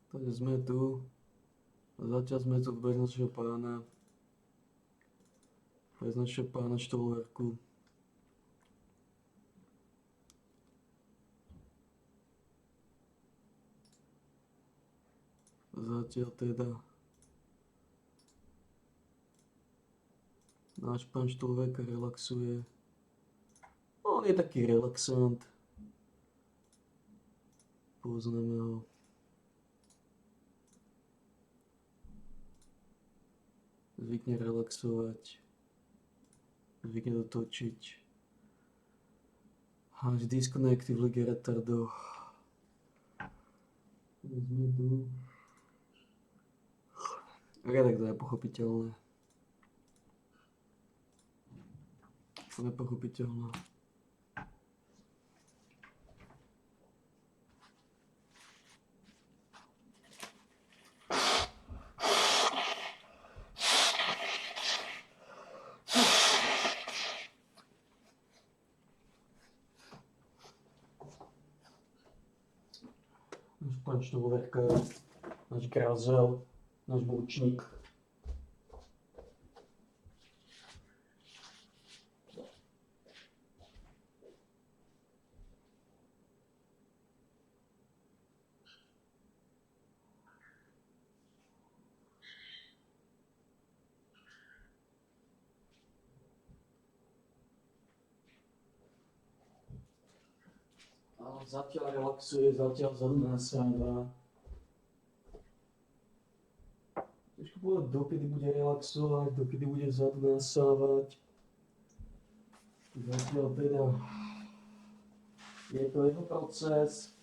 Takže sme tu. Zatiaľ sme tu bez našeho pána. Bez našeho pána Štolverku. Zatiaľ teda náš pán Štolverka relaxuje. On je taký relaxant. Poznáme ho. Zvykne relaxovať. Zvykne to točiť. Až disconnective Liga retardov. Sme tu. Tak to je pochopiteľné. To je pochopiteľné. Náš pán Štolverka, náš Grazel, náš Bučník. Zatiaľ relaxuje, zatiaľ vzadu nasáva. Trošku povedať, dokedy bude relaxovať, dokedy bude vzadu nasávať. Zatiaľ teda je to jeho proces.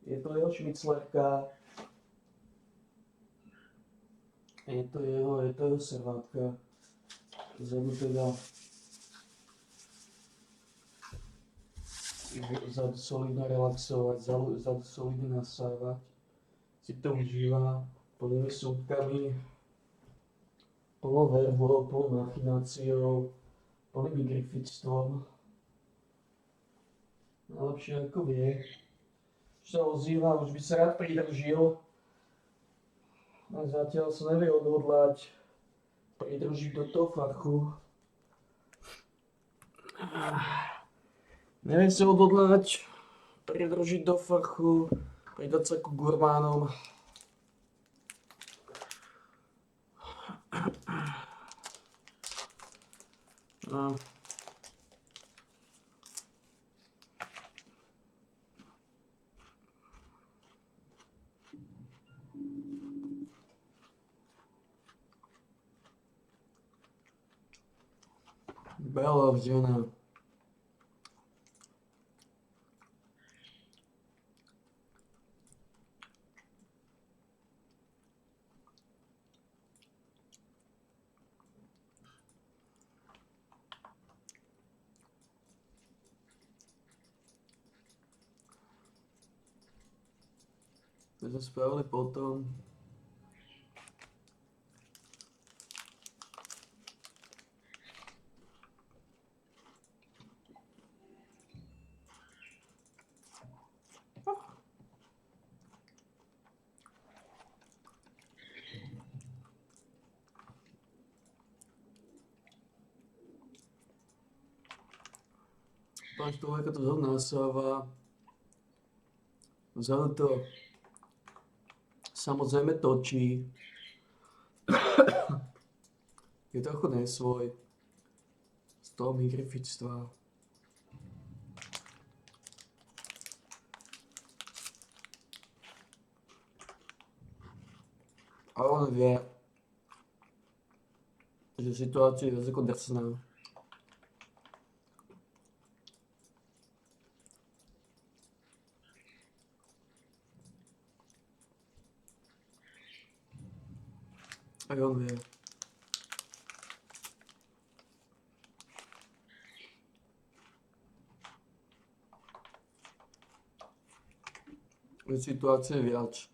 Je to jeho šmiclerka. Je to jeho servátka. Vzadu teda vzadu solidne relaxovať, vzadu solidne nasávať. Si to užíva plnými súbkami, plnou verbou, plnou machináciou, plným grifictvom. Najlepšie ako vie. Už sa ozýva, už by sa rád pridržil. A zatiaľ sa nevie odhodlať pridržiť do toho fachu. Neviem sa odhodlať, pridržiť do fachu, pridať sa ku gurmánom. No. Bela žena. My sme spravili potom. Pán Štolverka to vzadu nasáva. Vzadu to samozrejme točí. Je trochu nesvoj z toho migrifictva. A on vie, že situácia je ako drsná. A on vie. Je situácia viac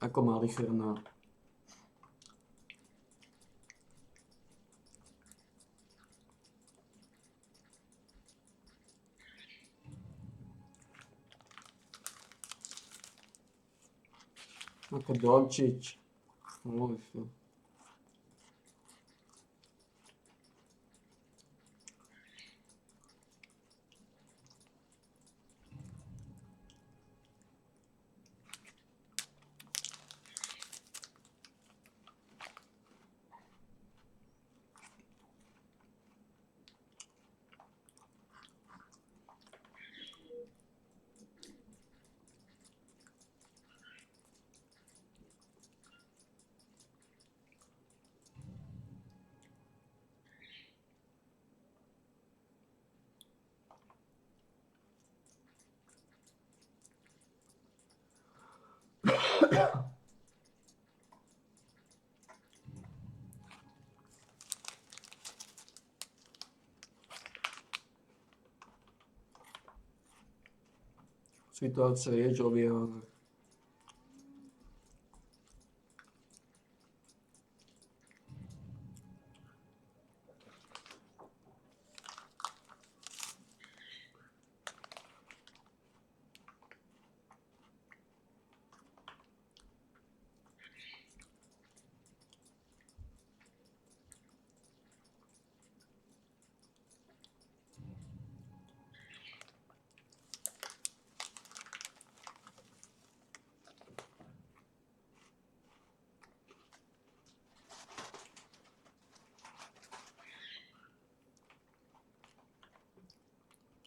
ako malicherná. Ako Dončić. Oj, film. Situace je joviálna.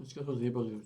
Dneska sú zjebali.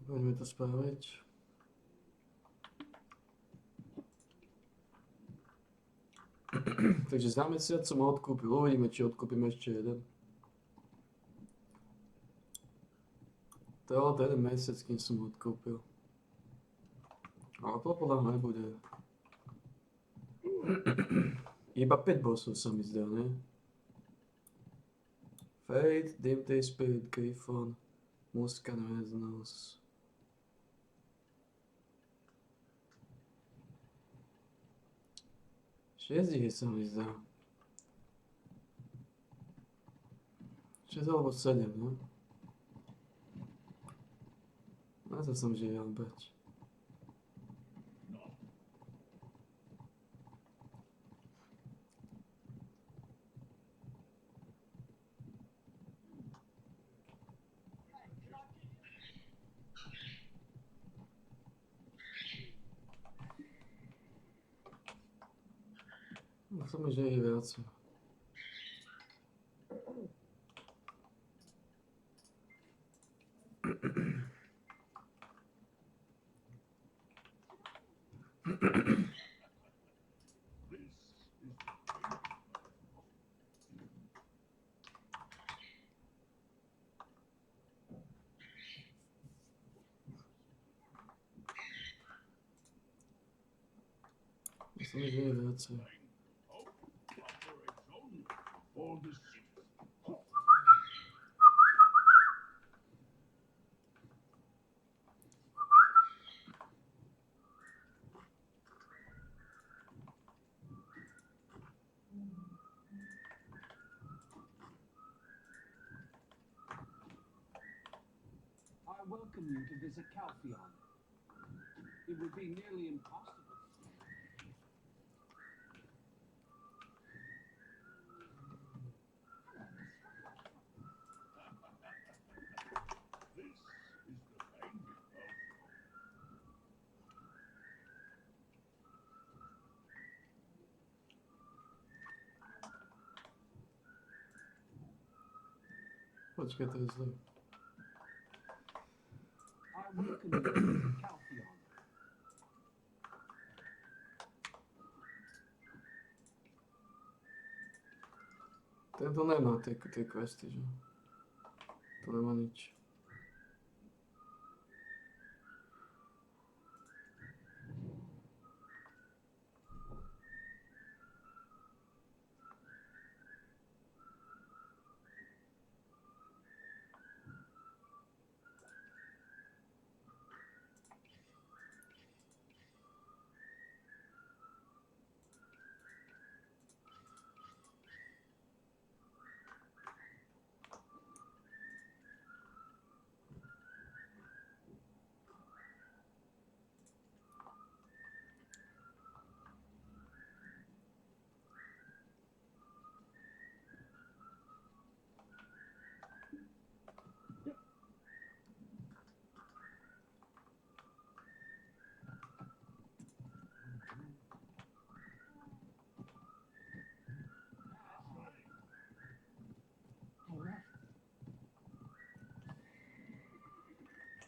Poďme to spraviť. Takže za mesiac som ho odkúpil. Uvidíme, či odkúpim ešte jeden. To je od jeden mesiac, kým som ho odkúpil. Ale to podľa mňa nebude. Iba 5 bossov sa mi zdá, ne? Fate, Dim Day Spirit, Griffon, Muskan, Resnos. 6 ich sa mi zdá. 6 alebo 7, no? Na to som živel bať. To mi že je viac. To mi že je viac. I welcome you to visit Calpheon. It would be nearly impossible. Počkaj, to je zle. I welcome you to visit Calpheon. Tento nemá tie questy, že? To nemá nič.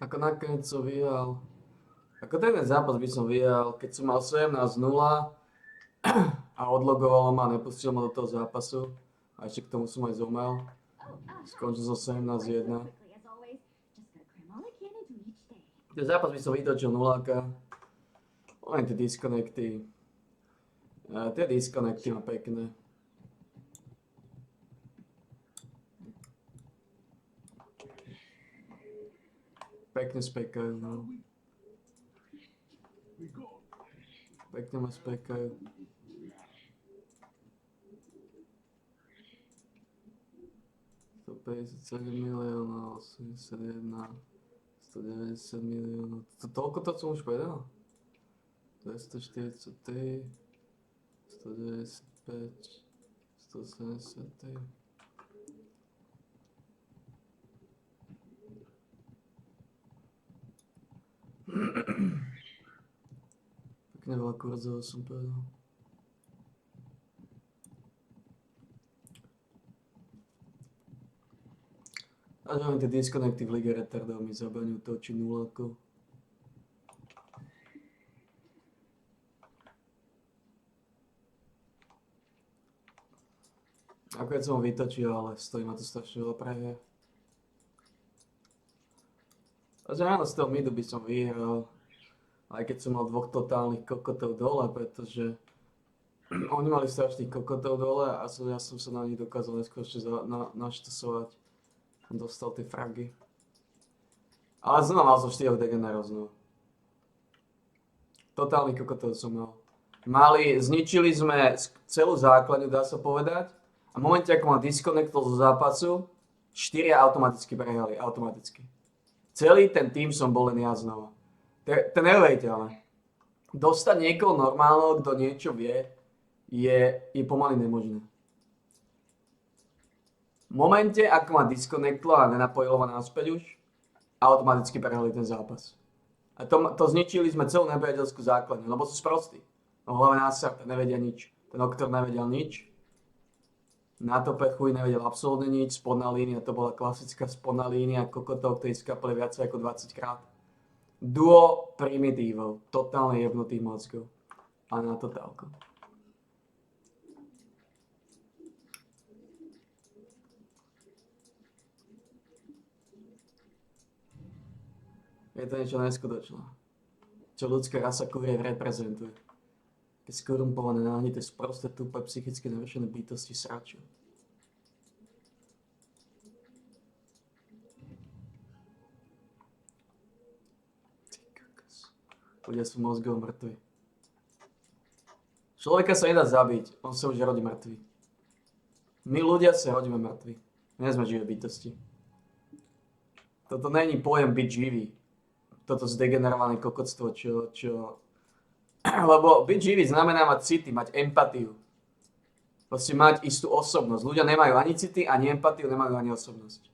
Ako nakoniec som vyhral. Ako ten zápas by som vyhral, keď som mal 17-0 a odlogovalo ma a nepustil ma do toho zápasu. A ešte k tomu som aj zomel. Skončil som 17-1. Ten zápas by som vytočil 0. Len tie disconnecty. Tie disconnecty má pekné. Pekne spekajú, no. Pekne ma spekajú. $157 miliónov, 81, 190 miliónov. Toľko to som už povedal? 243, 195, 173. Pekne veľa kurzov som povedal. A že len tie disconnecty v Lige retardov mi zabraňujú točiť 0. Ako keď som ho vytočil, ale stojí ma to strašne veľa prehier. Takže áno, z toho midu by som vyhral, aj keď som mal 2 totálnych kokotov dole, pretože oni mali strašných kokotov dole a ja som sa na nich dokázal neskôr ešte naštosovať. Dostal tie fragy. Ale znova mal som 4 degenerov znova. Totálnych kokotov som mal. Zničili sme celú základňu, dá sa povedať. A v momente, ako ma disconnectol zo zápasu, 4 automaticky prehrali, automaticky. Celý ten tým som bol len ja znova. To je neuveriteľné. Dostať niekoho normálneho, kto niečo vie, je pomaly nemožné. V momente, ako ma disconnectlo a nenapojilo ma naspäť už, automaticky prehrali ten zápas. A to zničili sme celú nepriateľskú základňu, lebo sú sprostí. No hlavne násrata, nevedia nič. Ten Oktor nevedel nič. Na tope chuj nevedel absolútne nič. Spodná línia, to bola klasická spodná línia kokotov, ktorí skapali viac ako 20 krát. Duo primitívov, totálne jebnutých mozgov. A na totálku. Je to niečo neskutočné. Čo ľudská rasa kuriev reprezentuje. Keď skorumpované, náhnité, sprosté, tupé, psychicky narušené bytosti sraču. Ľudia sú mozgovo mŕtvi. Človeka sa nedá zabiť, on sa už rodí mŕtvy. My ľudia sa rodíme mŕtvi. Nie sme živé bytosti. Toto není pojem byť živý. Toto zdegenerované kokotstvo, čo... Lebo byť živý znamená mať city, mať empatiu. Proste mať istú osobnosť. Ľudia nemajú ani city, ani empatiu, nemajú ani osobnosť.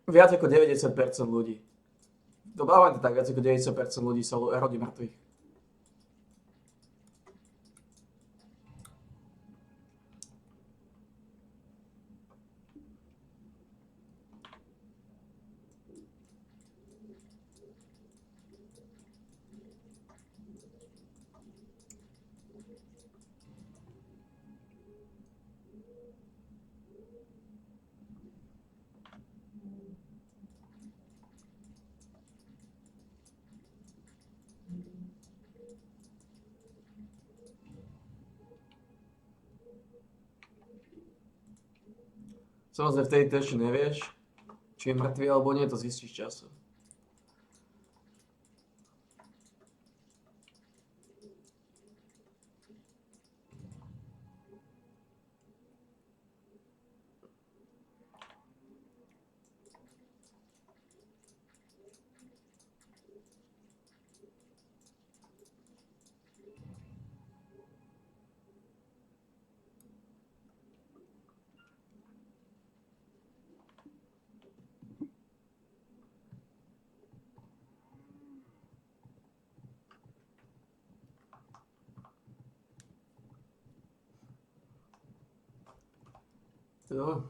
Viac ako 90% ľudí. Dobávajte tak, viac ako 90% ľudí sa rodí mŕtvych. Samozrejme, vtedy to ešte nevieš, či je mŕtvy alebo nie, to zistíš časom. Jo.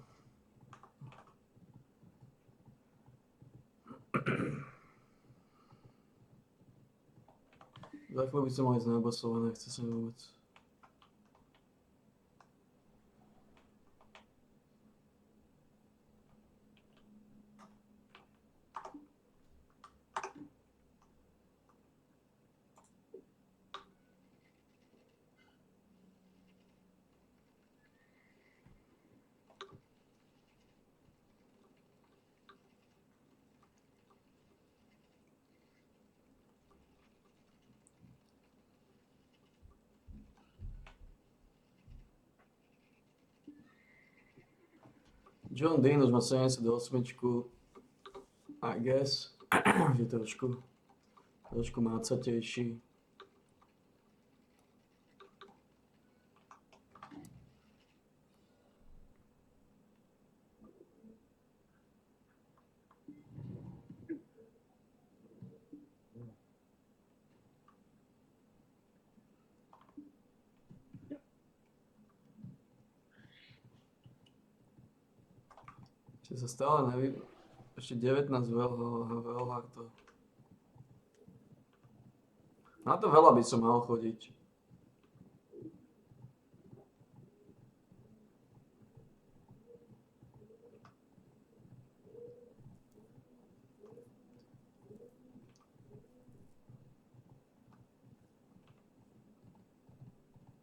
Za chvíľu by som mal ísť na basov a nechce sa mi vôbec. John Dean už má 78, I guess, že trošku mácatejší. Ešte sa stále ešte 19 veľhardov. Na to veľa by som mal chodiť.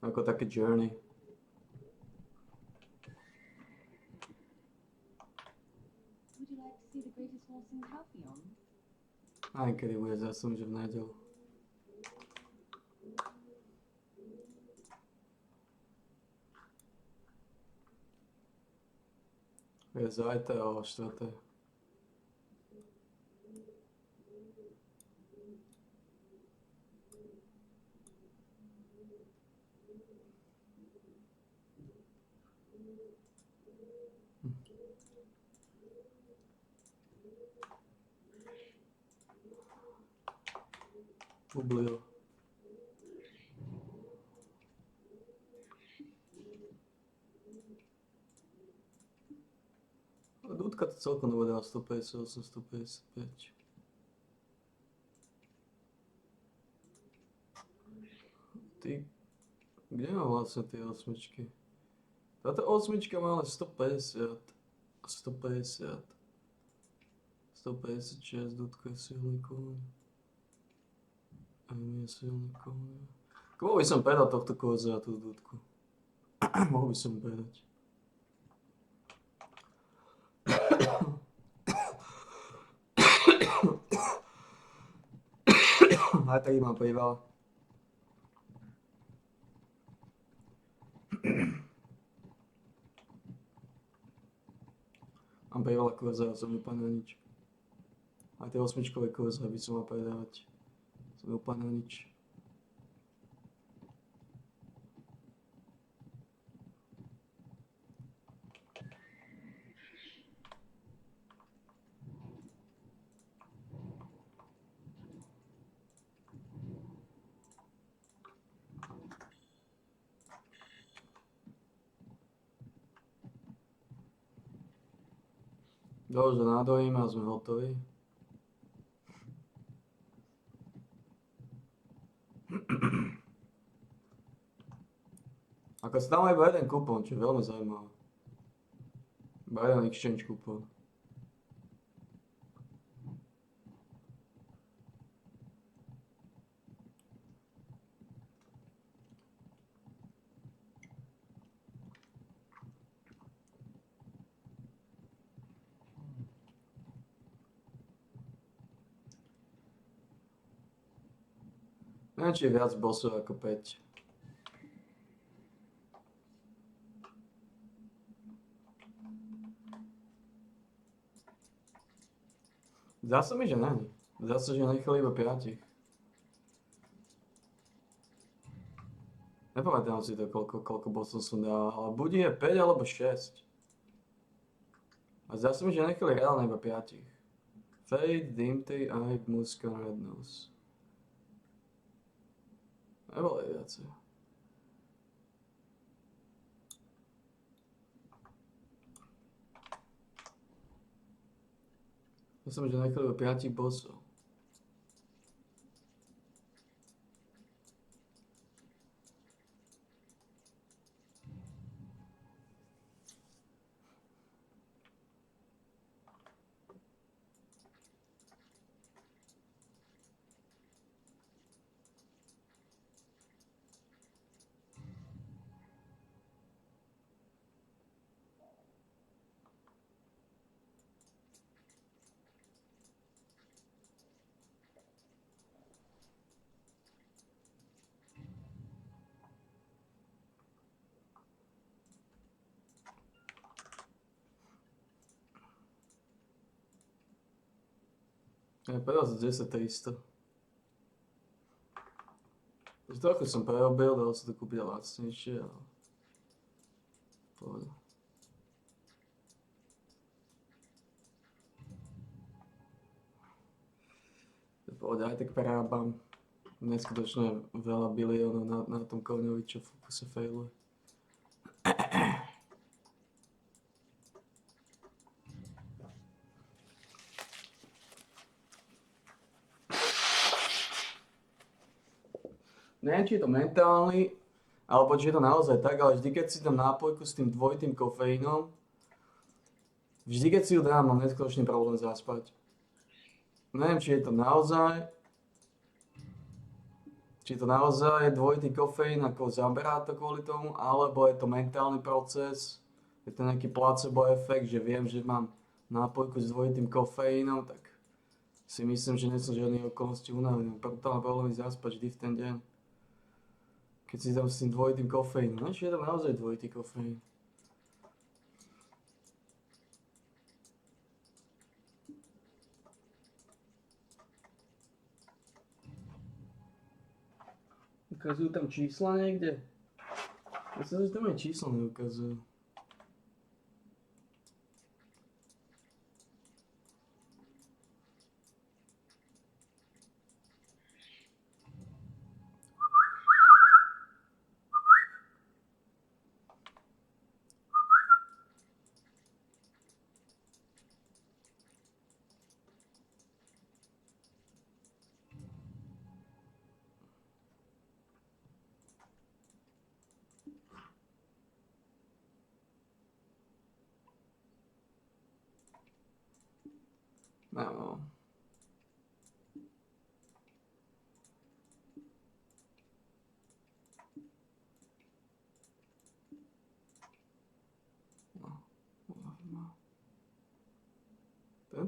Ako také journey. See the greatest horse in Calpheon? Aj kedy bude zase, že v nedeľu. Je zajtra o 4. Publio. celkom dobre dal 158, 155. Ty, kde mám vlastne tie osmičky? Táto osmička má ale 150. 150. 156, dudko je silný kôň. A nie je silný kôň. Mohol by som predať tohto koza a tú dudku. Mohol by som predať. Aj tak ich mám priveľa. Mám priveľa kurza a som úplne na nič. Aj tie osmičkové kurza by som mal predávať. Som úplne na nič. Dobre, nádojíme a sme hotoví. Ako sa tam iba jeden kupón, čo je veľmi zaujímavé. Iba jeden exchange kupón. Neviem, či je viac bossov ako 5. Zdá sa mi, že není. Zdá sa, že nechali iba 5. Nepamätám si to, koľko bossov som dal, ale buď je 5 alebo 6. A zdá sa mi, že nechali reálne iba 5. Fade, Dimty, Eye, Muskan, Red Nose. Nebolo je viacej. Myslím, že nechali iba 5 bossov. Ja povedal za 10 300. Trochu som prerobil, dal sa to kúpiť lacnejšie, ale... Pohode. Pohode, aj tak prerábam. Neskutočne veľa biliónov na tom koňovi, čo v fokuse failuje. Neviem, či je to mentálny, alebo či je to naozaj tak, ale vždy, keď si dám nápojku s tým dvojitým kofeínom, vždy, keď si ju dám, mám neskutočný problém zaspať. Neviem, či je to naozaj dvojitý kofeín, ako zaberá to kvôli tomu, alebo je to mentálny proces, je to nejaký placebo efekt, že viem, že mám nápojku s dvojitým kofeínom, tak si myslím, že nie som žiadnej okolnosti unavený. Brutálne problémy zaspať vždy v ten deň. Keď si dám s tým dvojitým kofeínom. No, či je to naozaj dvojitý kofeín. Ukazujú tam čísla niekde? Ja sa, že tam aj čísla neukazujú.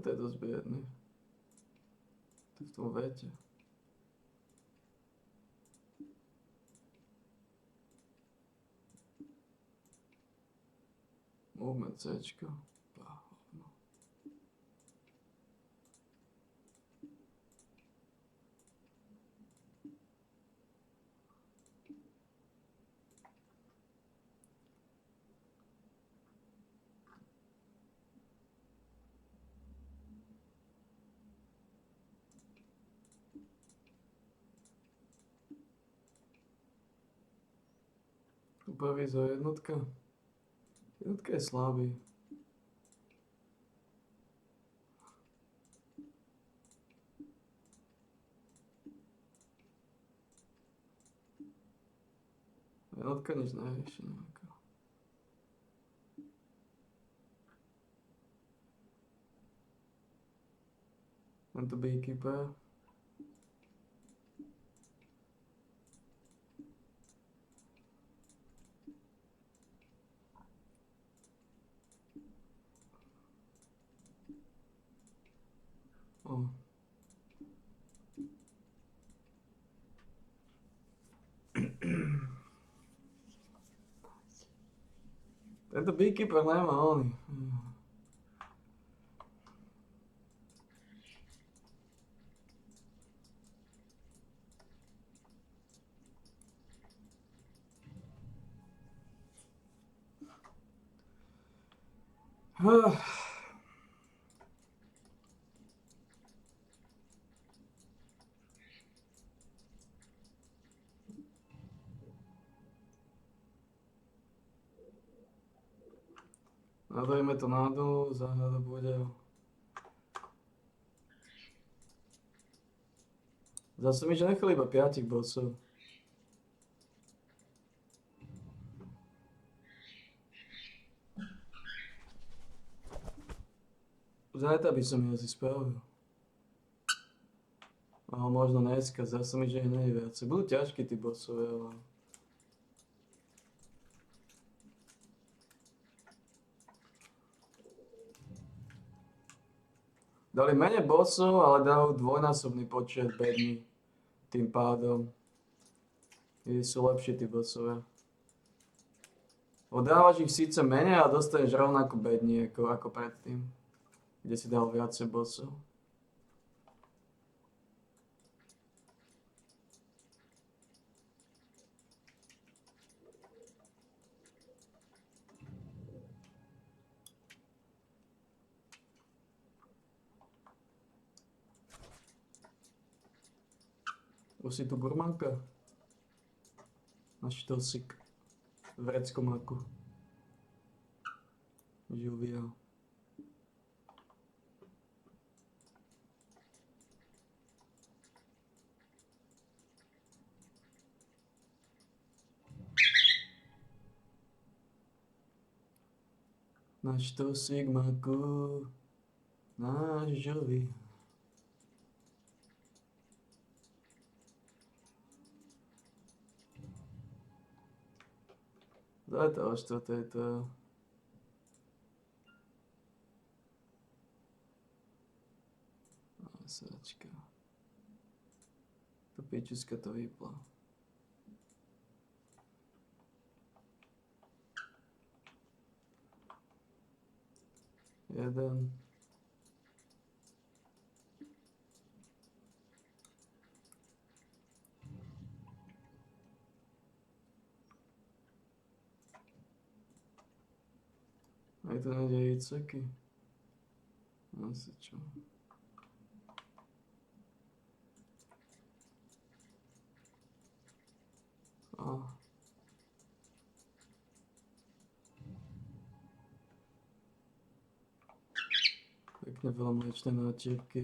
Tento je dosť biedný. To v tom vete. Movement Cčko. No. Prvý za jednotka. Jednotka je slabý. Jednotka nič nerieši nejako. Tento beekeeper. Oh. Tento beekeeper nemá ony. Nadajme to na dolu, záhrada bude. Zase mi, že nechali iba 5 bossov. Zajtra by som ich asi spravil. Ale možno dneska, zase mi, že ich nie je viacej. Budú ťažkí tí bossovia, ale... Dali menej bossov, ale dajú dvojnásobný počet bední. Tým pádom. Sú lepší tí bossovia. Dávaš ich síce menej, ale dostaneš rovnako bední ako predtým. Kde si dal viacej bossov. Už si tu gurmanka? Na štosik. V vreckomáku. Žuvia. Na štosik máku. Na žuvia. Daj to až to tejto. Sačka. To pičuska to vypla. Jeden. Aj to nejde iceky. Asi čo. Pekne veľa mliečnej nátierky.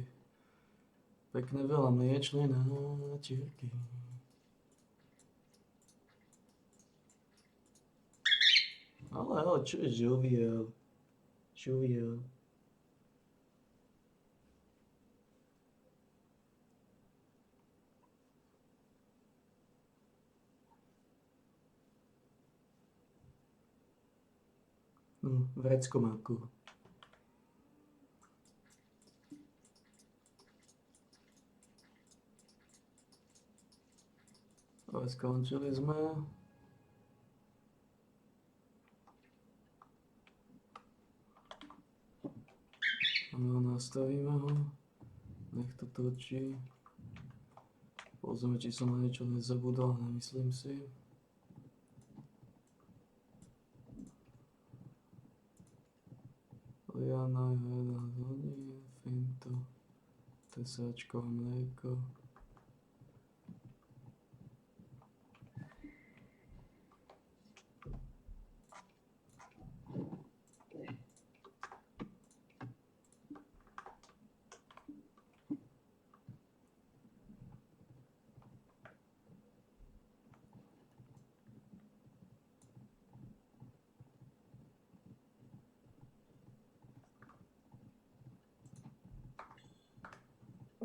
Pekne veľa mliečnej nátierky. Ale čo je žuviel? Žuviel. No, vreckomáku. Ale skončili sme. Nastavíme ho. Nech to točí. Pozrieme, či som na niečo nezabudol, nemyslím si. Liana, Jana, hodín, Finto, tesáčko, mlieko.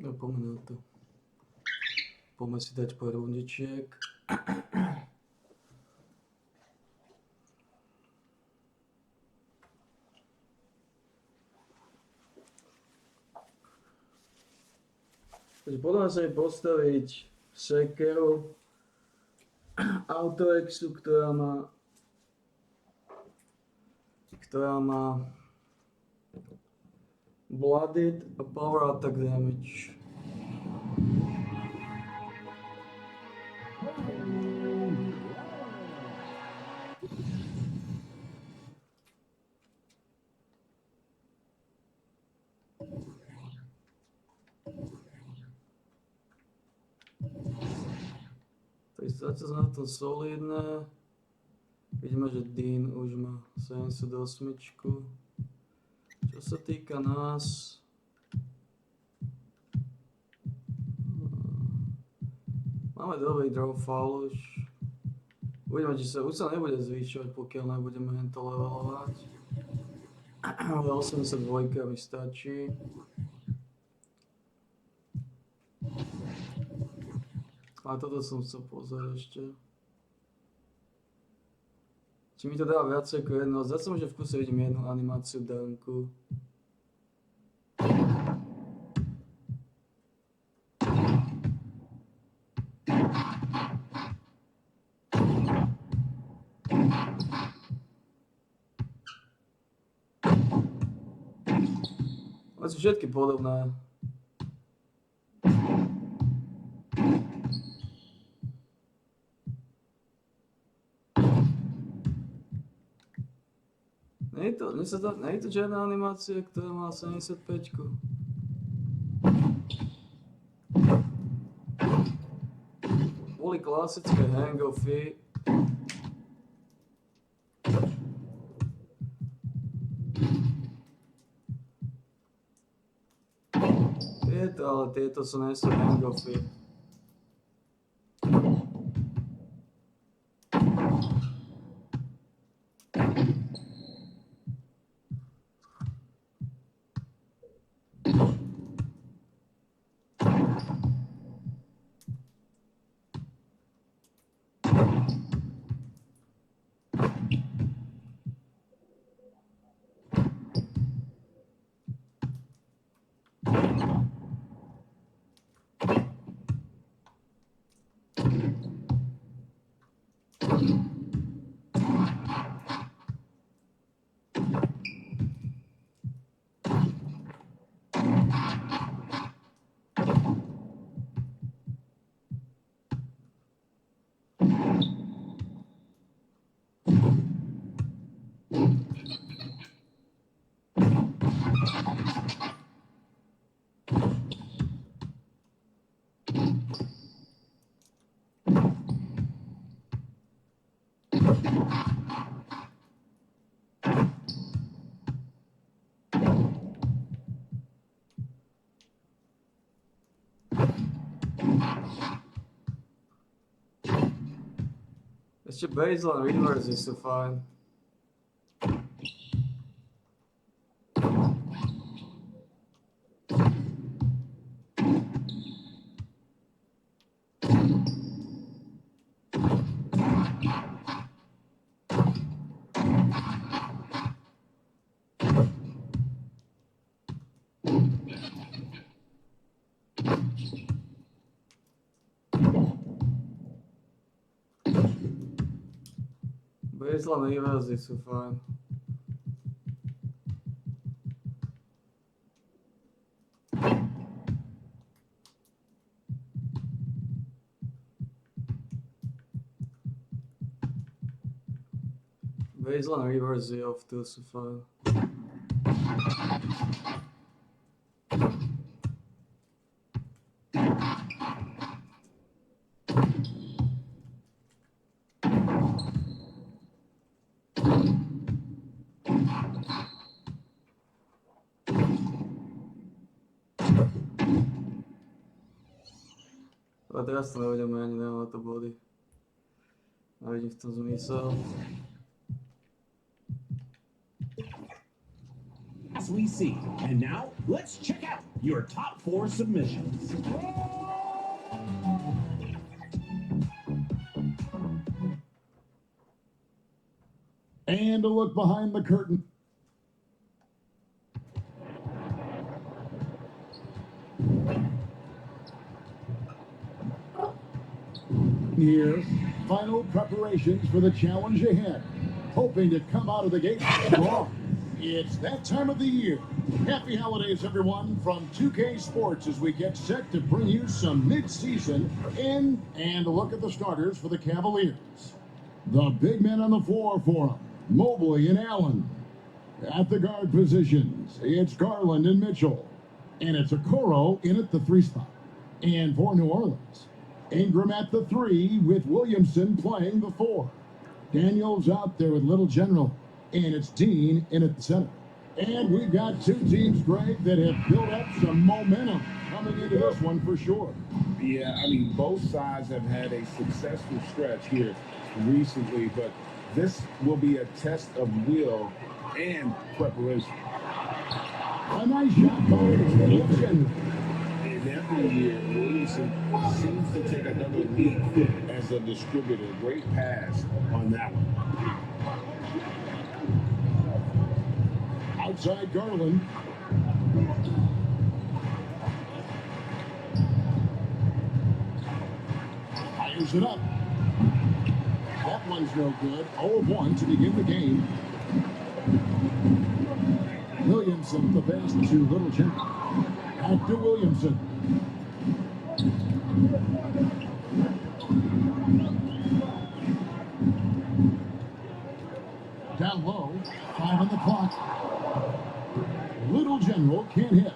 No, poďme na to. Poďme si dať pár rundičiek. Takže poďme sa aj postaviť sekeru Autoexu, ktorá má Blooded a Power Attack Damage. Takže sa na to solidné. Vidíme, že Dean už má 78. Čo sa týka nás, máme dobrý draw fall už. Uvidíme, či sa už sa nebude zvýšovať, pokiaľ nebudeme hento levelovať. Ale 82 mi stačí. A toto som chcel pozrieť ešte. Či mi to dá viac ako jedno, zase môže v kuse vidím jednu animáciu danku. Ale sú všetky podobné. Nie je to žiadna animácia, ktorá má 75. Boli klasické hang-offy. Tieto sú nie sú hang-offy. Ešte baseline reverse sú fajn. Baseline výrazy sú fajn. Baseline reversy off tu sú fajn. Ale teraz to nevedeme, ani nemám na to body. Nevidím v tom zmysel. As we see. And now, let's check out your top 4 submissions. And a look behind the curtain. Here, final preparations for the challenge ahead. Hoping to come out of the gate strong. It's that time of the year. Happy holidays, everyone, from 2K Sports as we get set to bring you some mid-season in and a look at the starters for the Cavaliers. The big men on the floor for them, Mobley and Allen. At the guard positions, it's Garland and Mitchell. And it's Okoro in at the 3 spot. And for New Orleans, Ingram at the 3 with Williamson playing the 4. Daniels out there with Little General. And it's Dean in at the center. And we've got 2 teams, Greg, that have built up some momentum coming into this one for sure. Yeah, I mean, both sides have had a successful stretch here recently, but this will be a test of will and preparation. A nice shot by Williamson. And every year, Williamson seems to take another leap as a distributor. Great pass on that one. Outside Garland. Fires it up. That one's no good. 0-1 to begin the game. Williamson, the pass to Little General. Back to Williamson. Down low. 5 on the clock. Little General can't hit.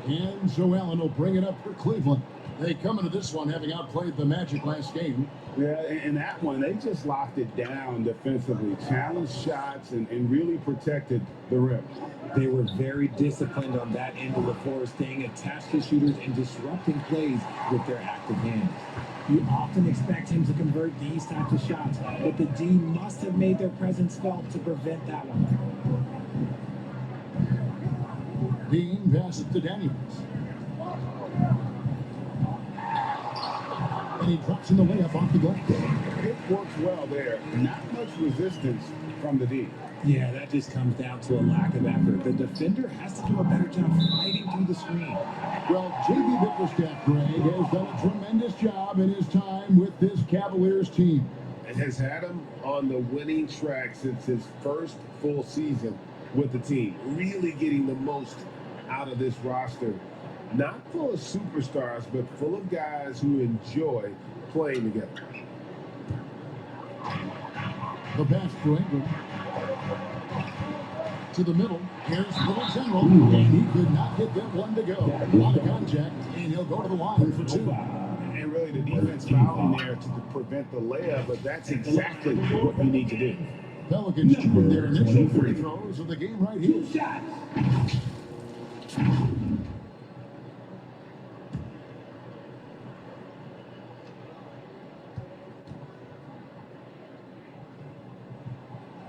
And so Allen will bring it up for Cleveland. They come into this one having outplayed the Magic last game. Yeah, in that one, they just locked it down defensively, challenged shots, and really protected the rim. They were very disciplined on that end of the floor, staying attached to shooters and disrupting plays with their active hands. You often expect him to convert these types of shots, but the D must have made their presence felt to prevent that one. Dean passes to Daniels. And he drops in the layup off the glass. It works well there. Not much resistance from the D. Yeah, that just comes down to a lack of effort. The defender has to do a better job fighting through the screen. Well, J.B. Bickerstaff, Greg, has done a tremendous job in his time with this Cavaliers team. And has had him on the winning track since his first full season with the team. Really getting the most out of this roster. Not full of superstars, but full of guys who enjoy playing together. The pass to Ingram. To the middle. Here's Little General. And he could not get that one to go. A lot of contact. And he'll go to the line for 2. And really the defense fouling there to prevent the layup, but that's exactly what you need to do. Pelicans shoot their initial free throws of the game right here.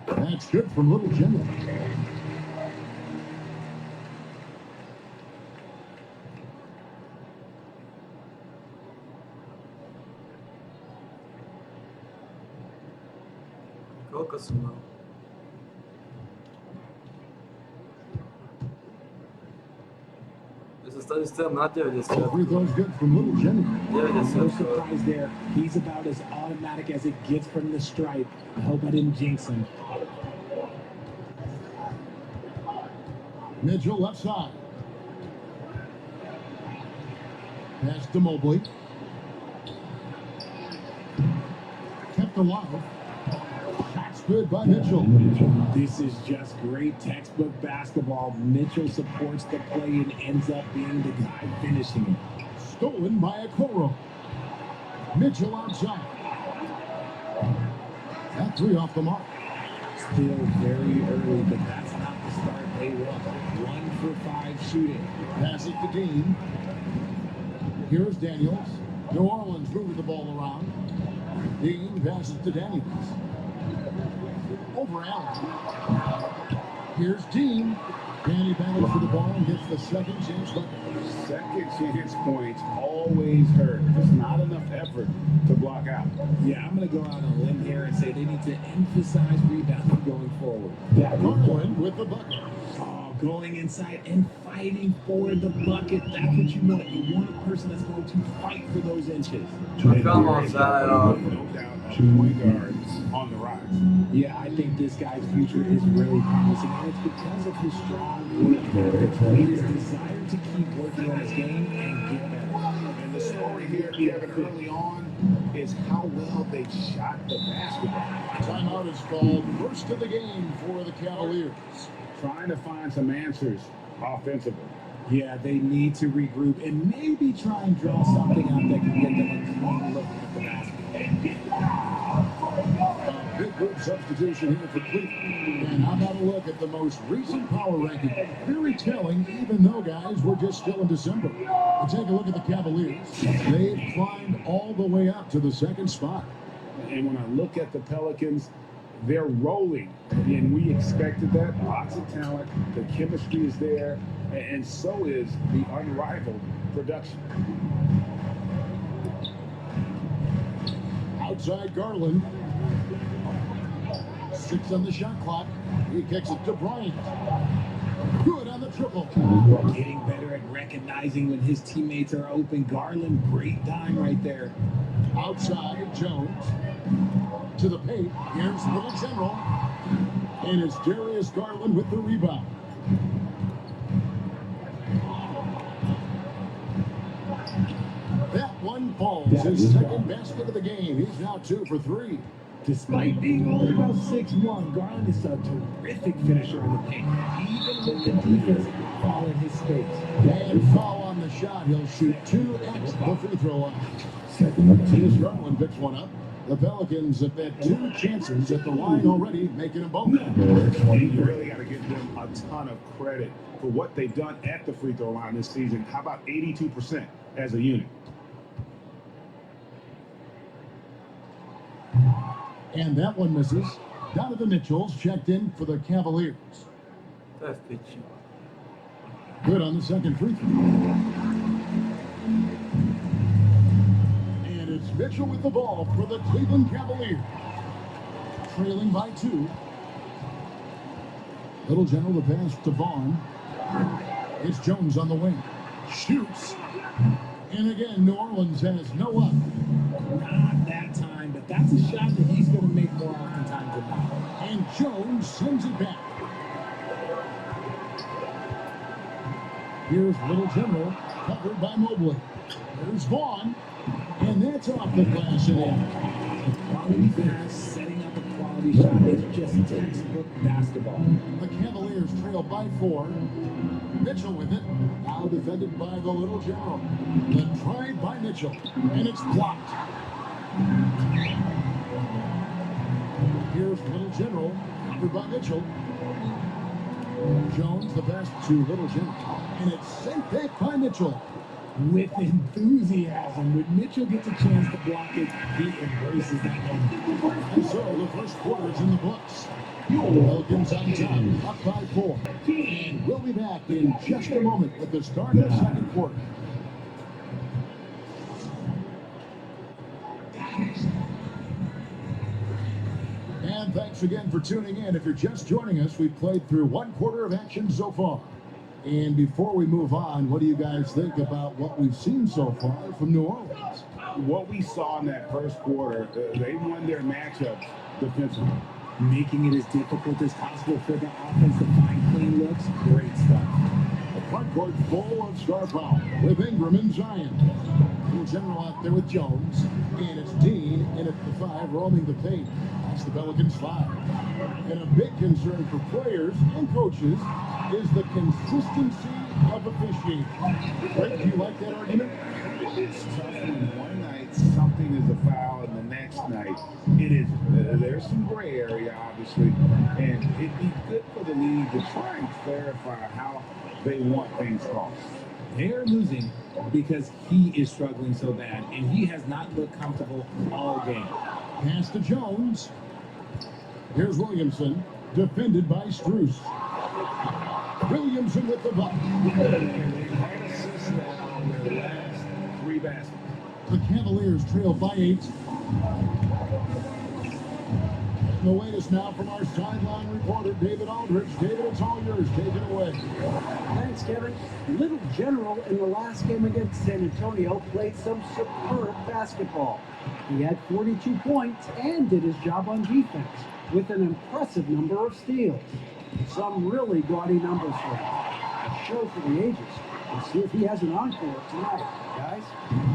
That's good from Little General. Koľko som mal? Ja sa Dostali ste tam na 90. Free throw's good from Little Jimmy. 90. No surprise there. He's about as automatic as it gets from the stripe. I hope I didn't jinx him. Mitchell left side. Pass to Mobley. Kept alive. Shots good by Mitchell. This is just great textbook basketball. Mitchell supports the play and ends up being the guy finishing it. Stolen by Okoro. Mitchell outside. That three off the mark. Still very early, but that's not the start they want. 1 for 5 shooting. Pass it to Dean. Here's Daniels. New Orleans moving the ball around. Dean passes to Daniels. Over Allen. Here's Dean. Danny battles for the ball and gets the second chance bucket. Second chance points always hurt. There's not enough effort to block out. Yeah, I'm going to go out on a limb here and say they need to emphasize rebounding going forward. Garland with the bucket. Oh, going inside and fighting for the bucket. That's what you want. You want a person that's going to fight for those inches. Come on, Zion. No doubt a point guard on the rise. Yeah, I think this guy's future is really promising, and it's because of his strong work ethic. His desire to keep working on his game and get better. And the story here, Kevin, early on is how well they shot the basketball. Timeout is called. First of the game for the Cavaliers. Trying to find some answers offensively. Yeah, they need to regroup and maybe try and draw something up that can get them a clean look at the basket. Big good substitution here for Cleveland. And how about a look at the most recent power ranking? Very telling, even though, guys, we're just still in December. And take a look at the Cavaliers. They've climbed all the way up to the second spot. And when I look at the Pelicans, they're rolling. And we expected that. Lots of talent. The chemistry is there. And so is the unrivaled production. Outside Garland. 6 on the shot clock. He kicks it to Bryant. Good on the triple. Getting better at recognizing when his teammates are open. Garland, great dime right there. Outside Jones. To the paint. Here's Little General. And it's Darius Garland with the rebound. That one falls. His second basket of the game. He's now 2 for 3. Despite being only about 6'1", Garland is a terrific finisher in the paint. Even with the defense fall in his space. And foul on the shot. He'll shoot 2 at the free throw line. Darius Garland picks one up. The Pelicans have had 2 chances at the line already, making them both. You really got to give them a ton of credit for what they've done at the free throw line this season. How about 82% as a unit? And that one misses. Donovan Mitchell's checked in for the Cavaliers. That's pitchy. Good on the second free throw. And it's Mitchell with the ball for the Cleveland Cavaliers. Trailing by 2. Little General the pass to Vaughn. It's Jones on the wing. Shoots. And again, New Orleans has no up. Not that time, but that's a shot that he's going to make more oftentimes than not. And Jones sends it back. Here's Little General, covered by Mobley. There's Vaughn, and that's off the glass and in. Quality pass, setting up a quality shot is just textbook basketball. The Cavaliers trail by 4. Mitchell with it, now defended by the Little General. The drive by Mitchell, and it's blocked. Here's Little General, covered by Mitchell. Jones, the pass to Little General, and it's sent back by Mitchell. With enthusiasm, when Mitchell gets a chance to block it, he embraces that moment. And so the first quarter's in the books. Pelicans on top, up by 4. And we'll be back in just a moment with the start of the second quarter. And thanks again for tuning in. If you're just joining us, we've played through 1 quarter of action so far. And before we move on, what do you guys think about what we've seen so far from New Orleans? What we saw in that first quarter, they won their matchups defensively. Making it as difficult as possible for the offense to find clean looks. Great stuff. The front court full of star power with Ingram and Zion. Little General out there with Jones. And it's Dean in at the 5, roaming the paint. That's the Pelicans 5. And a big concern for players and coaches is the consistency of officiating. Rick, do you like that argument? It's tough when one night something is a foul and the next night it isn't. There's some gray area, obviously, and it'd be good for the league to try and clarify how they want things called. They're losing because he is struggling so bad, and he has not looked comfortable all game. Pass to Jones. Here's Williamson, defended by Strus. Williamson with the buck. They've had assists now on their last 3 baskets. The Cavaliers trail by 8. The latest now from our sideline reporter, David Aldridge. David, it's all yours. Take it away. Thanks, Kevin. Little General in the last game against San Antonio played some superb basketball. He had 42 points and did his job on defense with an impressive number of steals. Some really gaudy numbers for him. A show for the ages. Let's see if he has an encore tonight, guys.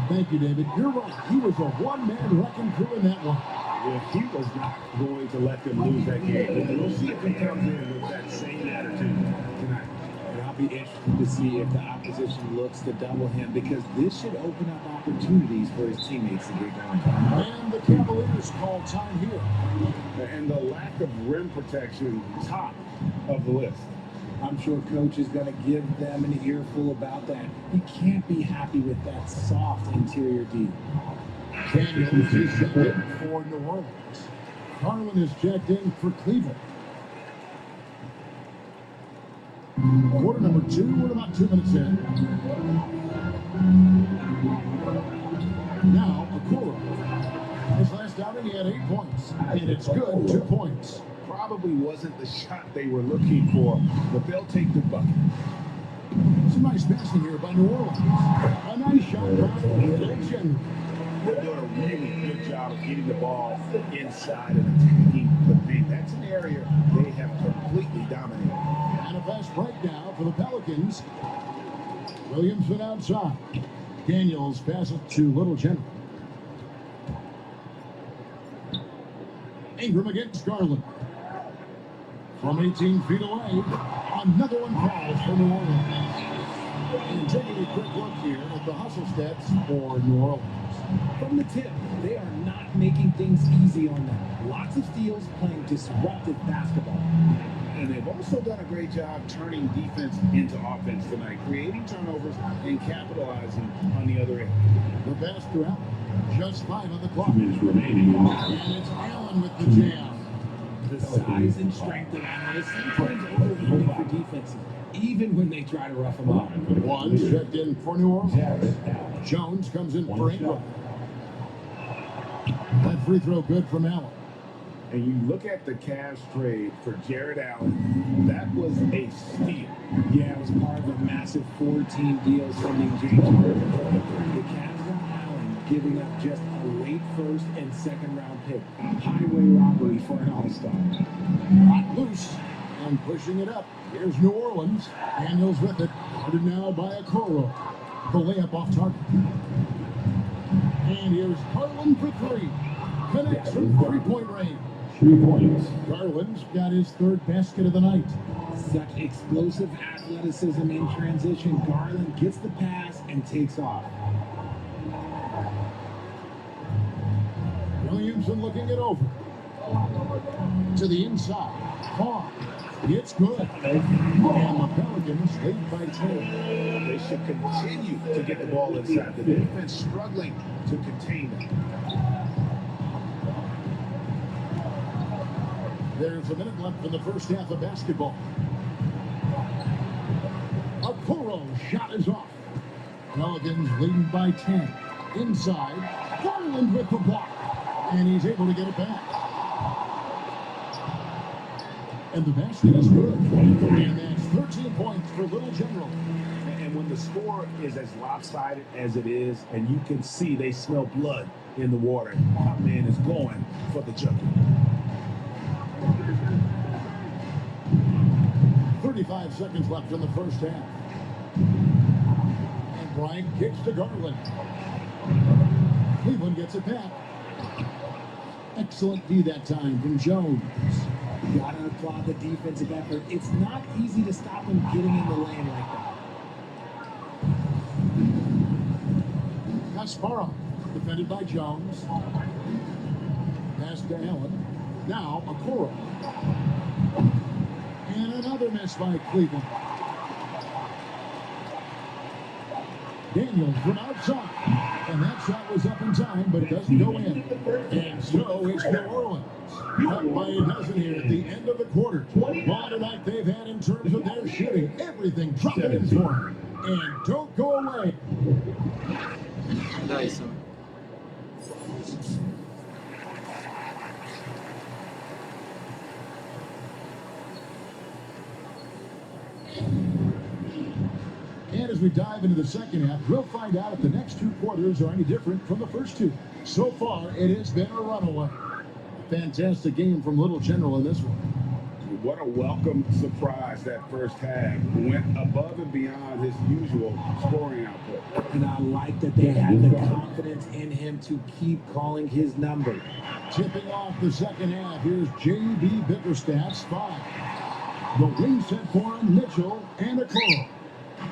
Thank you, David. You're right. He was a one-man wrecking crew in that one. Yeah, he was not going to let them lose that game. We'll see if he comes in with that same attitude tonight. And I'll be interested to see if the opposition looks to double him, because this should open up opportunities for his teammates to get going. And the Cavaliers call time here. And the lack of rim protection, top of the list. I'm sure coach is going to give them an earful about that. You can't be happy with that soft interior D. Daniels is checked in for New Orleans. Garland is checked in for Cleveland. Quarter number 2, we're about 2 minutes in. Now, Okoro. His last outing, he had 8 points. And it's good, 2 points. Probably wasn't the shot they were looking for, but they'll take the bucket. Some nice passing here by New Orleans. A nice shot by Williamson. They're doing a really good job of getting the ball inside and attacking the paint. That's an area they have completely dominated. And a fast break now for the Pelicans. Williamson outside. Daniels passes to Little General. Ingram against Garland. From 18 feet away, another one falls for New Orleans. And taking a quick look here at the hustle stats for New Orleans. From the tip, they are not making things easy on them. Lots of steals, playing disruptive basketball. And they've also done a great job turning defense into offense tonight, creating turnovers and capitalizing on the other end. The pass to Allen. Just 5 on the clock. And it's Allen with the jam. The size and strength of Allen is sometimes overwhelming for defenses, even when they try to rough him up. One checked in for New Orleans. Jones comes in for Ingram. That free throw good from Allen. And you look at the Cavs trade for Jared Allen, that was a steal. Yeah, it was part of a massive 4-team deal sending James Harden. The Cavs got Allen, giving up just a late first and second round pick. Highway robbery for an all-star. Hot loose and pushing it up. Here's New Orleans. Daniels with it. Headed now by Okoro. The layup off target. And here's Garland for 3. Connects from 3-point range. 3 points. Garland's got his 3rd basket of the night. Such explosive athleticism in transition. Garland gets the pass and takes off. Williamson looking it over. To the inside. Hall. It's good. And the Pelicans lead by 10. They should continue to get the ball inside. The defense struggling to contain them. There's a minute left in the first half of basketball. Okoro shot is off. Pelicans leading by 10. Inside, Garland with the block. And he's able to get it back. And the basket is good. And that's 13 points for Little General. And when the score is as lopsided as it is, and you can see they smell blood in the water, that man is going for the jugular. 35 seconds left in the first half. And Bryant kicks to Garland. Cleveland gets it back. Excellent D that time from Jones. Gotta applaud the defensive effort. It's not easy to stop him getting in the lane like that. Kasparov, defended by Jones. Pass to Allen. Now Okoro. And another miss by Cleveland. Daniels from outside. And that shot was up in time, but doesn't go in. And so it's New Orleans. Up by a dozen here at the end of the quarter. Ball tonight they've had in terms of their shooting. Everything dropping in for them. And don't go away. Daj sam. And as we dive into the second half, we'll find out if the next two quarters are any different from the first two. So far, it has been a runaway. Fantastic game from Little General in this one. What a welcome surprise that first half. Went above and beyond his usual scoring output. And I like that they had the confidence in him to keep calling his number. Tipping off the second half, here's J.B. Bickerstaff's 5. The wing set for him, Mitchell and Okoro.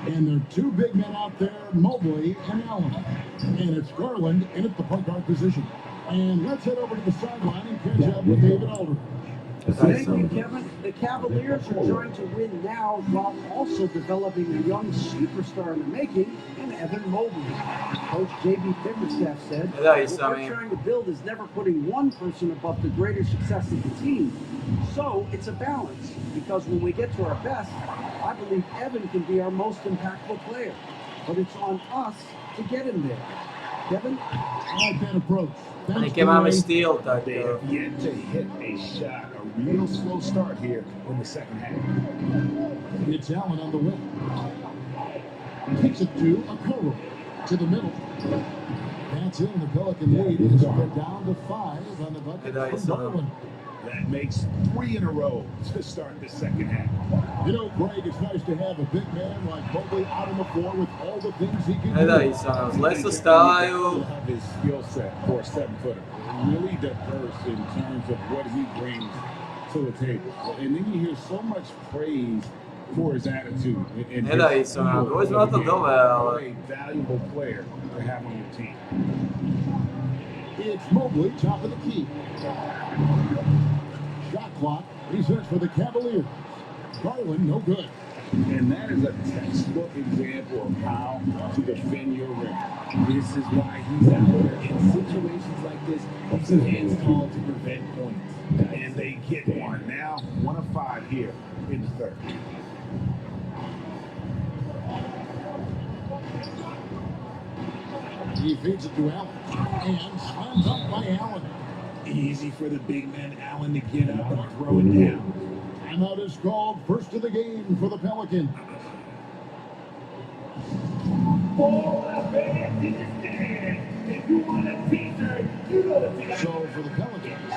And there are two big men out there, Mobley and Allen. And it's Garland in at the point guard position. And let's head over to the sideline and catch up with David Aldridge. Thank you, Kevin. The Cavaliers are trying to win now while also developing a young superstar in the making in Evan Mobley. Coach J.B. Bickerstaff said, Daj what we're trying to build is never putting one person above the greater success of the team. So it's a balance, because when we get to our best, I believe Evan can be our most impactful player. But it's on us to get him there. Kevin? I like that approach. Neke máme styl, tak They have yet to hit a shot. A real slow start here in the second half. It's Allen on the wing. Kicks it to Okoro. To the middle. That's in. The Pelican lead is down to 5 on the bucket from Garland. That makes 3 in a row to start the second half. You know, Greg, it's nice to have a big man like Mobley out on the floor with all the things he can do. Daj sa, zle sa stávajú. Have his skill set for a 7-footer. Really diverse in terms of what he brings to the table. And then you hear so much praise for his attitude. And Nedaj sa nám, dvoj sme na to dole, ale... a valuable player to have on your team. It's Mobley, top of the key. Shot clock resets for the Cavaliers. Garland, no good. And that is a textbook example of how to defend your rim. This is why he's out there. In situations like this, he stands tall to prevent points. And they get one. Now, 1 of 5 here in the third. He feeds it to Allen. And slams up by Allen. Easy for the big man Allen to get up and throw it down. Timeout is called. First of the game for the Pelicans. So for the Pelicans.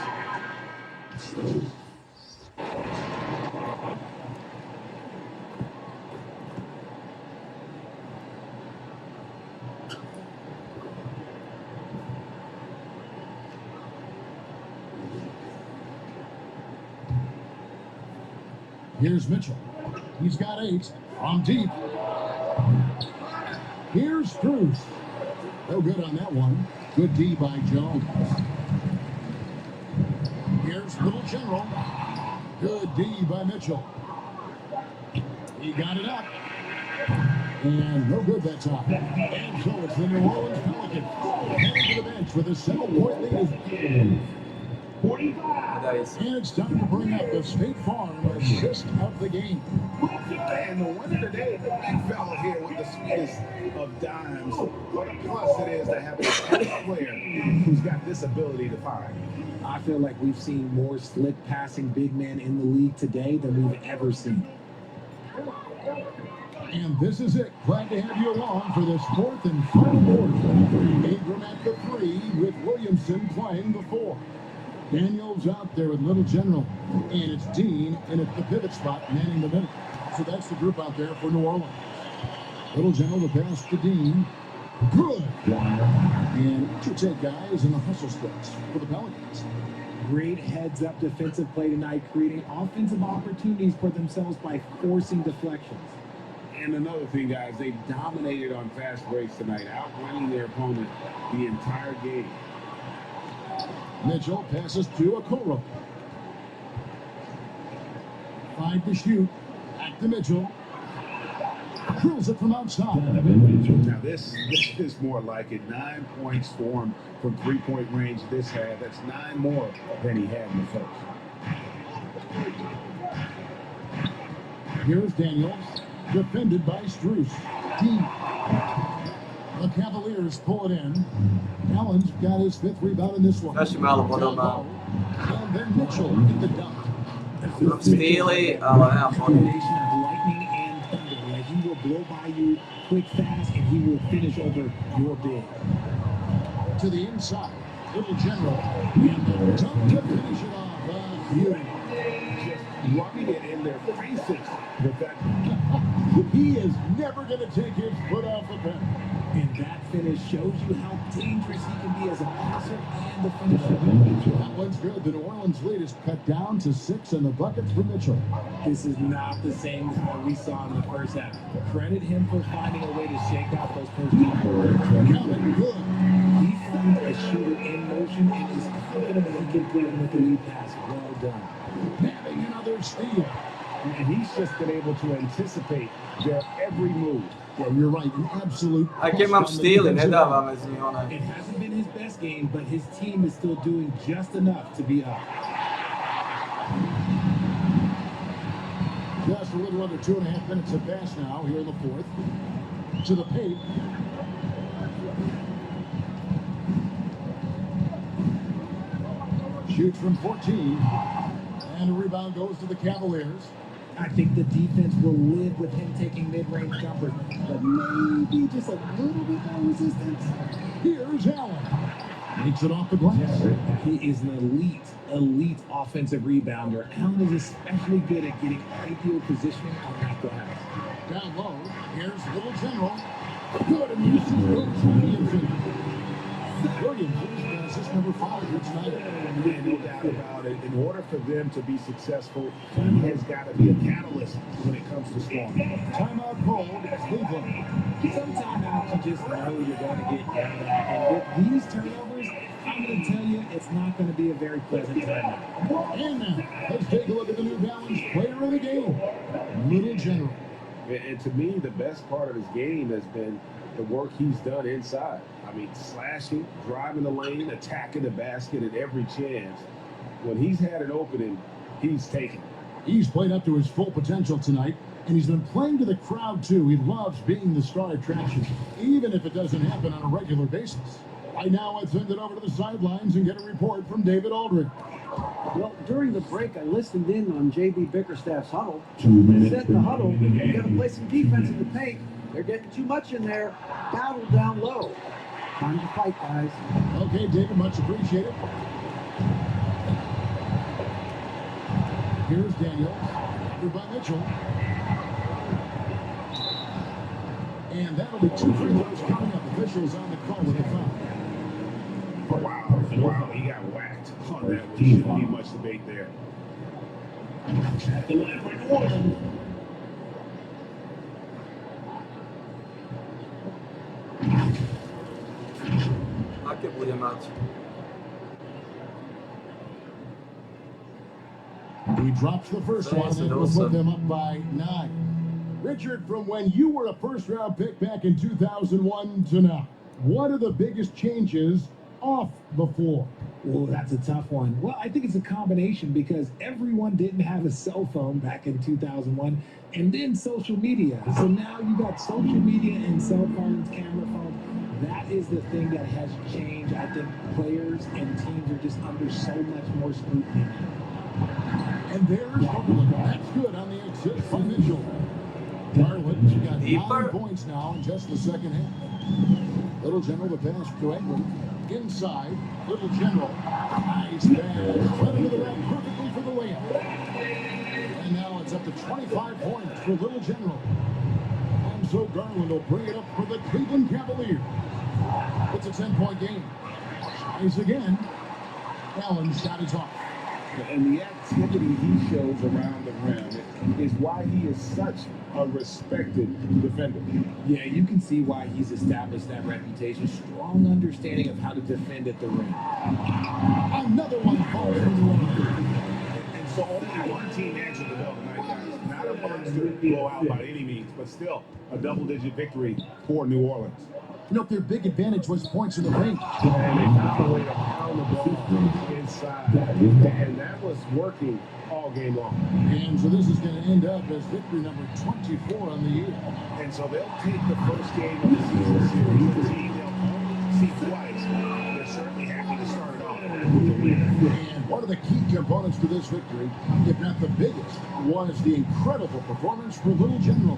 Here's Mitchell. He's got 8 on deep. Here's Cruz. No good on that one. Good D by Jones. Here's Little General. Good D by Mitchell. He got it up. And no good that time. And so it's the New Orleans Pelicans heading to the bench with a 7-point lead. Da je And it's time to bring up the State Farm assist of the game. And the winner today, the big fella here with the sweetest of dimes. What a plus it is to have a top player who's got this ability to find. I feel like we've seen more slick passing big men in the league today than we've ever seen. And this is it. Glad to have you along for this fourth and final quarter. Ingram at the 3 with Williamson playing the 4. Daniels out there with Little General. And it's Dean in at the pivot spot, manning the middle. So that's the group out there for New Orleans. Little General the pass to Dean. Good. And to take guys in the hustle splits for the Pelicans. Great heads-up defensive play tonight, creating offensive opportunities for themselves by forcing deflections. And another thing, guys, they dominated on fast breaks tonight, outrunning their opponent the entire game. Mitchell passes to Okoro. 5 to shoot. Back to Mitchell. Drills it from outside. Now this is more like it. 9 points for him from three-point range this half. That's 9 more than he had in the first. Here's Daniels, defended by Strus. Deep. The Cavaliers pull it in. Allen's got his 5th rebound in this one. Još je malo podobno. And then Mitchell in the dunk. Stili, ali nema podobno. Combination of lightning and thunder. Like he will blow by you quick, fast, and he will finish over your big. To the inside. Little General. And the dunk to finish it off. Beauty. Just rubbing it in their faces with that. He is never going to take his foot off the pen. And that finish shows you how dangerous he can be as a passer and the finisher. That one's good. The New Orleans lead is cut down to 6 and the buckets for Mitchell. This is not the same as what we saw in the first half. Credit him for finding a way to shake out those post-game. Counting good. He finds a shooter in motion and is confident that he can put him with the lead pass. Well done. Having another steal. And he's just been able to anticipate their every move. Yeah, you're right. An absolute. Aj mam stili, ne dava me z njih onaj. It hasn't been his best game, but his team is still doing just enough to be up. Just a little under 2.5 minutes have passed now here in the 4th. To the paint. Shoots from 14. And a rebound goes to the Cavaliers. I think the defense will live with him taking mid-range jumpers, but maybe just a little bit more resistance. Here's Allen. Makes it off the glass. He is an elite offensive rebounder. Allen is especially good at getting ideal positioning on that glass. Down low. Here's Little General. Good, and this is Williamson. Williamson assist number 5 here tonight. Yeah, no doubt about it. In order for them to be successful, he has got to be a catalyst when it comes to scoring. Timeout called. Cleveland. Some timeouts you just know you're going to get yelled at. And with these turnovers, I'm going to tell you, it's not going to be a very pleasant timeout. And now, let's take a look at the New Balance player of the game, Little General. And to me, the best part of his game has been the work he's done inside. I mean, slashing, driving the lane, attacking the basket at every chance. When he's had an opening, he's taken it. He's played up to his full potential tonight, and he's been playing to the crowd, too. He loves being the star attraction, even if it doesn't happen on a regular basis. Right now, let's send it over to the sidelines and get a report from David Aldridge. Well, during the break, I listened in on J.B. Bickerstaff's huddle. 2 minutes. Said in the huddle, you got to play some defense in the paint. They're getting too much in there. Battle down low. Time to fight, guys. Okay, David, much appreciated. Here's Daniels. After by Mitchell. And that'll be 2 free throws coming up. Officials on the call with the foul. Oh, wow, he got whacked on that. Shouldn't be much debate there. Aké bude mať? He drops the first one and will put them up by 9. Richard, from when you were a first-round pick back in 2001 to now, what are the biggest changes off the floor? Oh, that's a tough one. Well, I think it's a combination because everyone didn't have a cell phone back in 2001 and then social media. So now you got social media and cell phones, camera phones. That is the thing that has changed. I think players and teams are just under so much more scrutiny. And there's Garland. That's good on the assist by Mitchell. Garland got 9 Deeper. points now in just the second half. Little General the pass to England. Inside, Little General. Nice pass. Cut into the rack perfectly for the layup. And now it's up to 25 points for Little General. And so Garland will bring it up for the Cleveland Cavaliers. It's a 10-point game. Nice again. Allen's shot is off. And the activity he shows around the rim is why he is such a respected defender. Yeah, you can see why he's established that reputation. Strong understanding of how to defend at the rim. Another one falls from the line. And so only one team answered the bell tonight, guys. Not a monster blowout by any means, but still a double-digit victory for New Orleans. You know, their big advantage was points in the paint. And they found a way to pound the ball inside. And that was working all game long. And so this is going to end up as victory number 24 on the year. And so they'll take the first game of the season series. The team they'll only see twice. They're certainly happy to start it off with a win. And one of the key components to this victory, if not the biggest, was the incredible performance for Little General.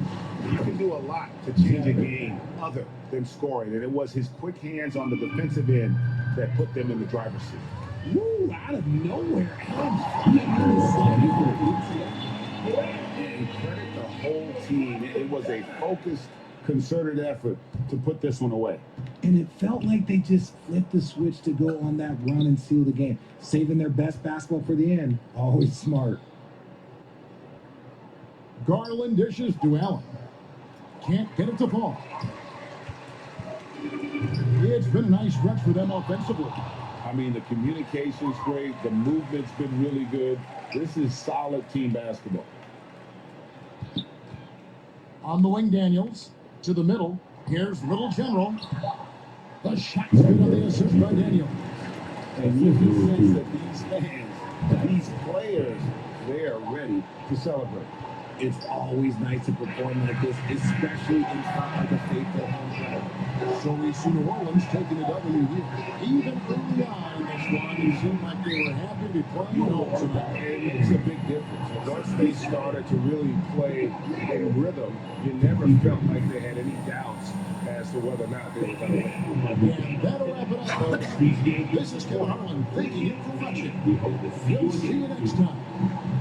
You can do a lot to change a game other than scoring, and it was his quick hands on the defensive end that put them in the driver's seat. Woo, out of nowhere. Allen's flying And credit the whole team. It was a focused, concerted effort to put this one away. And it felt like they just flipped the switch to go on that run and seal the game. Saving their best basketball for the end. Always smart. Garland dishes to Allen. Can't get it to fall. It's been a nice stretch for them offensively. I mean, the communication's great. The movement's been really good. This is solid team basketball. On the wing, Daniels. To the middle. Here's Little General. The shot's good on the assist by Daniel. And you can sense that these fans, these players, they are ready to celebrate. It's always nice to perform like this, especially in front of the faithful home crowd. So we see New Orleans taking a W here. Even early on in this run, it seemed like they were happy to be playing home tonight. It's a big difference. Once they started to really play in rhythm, you never felt like they had any doubts as to whether or not they were going to win. And that'll wrap it up, folks. This is Kevin Harlan. Thank you for watching. We'll see you next time.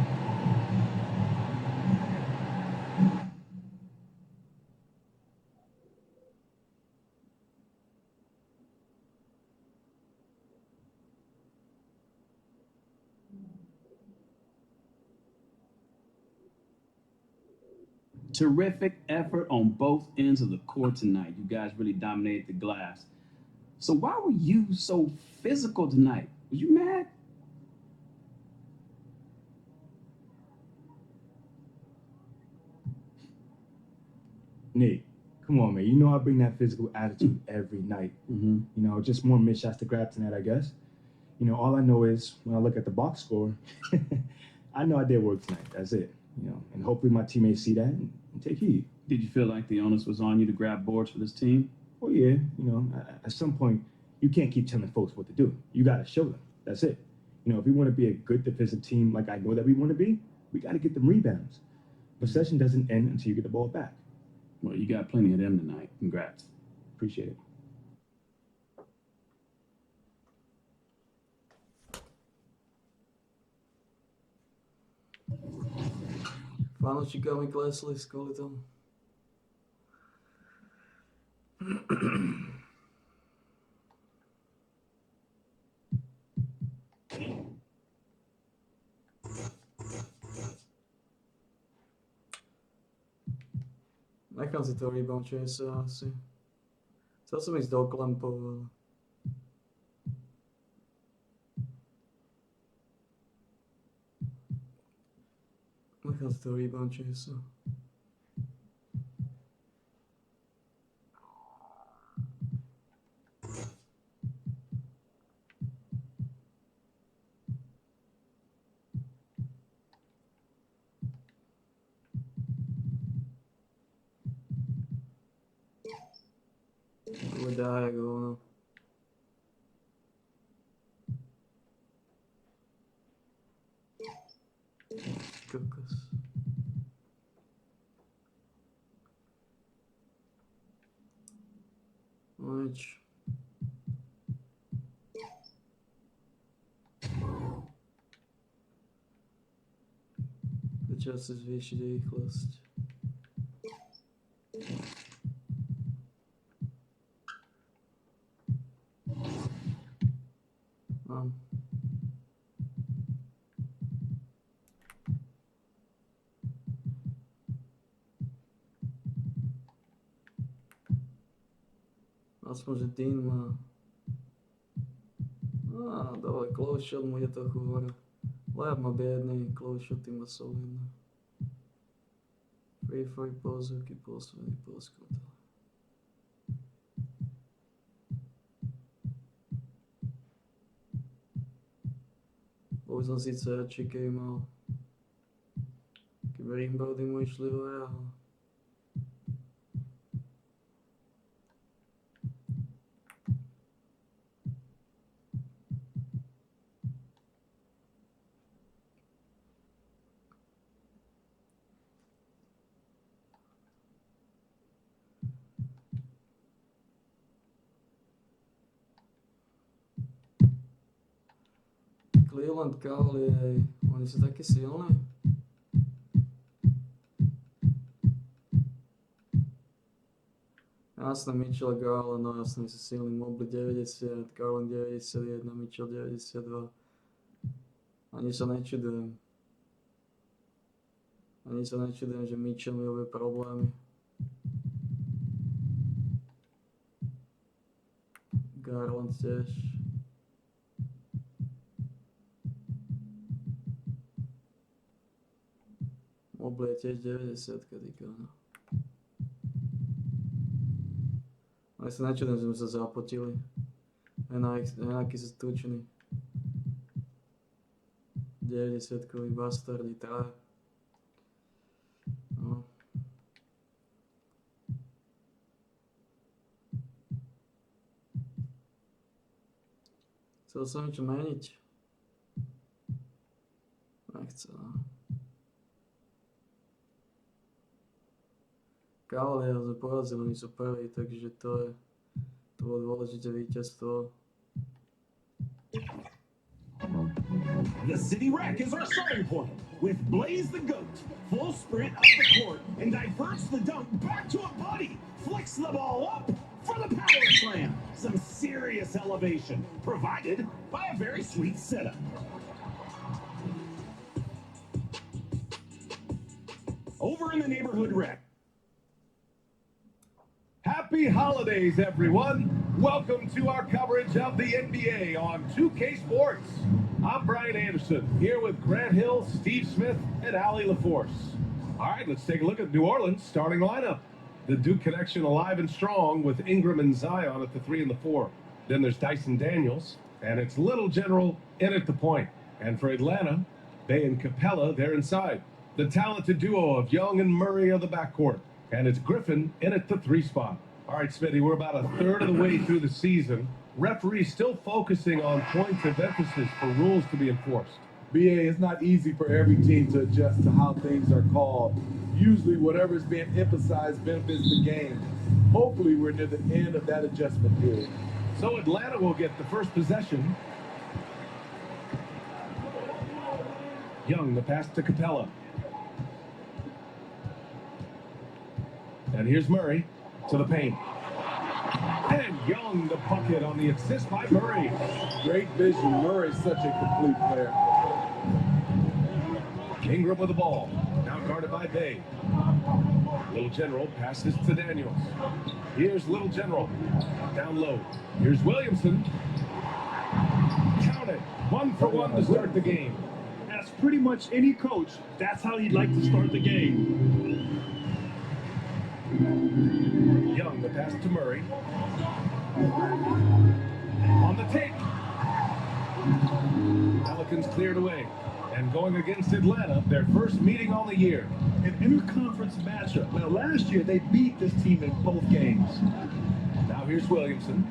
Terrific effort on both ends of the court tonight. You guys really dominated the glass. So why were you so physical tonight? Was you mad? Nick, come on, man. You know I bring that physical attitude every night. Mm-hmm. You know, just more missed shots to grab tonight, I guess. You know, all I know is when I look at the box score, I know I did work tonight. That's it. You know, and hopefully my teammates see that and take heed. Did you feel like the onus was on you to grab boards for this team? Well, yeah, you know, at some point, you can't keep telling folks what to do. You got to show them. That's it. You know, if we want to be a good defensive team like I know that we want to be, we got to get them rebounds. Possession doesn't end until you get the ball back. Well, you got plenty of them tonight. Congrats. Appreciate it. Fanúšikami klesli kvôli tomu. Nechám si to rebound chase asi. Chcel som ísť do klampov, ale... Nechám si to rebound chase. dá gol, no. Kokos. Nič. Začal si zvýšiť rýchlosť. Mám. Aspoň, že Dean má... Dobre, close shot mu je trochu hore. Leb má biedný, close shoty má solidné. Free for pozivky, posledný poskut. Už som síce radšej, keby mal... Keby rimboardy mu išli hore, ale... Cleveland Cavaliers, oni sú takí silní. Jasné, Mitchell, Garland, no jasné, sú silní. Mobley 90, Garland 91, Mitchell 92. Ani sa nečudujem. Že Mitchell mi robí problémy. Garland tiež. Mobley je tiež 90, týka, no. Ale sa nečudujem, že sme sa zapotili. Enakí sú stúčení. 90-kový bastardi, traja. No. Chcel som niečo meniť. Nechcel. Cavaliers sme porazili, oni sú prví, takže to bolo dôležité víťazstvo. The City Wreck is our starting point with Blaze the Goat. Full sprint up the court and diverts the dunk back to a buddy. Flicks the ball up for the power slam. Some serious elevation provided by a very sweet setup. Over in the neighborhood wreck. Happy holidays, everyone. Welcome to our coverage of the NBA on 2K Sports. I'm Brian Anderson, here with Grant Hill, Steve Smith, and Allie LaForce. All right, let's take a look at New Orleans' starting lineup. The Duke connection alive and strong with Ingram and Zion at the 3 and the 4. Then there's Dyson Daniels, and it's Little General in at the point. And for Atlanta, Bey and Capella, they're inside. The talented duo of Young and Murray are the backcourt. And it's Griffin in at the 3 spot. All right, Smitty, we're about a third of the way through the season. Referees still focusing on points of emphasis for rules to be enforced. BA, it's not easy for every team to adjust to how things are called. Usually whatever is being emphasized benefits the game. Hopefully we're near the end of that adjustment period. So Atlanta will get the first possession. Young, the pass to Capella. And here's Murray to the paint. And Young, the bucket on the assist by Murray. Great vision. Murray's such a complete player. Ingram with the ball. Now guarded by Bey. Little General passes to Daniels. Here's Little General. Down low. Here's Williamson. Count it. 1 for 1 to start the game. As pretty much any coach, that's how he'd like to start the game. Young, the pass to Murray. On the take. Pelicans cleared away. And going against Atlanta, their first meeting on the year. An interconference matchup. Now, last year, they beat this team in both games. Now Now here's Williamson.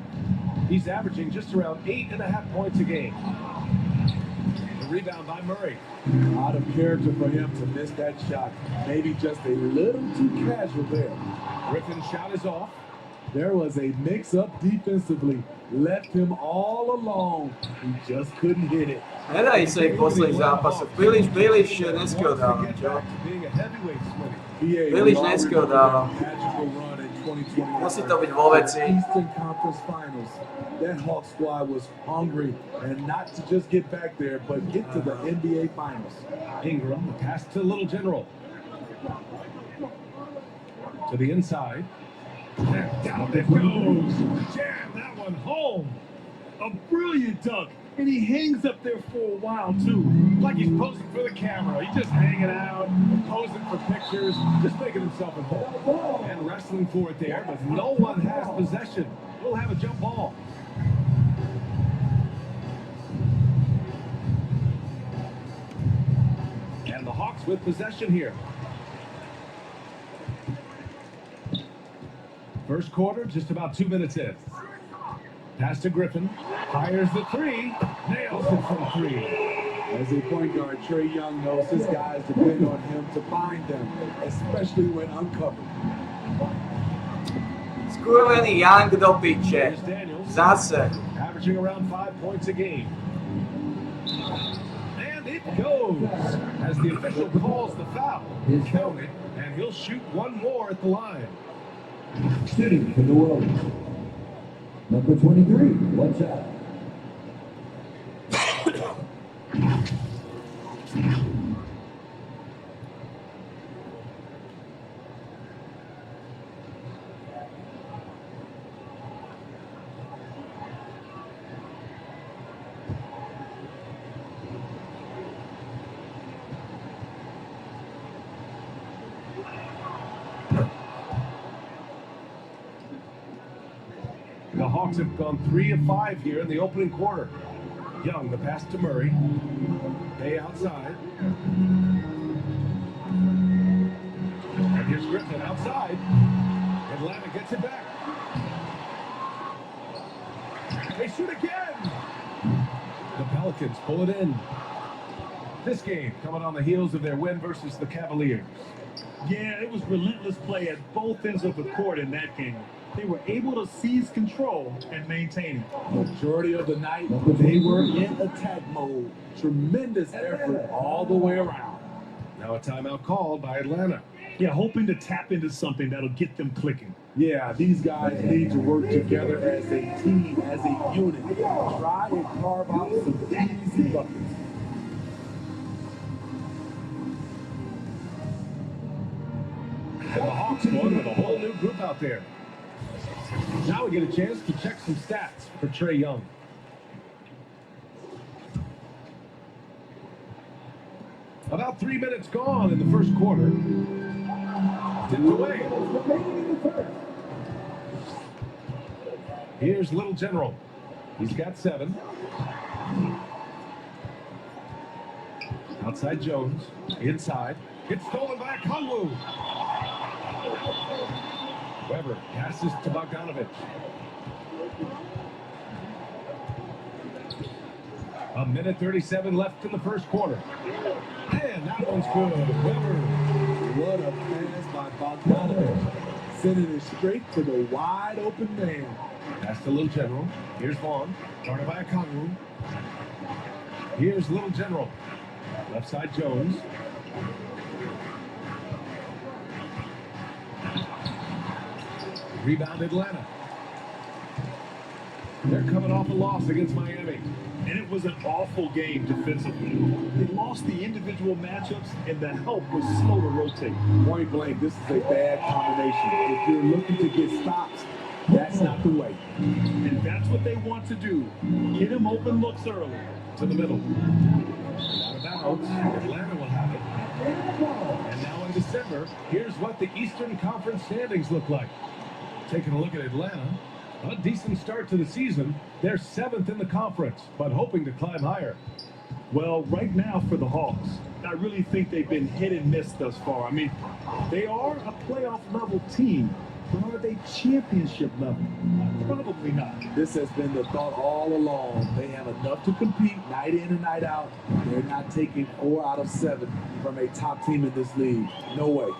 He's averaging just around 8.5 points a game. The rebound by Murray. Out of character for him to miss that shot. Maybe just a little too casual there. Griffin's shot is off. There was a mix-up defensively. Left him all alone. He just couldn't hit it. Nedají sa ich posledných zápasoch. Príliš neskôr dávam, čo? Príliš neskôr dávam. Musí to byť vo veci. Eastern Conference Finals. That Hawk squad was hungry, and not to just get back there, but get to the NBA Finals. Ingram, the pass to Little General. To the inside. And down it goes. Jam that one home. A brilliant dunk. And he hangs up there for a while, too. Like he's posing for the camera. He's just hanging out, posing for pictures, just making himself at home. And wrestling for it there, but no one has possession. We'll have a jump ball. And the Hawks with possession here. First quarter, just about 2 minutes in. Pass to Griffin. Fires the three. Nails it from three. As a point guard, Trae Young knows his guys depend on him to find them, especially when uncovered. Skurvený Young do piče. Here's Daniels. Zase. Averaging around 5 points a game. And it goes. As the official calls the foul. He'll count it, and he'll shoot one more at the line. Shooting for New Orleans. Number 23, watch out. The Hawks have gone 3 of 5 here in the opening quarter. Young, the pass to Murray. Bay outside. And here's Griffin outside. Atlanta gets it back. They shoot again. The Pelicans pull it in. This game coming on the heels of their win versus the Cavaliers. Yeah, it was relentless play at both ends of the court in that game. They were able to seize control and maintain it. Majority of the night, they were in attack mode. Tremendous effort all the way around. Now a timeout called by Atlanta. Yeah, hoping to tap into something that'll get them clicking. Yeah, these guys need to work together as a team, as a unit. Try and carve out some easy buckets. And the Hawks going with a whole new group out there. Now we get a chance to check some stats for Trae Young. About 3 minutes gone in the first quarter. Tipped away. Here's Little General. He's got 7. Outside Jones. Inside. Gets stolen by Kongwu. Weber passes to Bogdanovich. A minute 37 left in the first quarter. And that one's good. Weber. What a pass by Bogdanovich. Sending it straight to the wide open man. Pass to Little General. Here's Vaughn. Guarded by Kongwu. Here's Little General. Left side Jones. Rebound Atlanta. They're coming off a loss against Miami. And it was an awful game defensively. They lost the individual matchups, and the help was slow to rotate. Point blank, this is a bad combination. If you're looking to get stops, that's not the way. And that's what they want to do. Get him open looks early. To the middle. Out of bounds. Atlanta will have it. And now in December, here's what the Eastern Conference standings look like. Taking a look at Atlanta. A decent start to the season. They're 7th in the conference, but hoping to climb higher. Well, right now for the Hawks, I really think they've been hit and miss thus far. I mean, they are a playoff level team, But are they championship level? Probably not. This has been the thought all along. They have enough to compete night in and night out. They're not taking 4 out of 7 from a top team in this league. No way.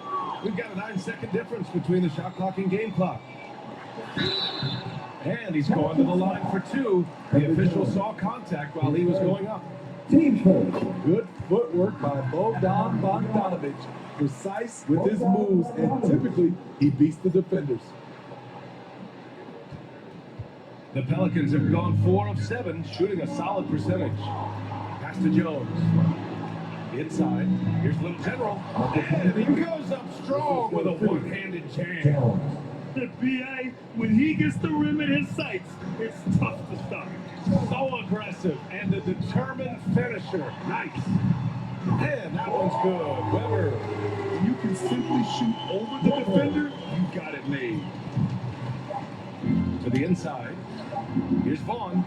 We've got a 9-second difference between the shot clock and game clock. And he's going to the line for 2. The official saw contact while he was going up. Team hold. Good footwork by Bogdan Bogdanovic. Precise with his moves, and typically he beats the defenders. The Pelicans have gone 4 of 7, shooting a solid percentage. Pass to Jones. Inside. Here's Little General. And he goes up strong with a one-handed jam. The BA, when he gets the rim in his sights, it's tough to stop. So aggressive and a determined finisher. Nice. And that one's good. Weber. When you can simply shoot over the defender, you got it made. To the inside. Here's Vaughn.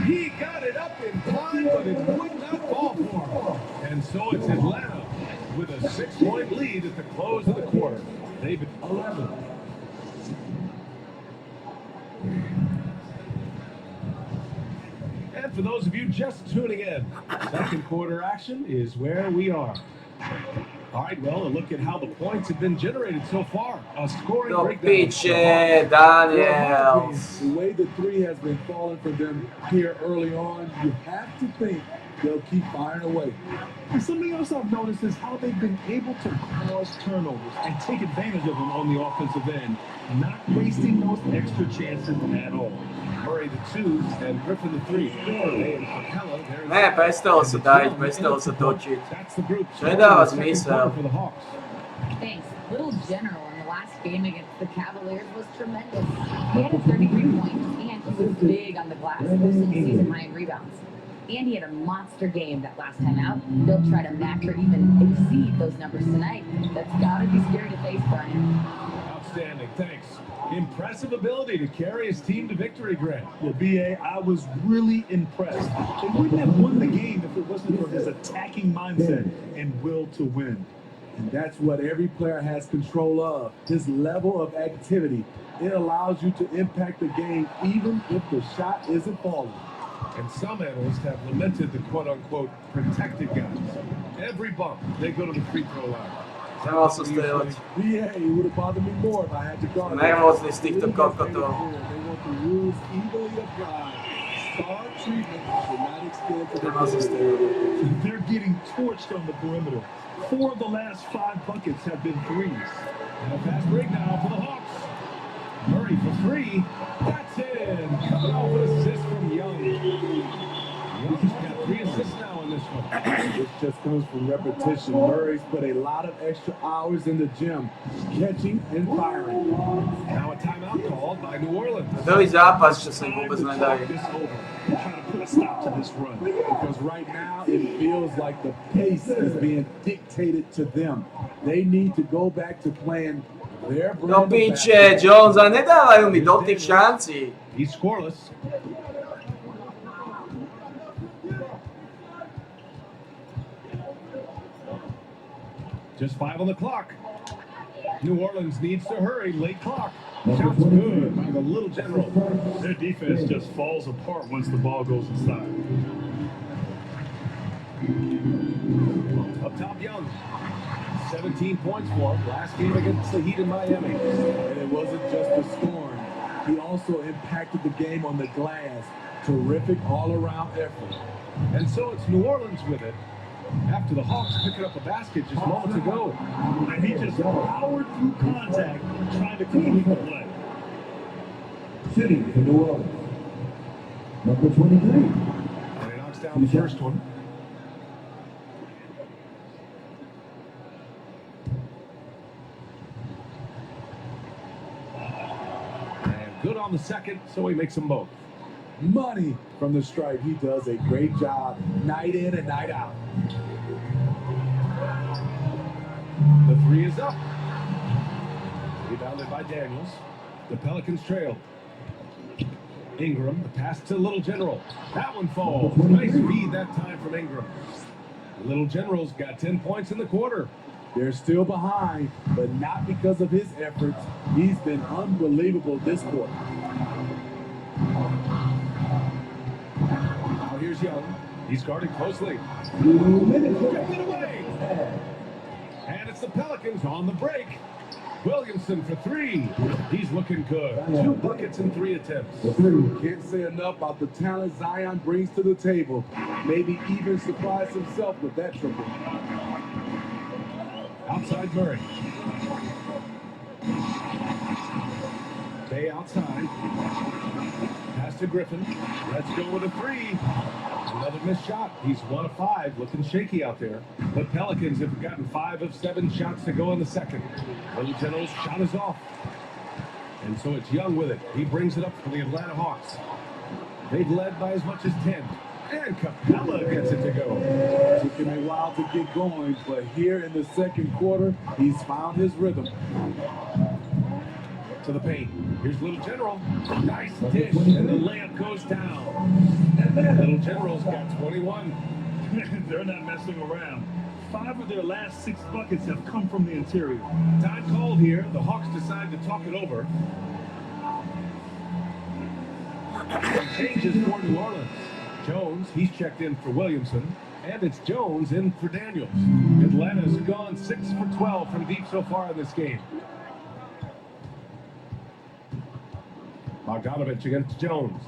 He got it up in time, but it would not fall for him. And so it's Atlanta with a 6-point lead at the close of the quarter. They've been 11. And for those of you just tuning in, second quarter action is where we are. All right, well, a look at how the points have been generated so far. A scoring No breakdown. pitch, Daniels. The way the 3 has been falling for them here early on, you have to think they'll keep firing away. And something else I've noticed is how they've been able to cause turnovers and take advantage of them on the offensive end, not wasting those extra chances at all. Murray the 2 and Griffin the 3. And Capella, there's Ne, prestalo se daviť, prestalo sa točiť. That's the group. Čo nedáva Second zmysel. quarter for the Hawks. Thanks. Little General in the last game against the Cavaliers was tremendous. He had 33 points, and he was big on the glass, posting season high in rebounds. And he had a monster game that last time out. They'll try to match or even exceed those numbers tonight. That's gotta be scary to face, Brian. Outstanding, thanks. Impressive ability to carry his team to victory, Grant. Well, BA, I was really impressed. They wouldn't have won the game if it wasn't for his attacking mindset and will to win. And that's what every player has control of. His level of activity. It allows you to impact the game even if the shot isn't falling. And some analysts have lamented the quote-unquote protected guys. Every bump, they go to the free throw line. Nemal som strieľať. Yeah, it would have bothered me more if I had to guard. Nervózny z týchto kokotov. They want the rules evenly applied. Star treatment should not extend to the Nemal som strieľať. They're getting torched on the perimeter. 4 of the last 5 buckets have been threes. And a fast break now for the Hawks. Murray for 3. That's in. Coming off an assist from Young. Young's got 3 assists now in this one. It just comes from repetition. Murray's put a lot of extra hours in the gym, catching and firing. Now a timeout called by New Orleans. Prvý zápas, čo sa im vôbec nedarí. This over. Trying to put a stop to this run. Because right now it feels like the pace is being dictated to them. They need to go back to playing their No brand of piče, basketball. Jones, ale nedávajú mi dotyk šanci. He's scoreless. Just 5 on the clock. New Orleans needs to hurry. Late clock. Shots good by the Little General. Their defense just falls apart once the ball goes inside. Up top, Young. 17 points for him last game against the Heat in Miami. And it wasn't just the scoring. He also impacted the game on the glass. Terrific all-around effort. And so it's New Orleans with it. After the Hawks picking up a basket just moments ago. And he just powered through contact trying to complete the play. Sitting for New Orleans, number 23. And he knocks down the first one. And good on the second, so he makes them both. Money from the stripe. He does a great job night in and night out. The 3 is up. Rebounded by Daniels. The Pelicans trail. Ingram, the pass to Little General. That one falls. Nice feed that time from Ingram. Little General's got 10 points in the quarter. They're still behind, but not because of his efforts. He's been unbelievable this quarter. Now here's Young. He's guarded closely. Gets it away. And it's the Pelicans on the break. Williamson for three. He's looking good. 2 buckets in 3 attempts. Can't say enough about the talent Zion brings to the table. Maybe even surprise himself with that triple. Outside Murray. Bay outside. Pass to Griffin. Let's go with a 3. Another missed shot. He's 1 of 5, looking shaky out there. The Pelicans have gotten 5 of 7 shots to go in the second. Little General's shot is off. And so it's Young with it. He brings it up for the Atlanta Hawks. They've led by as much as 10. And Capella gets it to go. Took him a while to get going, but here in the second quarter, he's found his rhythm. To the paint. Here's Little General. Nice dish, and the layup goes down. Little General's got 21. They're not messing around. 5 of their last 6 buckets have come from the interior. Time called here. The Hawks decide to talk it over. Changes for New Orleans. Jones, he's checked in for Williamson. And it's Jones in for Daniels. Atlanta's gone 6 for 12 from deep so far in this game. Bogdanovich against Jones.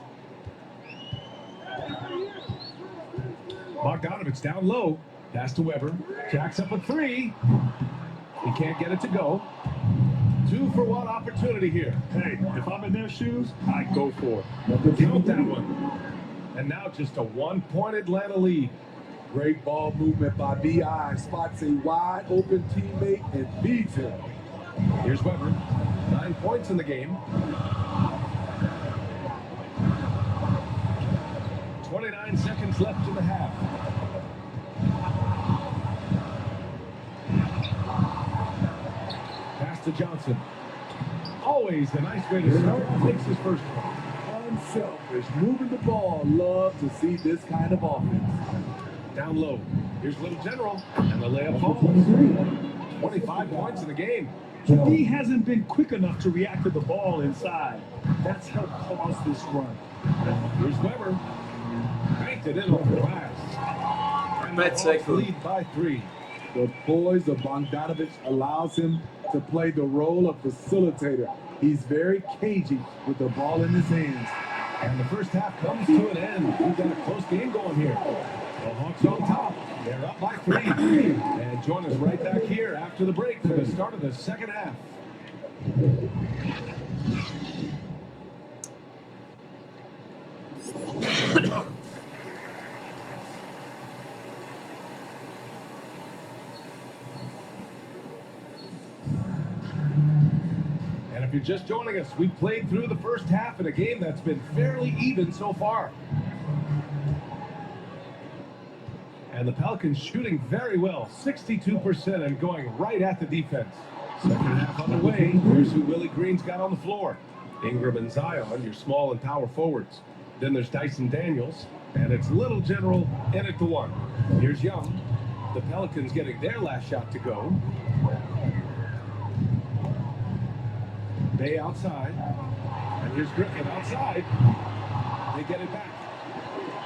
Bogdanovich down low. Pass to Weber. Jacks up a 3. He can't get it to go. 2 for 1 opportunity here. Hey, if I'm in their shoes, I go for it. Count that one. And now just a 1-point Atlanta lead. Great ball movement by B.I. Spots a wide open teammate and feeds him. Here's Weber. 9 points in the game. 29 seconds left in the half. Pass to Johnson. Always a nice way to start. Takes his first one. Unselfish, moving the ball. Love to see this kind of offense. Down low. Here's Little General. And the layup falls. 25 points in the game. The D hasn't been quick enough to react to the ball inside. That's helped cause this run. Here's Weber. Banked it in off the glass. And the Hawks lead by 3. The poise of Bogdanovich allows him to play the role of facilitator. He's very cagey with the ball in his hands. And the first half comes to an end. We've got a close game going here. The Hawks on top. They're up by 3. And join us right back here after the break for the start of the second half. And if you're just joining us, we played through the first half in a game that's been fairly even so far. And the Pelicans shooting very well, 62%, and going right at the defense. Second half underway. Here's who Willie Green's got on the floor. Ingram and Zion, your small and power forwards. Then there's Dyson Daniels, and it's Little General in at the 1. Here's Young. The Pelicans getting their last shot to go. Bay outside. And here's Griffin outside. They get it back.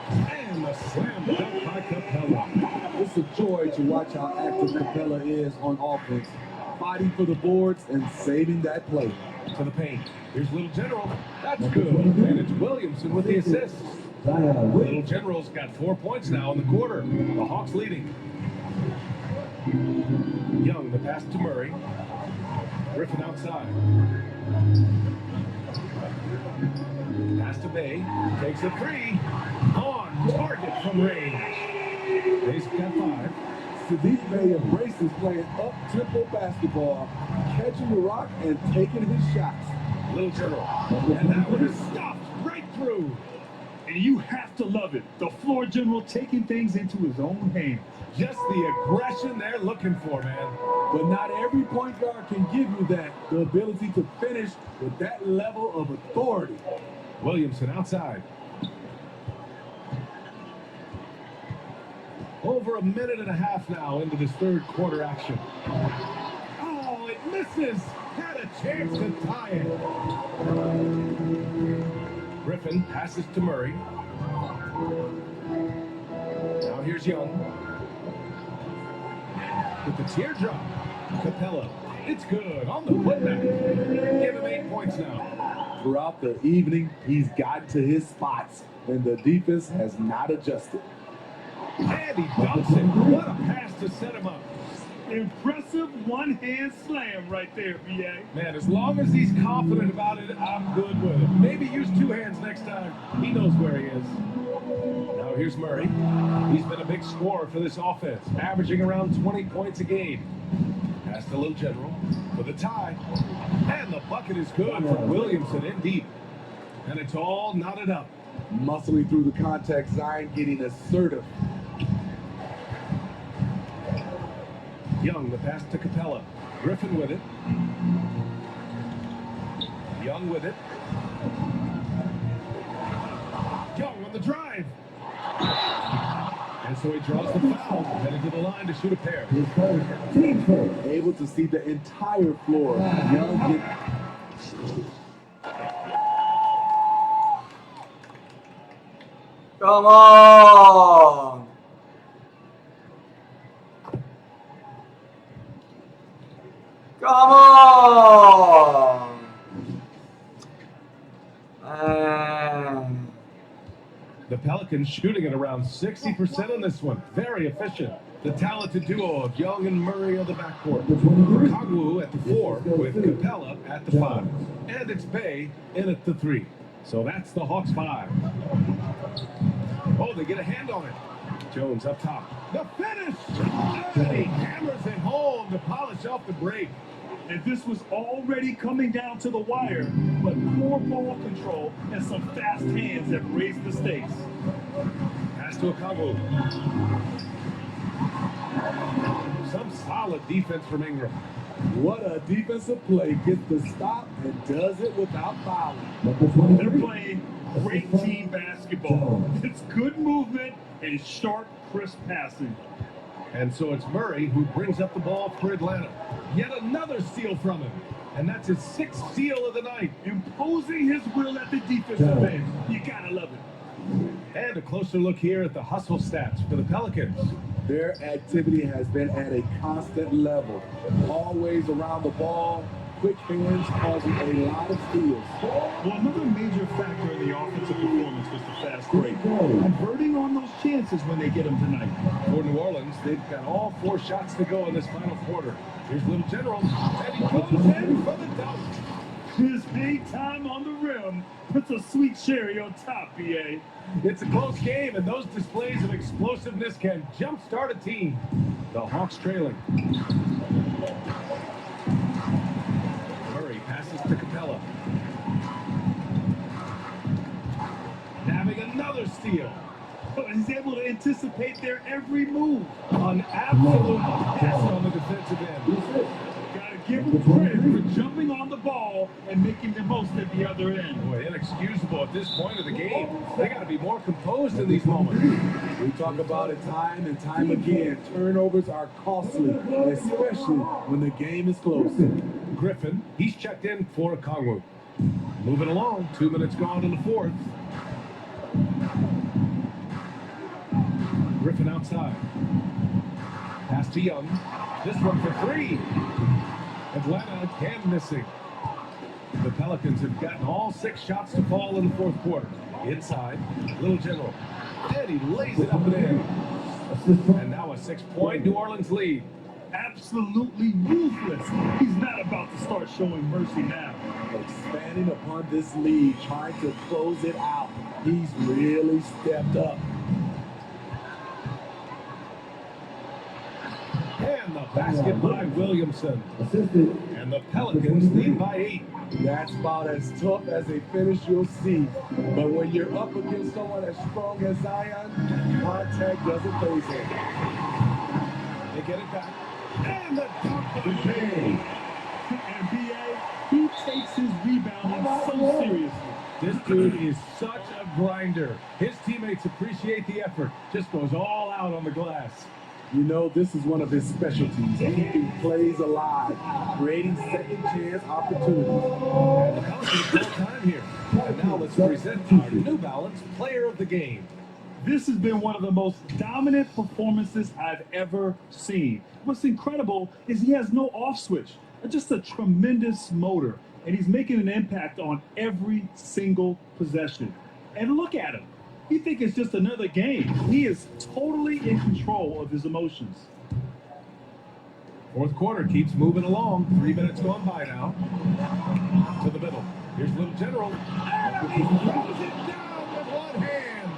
And a slam dunk by Capella. It's a joy to watch how active Capella is on offense, fighting for the boards and saving that play. To the paint. Here's Little General. That's good. And it's Williamson with the assist. Little General's got 4 points now in the quarter. The Hawks leading. Young, the pass to Murray. Griffin outside. Pass to Bay. Takes a 3. On target from range. Bay's got 5. Saddiq Bey embraces playing up-tempo basketball, catching the rock and taking his shots. Little General. And that one is stopped right through. And you have to love it. The floor general taking things into his own hands. Just the aggression they're looking for, man. But not every point guard can give you that. The ability to finish with that level of authority. Williamson outside. Oh, over a minute and a half now into this third quarter action. Oh, it misses. Had a chance to tie it. Griffin passes to Murray. Now here's Young. With the teardrop. Capella. It's good. On the putback. Give him 8 points now. Throughout the evening, he's gotten to his spots, and the defense has not adjusted. And he dumps it. What a pass to set him up. Impressive one-hand slam right there, B.A. Man, as long as he's confident about it, I'm good with it. Maybe use 2 hands next time. He knows where he is. Now here's Murray. He's been a big scorer for this offense, averaging around 20 points a game. Pass to Little General for the tie. And the bucket is good from Williamson in deep. And it's all knotted up. Muscling through the contact, Zion getting assertive. Young, the pass to Capella. Griffin with it. Young with it. Young on the drive. And so he draws the foul, headed to the line to shoot a pair. Able to see the entire floor. Young Come on! Come on! The Pelicans shooting at around 60% on this one. Very efficient. The talented duo of Young and Murray on the backcourt. Kongwu at the 4 with Capella at the 5. And it's Bay in at the 3. So that's the Hawks 5. Oh, they get a hand on it. Jones up top. The finish! And he hammers it home to polish off the break. And this was already coming down to the wire, but poor ball control and some fast hands have raised the stakes. Pass to Okongwu. Some solid defense from Ingram. What a defensive play. Gets the stop and does it without fouling. They're playing great team basketball. It's good movement and sharp, crisp passing. And so it's Murray who brings up the ball for Atlanta. Yet another steal from him. And that's his 6th steal of the night. Imposing his will at the defensive end. You gotta love it. And a closer look here at the hustle stats for the Pelicans. Their activity has been at a constant level. Always around the ball. Quick hands causing a lot of steals. Well, another major factor in the offensive performance was the fast break. Converting on those chances when they get them tonight. For New Orleans, they've got all 4 shots to go in this final quarter. Here's Little General, and he goes in for the dunk. His big time on the rim puts a sweet cherry on top, B.A. It's a close game, and those displays of explosiveness can jumpstart a team. The Hawks trailing. Murray passes to Capella. Nabbing another steal. He's able to anticipate their every move. An absolute pass on the defensive end. Gotta give him credit for jumping on the ball and making the most at the other end. Boy, inexcusable at this point of the game. They got to be more composed in these moments. We talk about it time and time again. Turnovers are costly, especially when the game is close. Griffin, he's checked in for Kongwu. Moving along, 2 minutes gone in the 4th. Griffin outside. Pass to Young. This one for 3. Atlanta again missing. The Pelicans have gotten all 6 shots to fall in the 4th quarter. Inside, Little General. And he lays it up and in. And now a 6-point New Orleans lead. Absolutely ruthless. He's not about to start showing mercy now. Expanding upon this lead, trying to close it out. He's really stepped up. And the basket by Williamson. And the Pelicans lead by 8. That's about as tough as a finish you'll see. But when you're up against someone as strong as Zion, contact doesn't faze him. They get it back. And the dunk by Bay. And B.A., he takes his rebounding so seriously. This dude is such a grinder. His teammates appreciate the effort. Just goes all out on the glass. You know, this is one of his specialties, keeping plays alive, creating second chance opportunities. And the Pelicans full time here. And now let's present our New Balance Player of the Game. This has been one of the most dominant performances I've ever seen. What's incredible is he has no off switch, just a tremendous motor, and he's making an impact on every single possession. And look at him. You think it's just another game. He is totally in control of his emotions. Fourth quarter keeps moving along. 3 minutes gone by now. To the middle. Here's Little General. And he throws it down with one hand.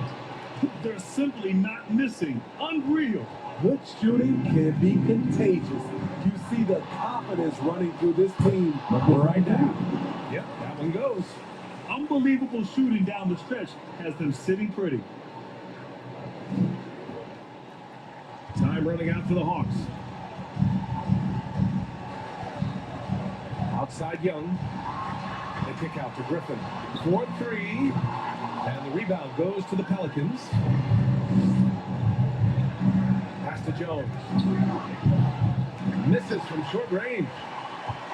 They're simply not missing. Unreal. Good shooting can be contagious. You see the confidence running through this team right now. Yep, that one goes. Unbelievable shooting down the stretch has them sitting pretty. Time running out for the Hawks. Outside Young. They kick out to Griffin. 4-3. And the rebound goes to the Pelicans. Pass to Jones. Misses from short range.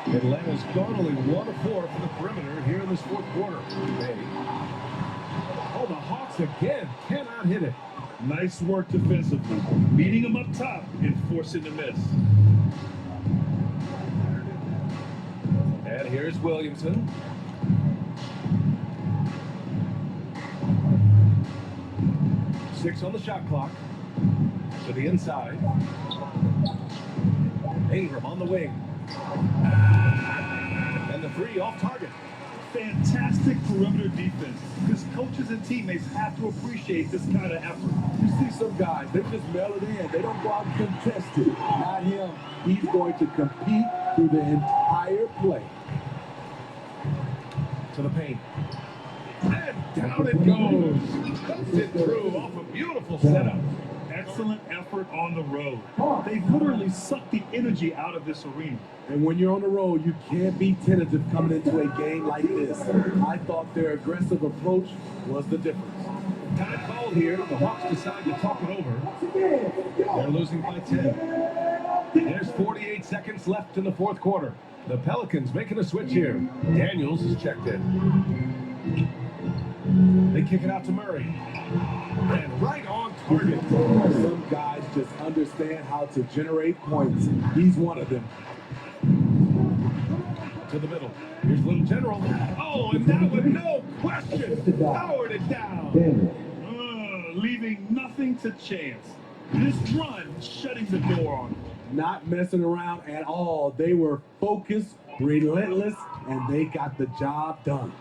Atlanta's gone only 1 of 4 from the perimeter here in this fourth quarter. Oh, the Hawks again cannot hit it. Nice work defensively, beating them up top and forcing the miss. And here's Williamson. Six on the shot clock. To the inside. Ingram on the wing. And the three off target. Fantastic perimeter defense, because coaches and teammates have to appreciate this kind of effort. You see some guys, they just mail it in. They don't go out and contest it. Not him. He's going to compete through the entire play. To the paint. And down it goes. Cuts it through off a beautiful setup. Excellent effort on the road. They literally suck the energy out of this arena. And when you're on the road, you can't be tentative coming into a game like this. I thought their aggressive approach was the difference. Time called here. The Hawks decide to talk it over. They're losing by 10. There's 48 seconds left in the fourth quarter. The Pelicans making a switch here. Daniels is checked in. They kick it out to Murray. And right on target. Some guys just understand how to generate points. He's one of them. To the middle. Here's Little General. Oh, and that one, no question, powered it down. Leaving nothing to chance. This run shutting the door on them. Not messing around at all. They were focused, relentless, and they got the job done.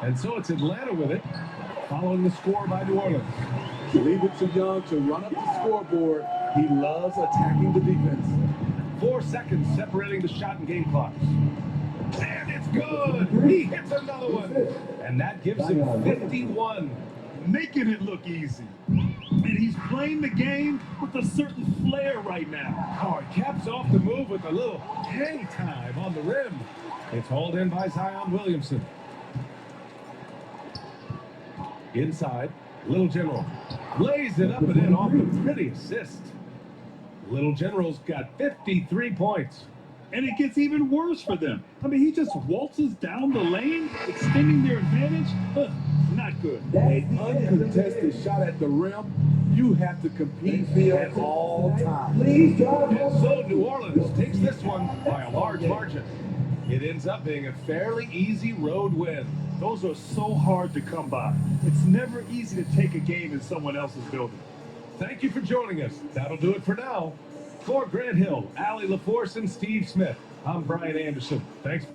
And so it's Atlanta with it, following the score by New Orleans. Leave it to Young to run up the scoreboard. He loves attacking the defense. 4 seconds separating the shot and game clocks. And it's good. He hits another one. And that gives him 51. Making it look easy. And he's playing the game with a certain flair right now. Oh, he caps off the move with a little hang time on the rim. It's hauled in by Zion Williamson. Inside, Little General lays it up and in off the pretty assist. Little General's got 53 points. And it gets even worse for them. I mean, he just waltzes down the lane, extending their advantage. Not good. An uncontested shot at the rim, you have to compete at all times. And so New Orleans takes this one by a large margin. It ends up being a fairly easy road win. Those are so hard to come by. It's never easy to take a game in someone else's building. Thank you for joining us. That'll do it for now. For Grant Hill, Allie LaForce, and Steve Smith, I'm Brian Anderson. Thanks.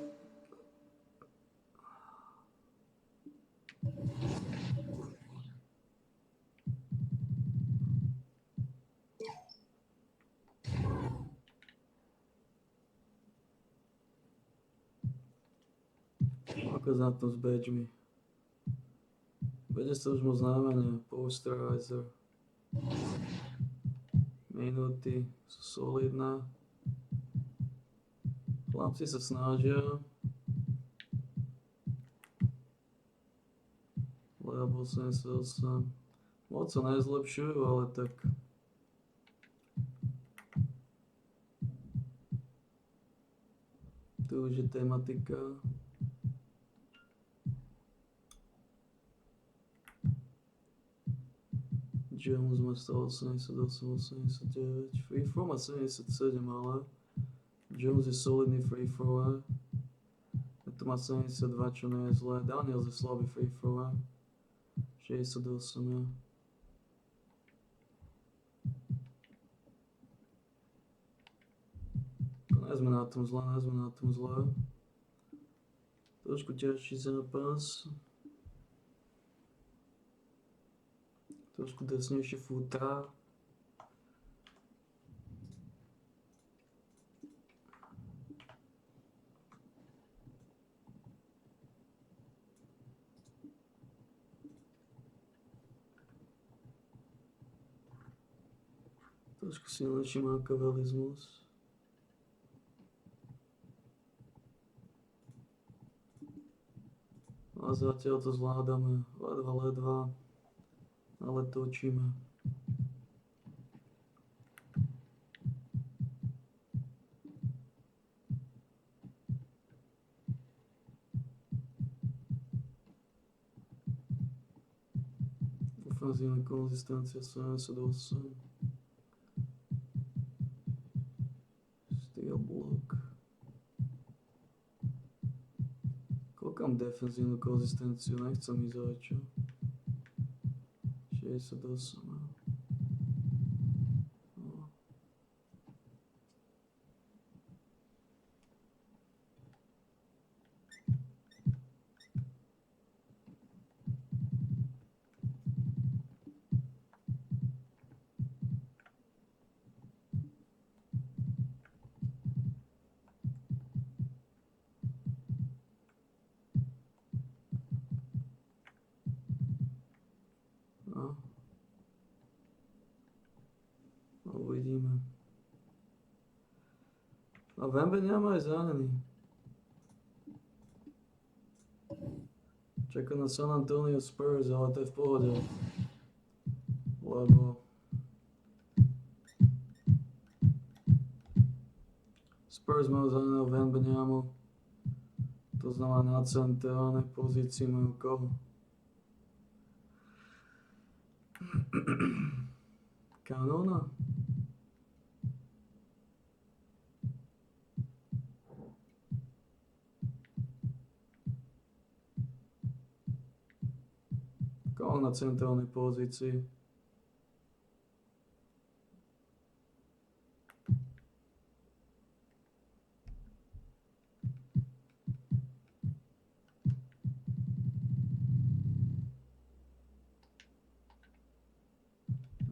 Ako na tom s badgemi. Bude sa už moc znamenia, posterizer. Minúty sú solidné. Chlapci sa snažia. Slabo 88. Moc sa nezlepšujú, ale tak... Tu už je tematika. Jones má 188, 89. Freethrow má 77, ale Jones je solidný freethrower. Tu má 72, čo nie je zlé. Daniels je slabý freethrower. 68, ja. Nezme na tom zle. Trošku ťažší zápas. Trošku drsnejšie fúta. Trošku silnejší machiavelizmus. A zatiaľ to zvládame ledva, ale točíme. Ofenzívna konzistencia 78. Steel block. Koľkám defenzívnu konzistenciu, nechcem ísť aj čo. 68. No. Uvidíme. A Wembanyama je zranený. Čaká na San Antonio Spurs, ale to je v pohode. Lebo Spurs majú zraneného Wembanyamu. To znamená na centrálnej pozícii majú koho? Kanona? Koho na centrálnej pozícii?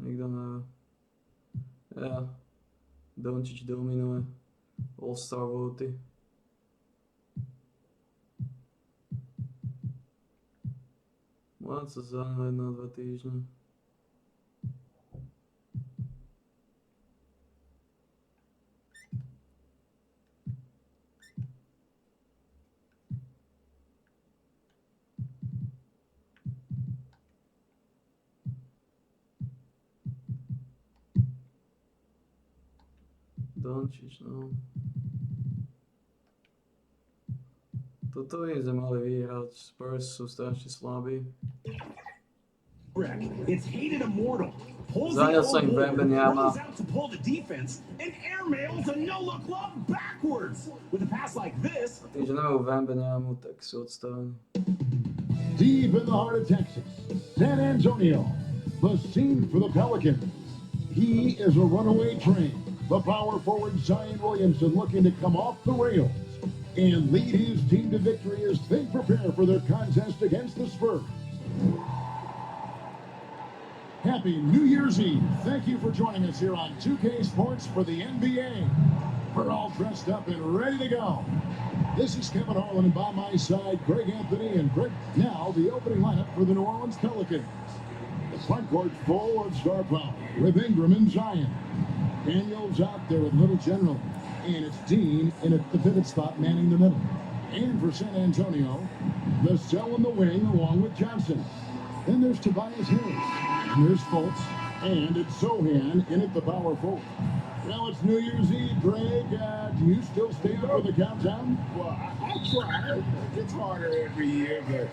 Nikto nevie. Ja. Doncic dominuje. All-Star voty. Môžem sa zanúvať na 2 týždne. Doncic, no. Toto je sme mali vyhrať. Spurs sú strašne slabí. It's hated immortal. Zranil sa im Wembanyama. Runs out to pull the defense and airmails a no-look lob backwards. With a pass like this. Tým, že nemajú Wembanyamu, tak sú odstavení. Deep in the heart of Texas, San Antonio, the scene for the Pelicans. He is a runaway train. The power forward Zion Williamson looking to come off the rails and lead his team to victory as they prepare for their contest against the Spurs. Happy New Year's Eve. Thank you for joining us here on 2K Sports for the NBA. We're all dressed up and ready to go. This is Kevin Harlan, and by my side, Greg Anthony and Greg. Now, the opening lineup for the New Orleans Pelicans. The front court full of star power with Ingram and Zion. Daniels out there with Little General, and it's Dean in at the pivot spot manning the middle. And for San Antonio, the cell in the wing along with Johnson. Then there's Tobias Harris. And there's Fultz. And it's Sohan in at the power forward. Well, it's New Year's Eve, Greg. Do you still stay up for the countdown? Well, I try. It's harder every year, but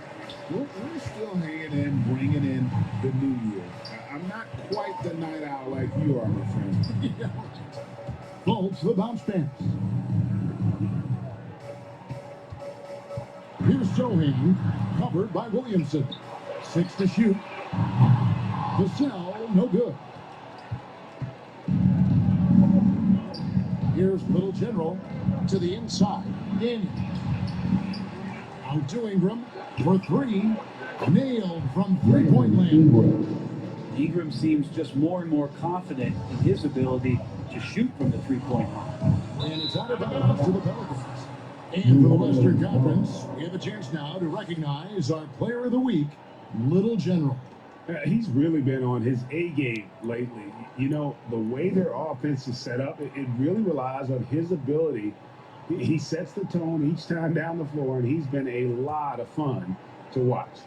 we're still hanging in, bringing in the new year. I'm not quite the night owl like you are, my friend. Fultz, the bounce pass. Here's Sohan, covered by Williamson. 6 to shoot. Vassell, no good. Here's Little General to the inside. In. Out to Ingram for 3. Nailed from three-point land. Ingram seems just more and more confident in his ability to shoot from the three-point line. And it's out of bounds to the Pelicans. And for the Western Conference, we have a chance now to recognize our Player of the Week, Little General. He's really been on his A game lately. You know, the way their offense is set up, it really relies on his ability. He sets the tone each time down the floor, and he's been a lot of fun to watch.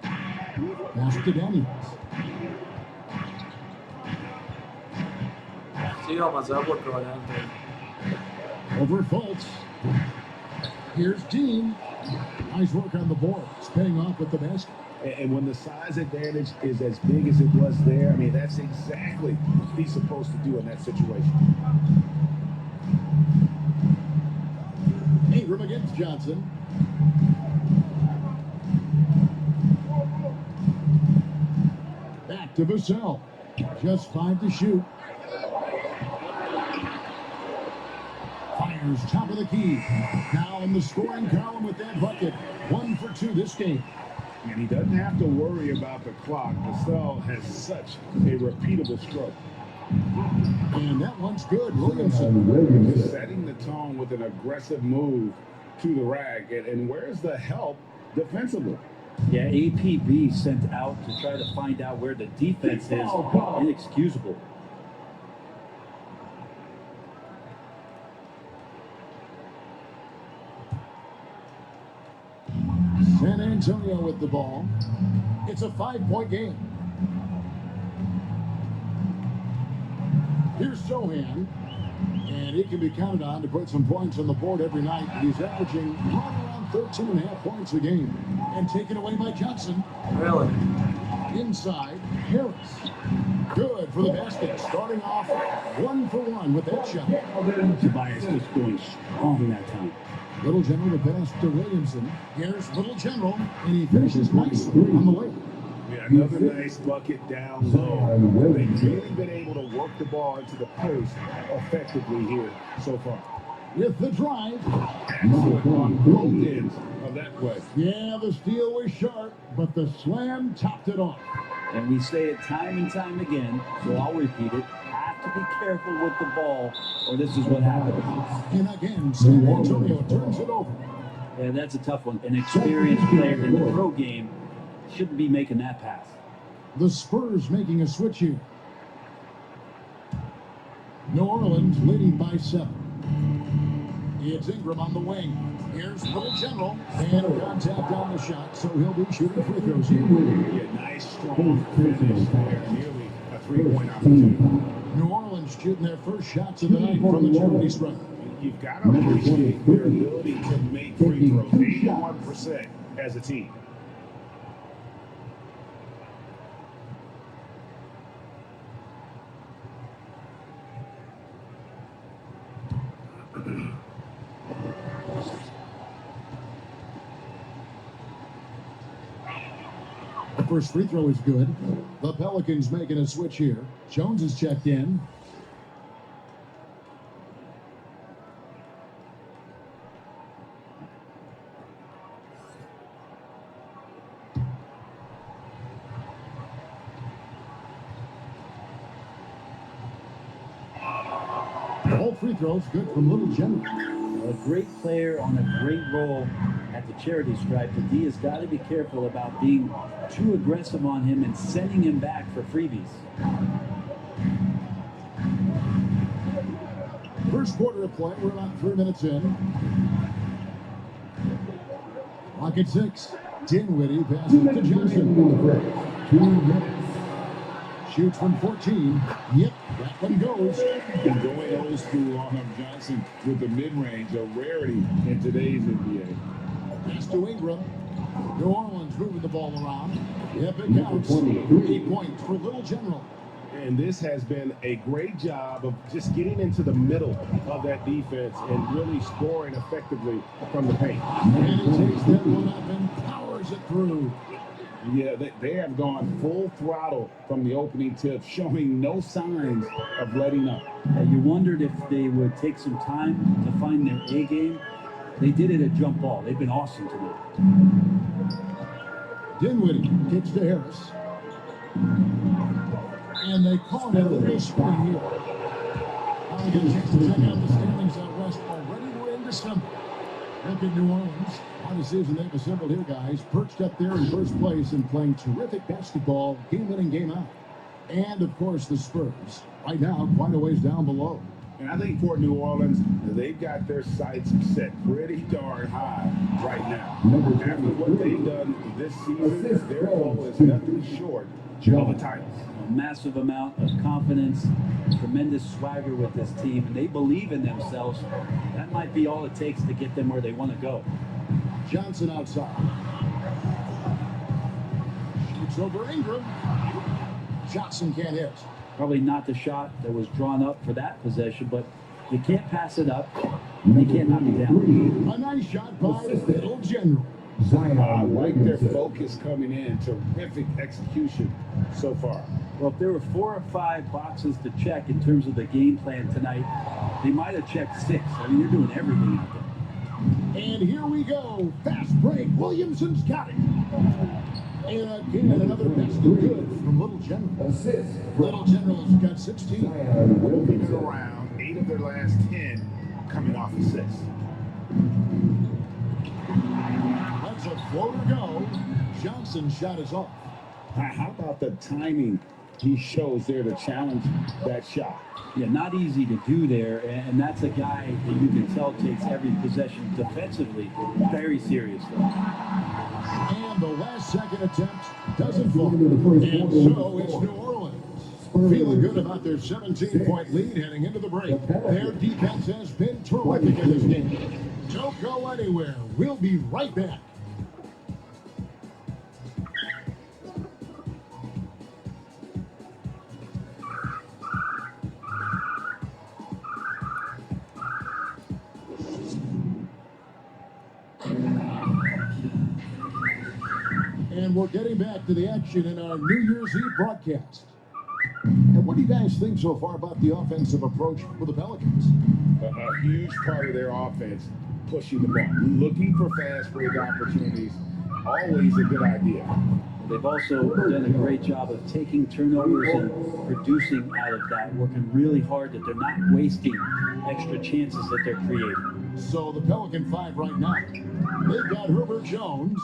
Pass to Daniels. Stigao ma zablokovať, Anthony. Over Fultz. Here's Dean. Nice work on the boards, paying off at the basket. And when the size advantage is as big as it was there, I mean, that's exactly what he's supposed to do in that situation. Ingram against Johnson. Back to Vassell. Just 5 to shoot. Fires top of the key. Now in the scoring column with that bucket. 1 for 2 this game. And he doesn't have to worry about the clock. Vassell has such a repeatable stroke. And that one's good. Williamson. Just setting the tone with an aggressive move to the rack. And where's the help defensively? Yeah, APB sent out to try to find out where the defense is. Inexcusable. San Antonio with the ball. It's a 5-point game. Here's Sohan. And he can be counted on to put some points on the board every night. He's averaging right around 13.5 points a game. And taken away by Johnson. Really? Inside, Harris. Good for the basket. Starting off 1 for 1 with that shot. Tobias just going strong that time. Little General to pass to Williamson. Here's Little General, and he finishes nicely on the way. Yeah, another nice bucket down low. They've really been able to work the ball into the post effectively here so far. With the drive. Excellent on both ends of that play. Yeah, the steal was sharp, but the slam topped it off. And we say it time and time again, so I'll repeat it. Have to be careful with the ball, or this is what happens. And again, San Antonio turns it over. Yeah, that's a tough one. An experienced player in the pro game shouldn't be making that pass. The Spurs making a switch here. New Orleans leading by 7. It's Ingram on the wing. Here's Little General. And contact on the shot, so he'll be shooting free throws here. Yeah, nice, strong finish there. Nearly a 3-point opportunity. New Orleans shooting their first shots of the night from the charity stripe. You've got to appreciate their ability to make free throws. 81% as a team. The first free throw is good. The Pelicans making a switch here. Jones is checked in. All free throws good from Little General. A great player on a great role at the charity stripe, but D has got to be careful about being too aggressive on him and sending him back for freebies. First quarter of play, we're about 3 minutes in. Clock at 6. Dinwiddie passes to Johnson. 2 minutes. Shoots from 14. Yep, that one goes. And going old school on him, Johnson, with the mid-range, a rarity in today's NBA. Pass to Ingram. New Orleans moving the ball around. Yep, it counts. 8 points for Little General. And this has been a great job of just getting into the middle of that defense and really scoring effectively from the paint. And he takes that one up and powers it through. Yeah, they have gone full throttle from the opening tip, showing no signs of letting up. You wondered if they would take some time to find their A game. They did it at jump ball. They've been awesome tonight. Dinwiddie kicks to Harris. And they call it a little screen here. Now we get a chance to check out the standings out west. Already we're in December. Look at New Orleans. On the season they've assembled here, guys. Perched up there in first place and playing terrific basketball, game in and game out. And, of course, the Spurs. Right now, quite a ways down below. And I think for New Orleans, they've got their sights set pretty darn high right now. After what they've done this season, their goal is nothing short of a title. A massive amount of confidence, tremendous swagger with this team, and they believe in themselves. That might be all it takes to get them where they want to go. Johnson outside. Shoots over Ingram. Johnson can't hit. Probably not the shot that was drawn up for that possession, but you can't pass it up, and you can't knock it down. A nice shot by Little General. I like their focus coming in. Terrific execution so far. Well, if there were 4 or 5 boxes to check in terms of the game plan tonight, they might have checked 6. I mean, they're doing everything out there. And here we go. Fast break. Williamson's got it. And again, another best of good from Little General. Little General's got 16. Moving it around, 8 of their last 10 coming off assists. Let's a floater go. Johnson's shot is off. How about the timing he shows there to challenge that shot? Yeah, not easy to do there, and that's a guy that you can tell takes every possession defensively very seriously. And the last second attempt doesn't fall. And so it's New Orleans. Feeling good about their 17-point lead heading into the break. Their defense has been terrific in this game. Don't go anywhere. We'll be right back. And we're getting back to the action in our New Year's Eve broadcast. And what do you guys think so far about the offensive approach for the Pelicans? A huge part of their offense, pushing the ball, looking for fast break opportunities, always a good idea. They've also done a great job of taking turnovers and producing out of that, working really hard that they're not wasting extra chances that they're creating. So the Pelican 5 right now. They've got Herbert Jones.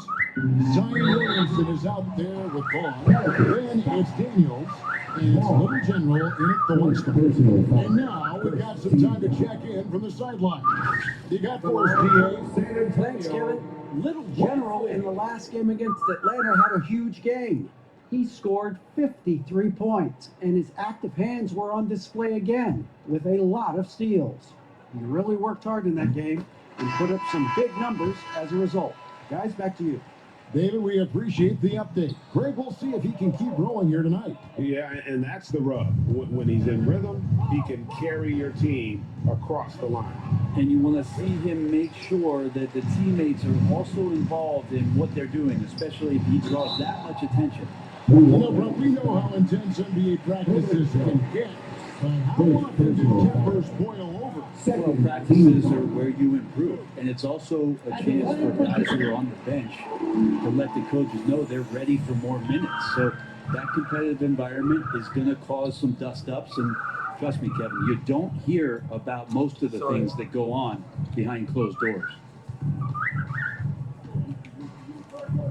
Zion Williamson is out there with Vaughn. Then it's Daniels. And it's Little General in at the one spot. And now we've got some time to check in from the sideline. You got for us, PA. Thanks, Kevin. Little General in the last game against Atlanta had a huge game. He scored 53 points, and his active hands were on display again with a lot of steals. He really worked hard in that game and put up some big numbers as a result. Guys, back to you. David, we appreciate the update. Greg, we'll see if he can keep rolling here tonight. Yeah, and that's the rub. When he's in rhythm, he can carry your team across the line. And you want to see him make sure that the teammates are also involved in what they're doing, especially if he draws that much attention. Well, bro, we know how intense NBA practices can get. But how often do tempers boil over? Well, practices are where you improve, and it's also a chance for guys who are on the bench to let the coaches know they're ready for more minutes. So that competitive environment is going to cause some dust-ups, and trust me, Kevin, you don't hear about most of the things that go on behind closed doors.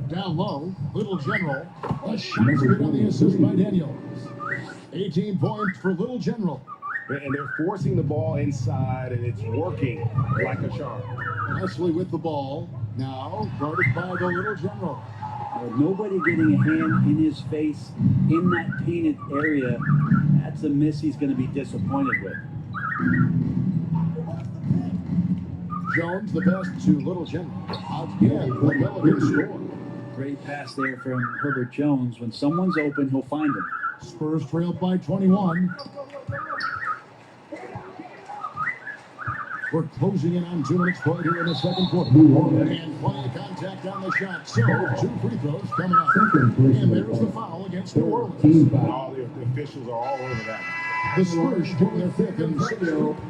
Down low, Little General. A shot good on the assist by Daniels. 18 points for Little General. And they're forcing the ball inside, and it's working like a charm. Leslie with the ball. Now guarded by the Little General. Nobody getting a hand in his face in that painted area. That's a miss he's going to be disappointed with. Jones, the best to Little General. Again, the Pelicans score. Great pass there from Herbert Jones. When someone's open, he'll find him. Spurs trailed by 21. We're closing in on 2 minutes play here in the second quarter. And plenty of contact on the shot. So, 2 free throws coming up. And there's the foul against New Orleans. All the officials are all over that. The Spurs took their 5th and 6th.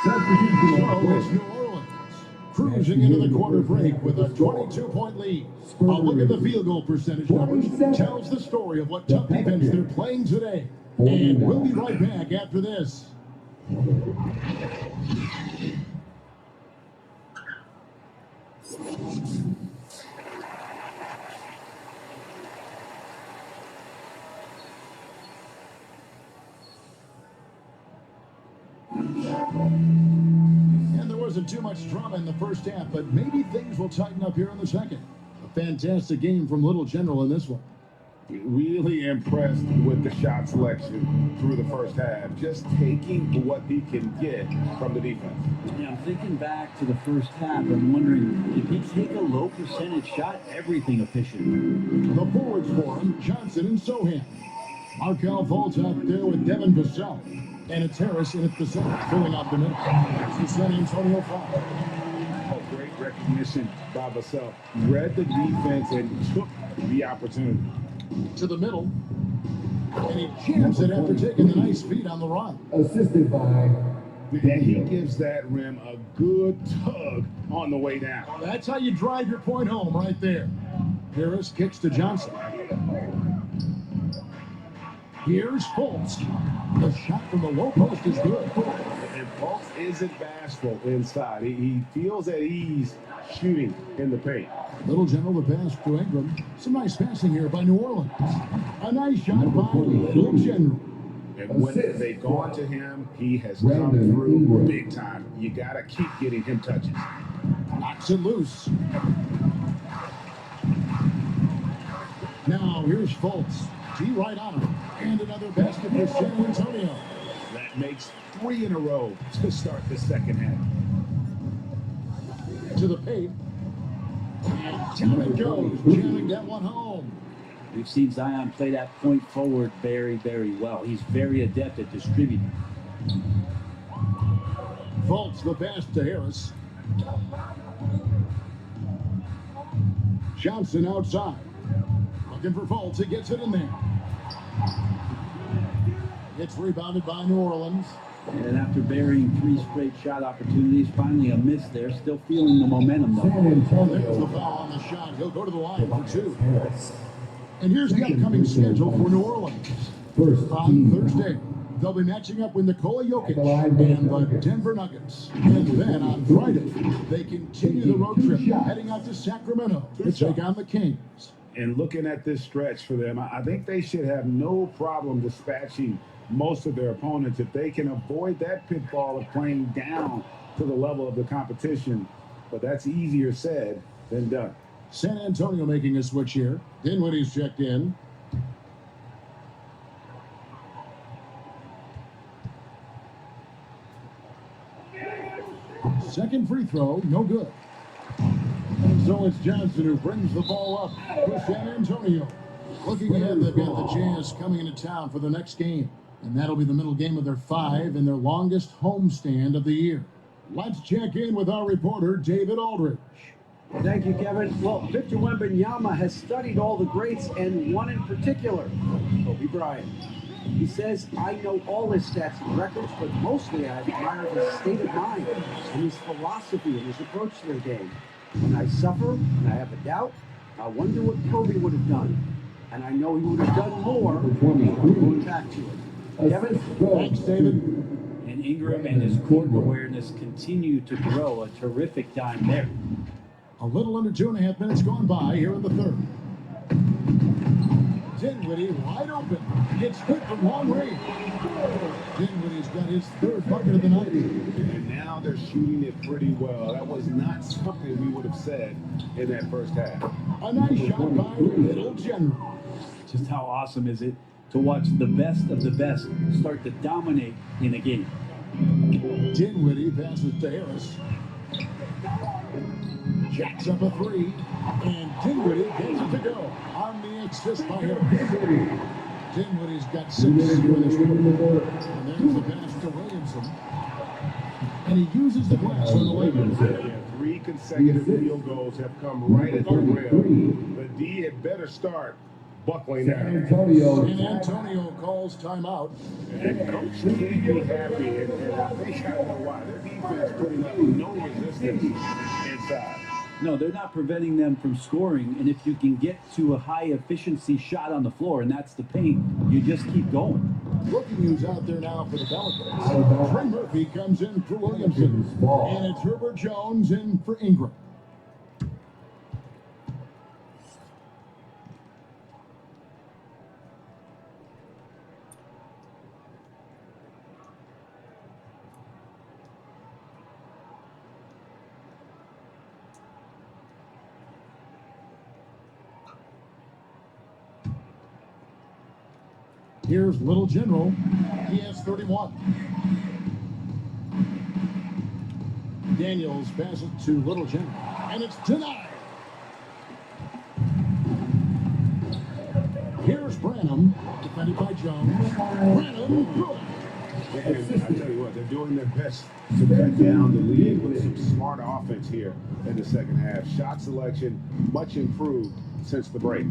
So it's New Orleans cruising into the quarter break with a 22-point lead. A look at the field goal percentage numbers tells the story of what tough defense they're playing today. And we'll be right back after this. And there wasn't too much drama in the first half, but maybe things will tighten up here in the second. A fantastic game from Little General in this one. Really impressed with the shot selection through the first half. Just taking what he can get from the defense. Yeah, I'm thinking back to the first half. I'm wondering, did he take a low percentage shot? Everything efficient. The forwards for him, Johnson and Sohan. Markel Fultz out there with Devin Vassell. And it's Harris in at the center, filling out the middle. That's the San Antonio foul. Oh, great recognition by Vassell. Read the defense and took the opportunity. To the middle. And he jams it after taking the nice feed on the run. Assisted by... And he gives that rim a good tug on the way down. That's how you drive your point home right there. Harris kicks to Johnson. Here's Fultz. The shot from the low post is good. And Fultz isn't bashful inside. He feels at ease shooting in the paint. Little General the pass to Ingram. Some nice passing here by New Orleans. A nice shot by Little General. And when they've gone to him, he has come through big time. You got to keep getting him touches. Knocks it loose. Now here's Fultz. T right on him. And another basket for San Antonio. That makes 3 in a row to start the second half. To the paint. And down it goes, jamming that one home. We've seen Zion play that point forward very, very well. He's very adept at distributing. Fultz the pass to Harris. Johnson outside. Looking for Fultz. He gets it in there. It's rebounded by New Orleans. And after burying 3 straight shot opportunities, finally a miss there. Still feeling the momentum, though. There's the foul on the shot. He'll go to the line for 2. And here's the upcoming schedule for New Orleans. On Thursday, they'll be matching up with Nikola Jokic and the Denver Nuggets. And then on Friday, they continue the road trip, heading out to Sacramento to take on the Kings. And looking at this stretch for them, I think they should have no problem dispatching most of their opponents if they can avoid that pitfall of playing down to the level of the competition. But that's easier said than done. San Antonio making a switch here. Dinwiddie's checked in. Second free throw, no good. And so it's Johnson who brings the ball up for San Antonio. Looking ahead, they've got the Jazz coming into town for the next game. And that'll be the middle game of their 5 and their longest homestand of the year. Let's check in with our reporter, David Aldridge. Thank you, Kevin. Well, Victor Wembanyama has studied all the greats and one in particular, Kobe Bryant. He says, I know all his stats and records, but mostly I admire his state of mind and his philosophy and his approach to the game. When I suffer and I have a doubt, I wonder what Kobe would have done. And I know he would have done more going back to it. Kevin? Thanks, David. And Ingram and his court awareness continue to grow. A terrific time there. A little under 2.5 minutes gone by here in the third. Dinwiddie wide open. Gets good from long range. Dinwiddie's got his third bucket of the night. And now they're shooting it pretty well. That was not something we would have said in that first half. A nice shot by Little General. Just how awesome is it to watch the best of the best start to dominate in a game? Dinwiddie passes to Harris. Jacks up a three. And Dinwiddie gets it to go. On the assist by Harris. Dinwiddie's got 6 in this quarter. And there's the pass to Williamson. And he uses the glass on the Lakers. Yeah, 3 consecutive field goals have come right at the rim. The D had better start buckling down. And Antonio calls timeout. And coach can't be happy. And I think I don't know why. Their defense putting up no resistance inside. No, they're not preventing them from scoring. And if you can get to a high efficiency shot on the floor, and that's the paint, you just keep going. Looking who's out there now for the Pelicans. Trey Murphy comes in for Williamson. And it's Herbert Jones in for Ingram. Here's Little General. He has 31. Daniels passes to Little General. And it's denied. Here's Branham. Defended by Jones. Branham, good. And I tell you what, they're doing their best to cut down the lead with some smart offense here in the second half. Shot selection much improved since the break.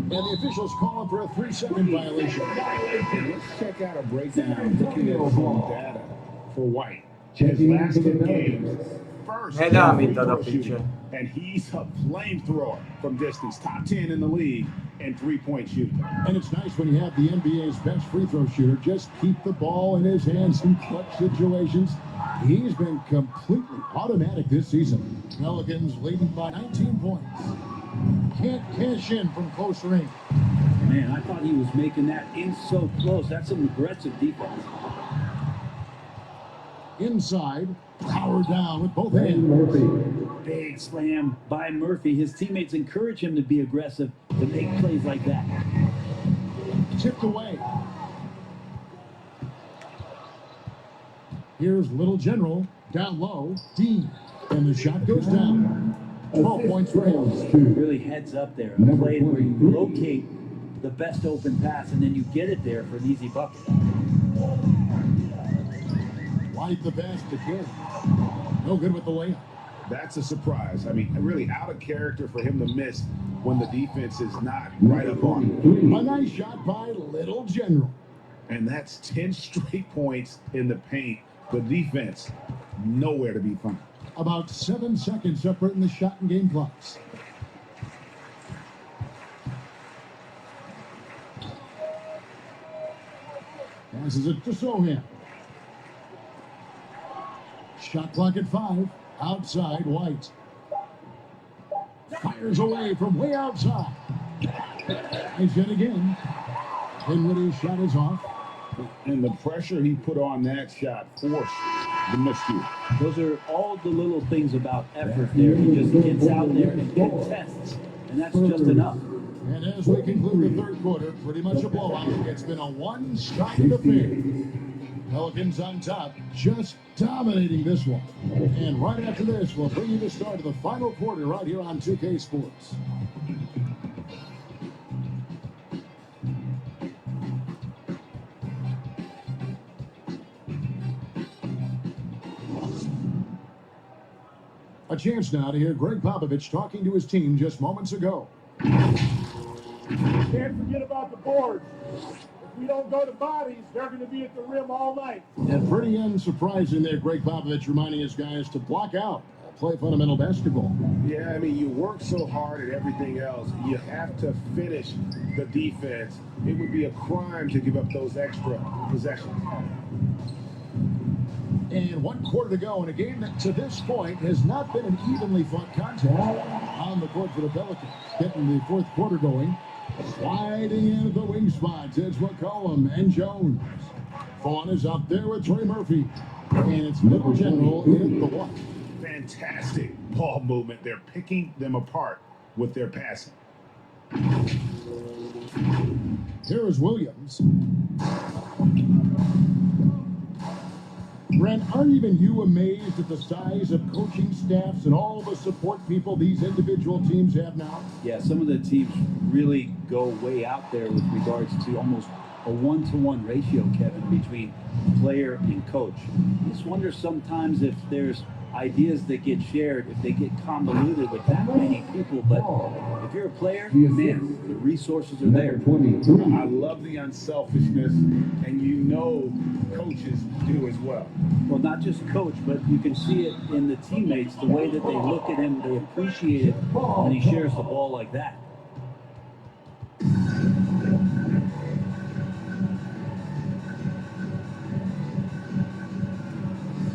And the officials calling for a 3-second violation. And let's check out a breakdown looking at some data for White. His last 10 games, first Ne dam mi to do piče. and he's a flamethrower from distance. Top 10 in the league in three-point shooting. And it's nice when you have the NBA's best free throw shooter just keep the ball in his hands in clutch situations. He's been completely automatic this season. Pelicans leading by 19 points. Can't cash in from close range. Man, I thought he was making that in so close. That's some aggressive defense. Inside, power down with both hands. Big slam by Murphy. His teammates encourage him to be aggressive, to make plays like that. Tipped away. Here's Little General, down low, Dean, and the shot goes down. 12 points for him. Really heads up there. A play where you locate the best open pass and then you get it there for an easy bucket. White the pass to Kidd. No good with the layup. That's a surprise. I mean, really out of character for him to miss when the defense is not right up on him. A nice shot by Little General. And that's 10 straight points in the paint. The defense, nowhere to be found. About 7 seconds separating the shot and game clocks. Passes it to Sohan. Shot clock at 5. Outside, White. Fires away from way outside. He's hit again. Dinwiddie's shot is off. And the pressure he put on that shot forced the miscue. Those are all the little things about effort there. He just gets out there and contests, and that's just enough. And as we conclude the third quarter, pretty much a blowout. It's been a one-shot affair. Pelicans on top, just dominating this one. And right after this, we'll bring you the start of the final quarter right here on 2K Sports. A chance now to hear Greg Popovich talking to his team just moments ago. Can't forget about the boards. If we don't go to bodies, they're going to be at the rim all night. And pretty unsurprising there, Greg Popovich reminding his guys to block out, play fundamental basketball. Yeah, I mean, you work so hard at everything else. You have to finish the defense. It would be a crime to give up those extra possessions. And 1 quarter to go in a game that to this point has not been an evenly fought contest on the court for the Pelicans. Getting the fourth quarter going. Sliding into the wing spots, it's McCollum and Jones. Vaughn is up there with Trey Murphy. And it's Little General in the one. Fantastic ball movement. They're picking them apart with their passing. Here is Williams. Brent, aren't even you amazed at the size of coaching staffs and all the support people these individual teams have now? Yeah, some of the teams really go way out there with regards to almost a 1-to-1 ratio, Kevin, between player and coach. I just wonder sometimes if there's ideas that get shared, if they get convoluted with that many people. But if you're a player, man, the resources are there. I love the unselfishness, and you know coaches do as well. Well, not just coach, but you can see it in the teammates, the way that they look at him, they appreciate it when he shares the ball like that.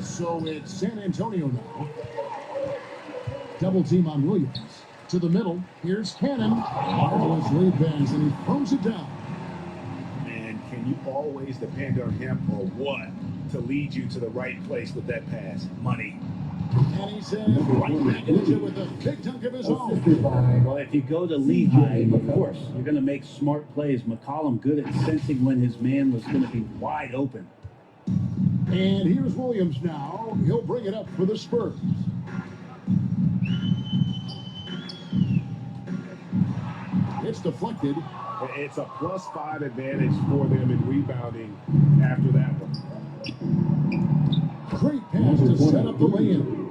So it's San Antonio now. Double team on Williams. To the middle. Here's Cannon. Marvelous lead pass, and he throws it down. Man, can you always depend on him or what to lead you to the right place with that pass? Money. And he said, right back into it with a big dunk of his own. Well, if you go to Lehigh, of course, you're going to make smart plays. McCollum good at sensing when his man was going to be wide open. And here's Williams now. He'll bring it up for the Spurs. It's deflected. It's a +5 advantage for them in rebounding after that one. Great pass to set up the lay-in.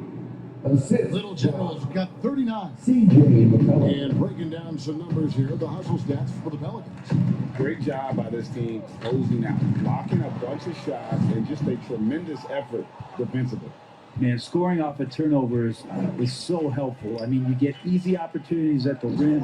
Little General's got 39. And breaking down some numbers here, the hustle stats for the Pelicans. Great job by this team closing out, blocking a bunch of shots, and just a tremendous effort defensively. Man, scoring off of turnovers is so helpful. I mean, you get easy opportunities at the rim,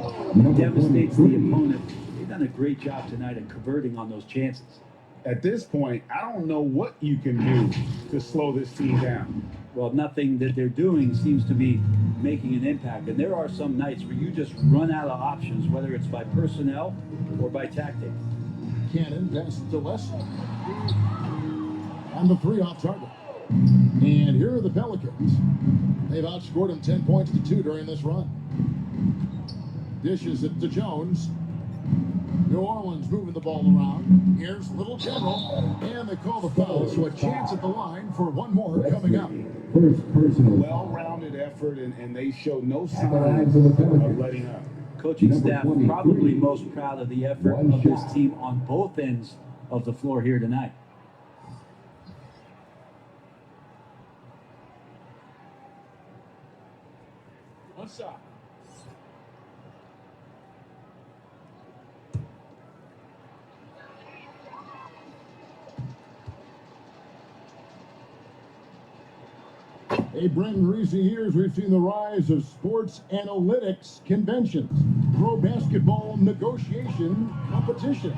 devastates the opponent. They've done a great job tonight at converting on those chances. At this point, I don't know what you can do to slow this team down. Well, nothing that they're doing seems to be making an impact. And there are some nights where you just run out of options, whether it's by personnel or by tactics. Cannon passes to Leslie. And the three off target. And here are the Pelicans. They've outscored them 10 points to 2 during this run. Dishes it to Jones. New Orleans moving the ball around. Here's Little General. And they call the foul. So a chance at the line for one more coming up. Well-rounded effort, and they show no signs of letting up. Coaching staff probably most proud of the effort of this team on both ends of the floor here tonight. What's up? Hey, Brent, in recent years, we've seen the rise of sports analytics conventions, pro basketball negotiation competitions.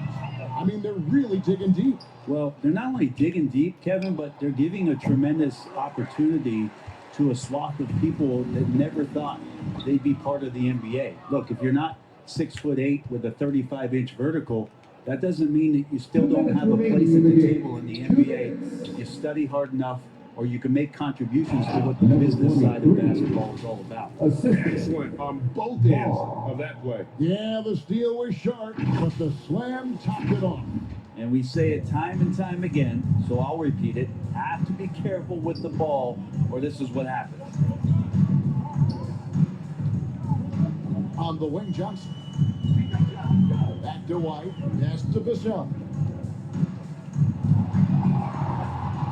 I mean, they're really digging deep. Well, they're not only digging deep, Kevin, but they're giving a tremendous opportunity to a swath of people that never thought they'd be part of the NBA. Look, if you're not 6'8" with a 35-inch vertical, that doesn't mean that you still don't have a place at the table in the NBA. If you study hard enough, or you can make contributions to what the business side of basketball is all about. Excellent on both ends of that play. Yeah, the steal was sharp, but the slam topped it off. And we say it time and time again, so I'll repeat it. Have to be careful with the ball, or this is what happens. On the wing, Johnson. Back to White. Pass to Bissell.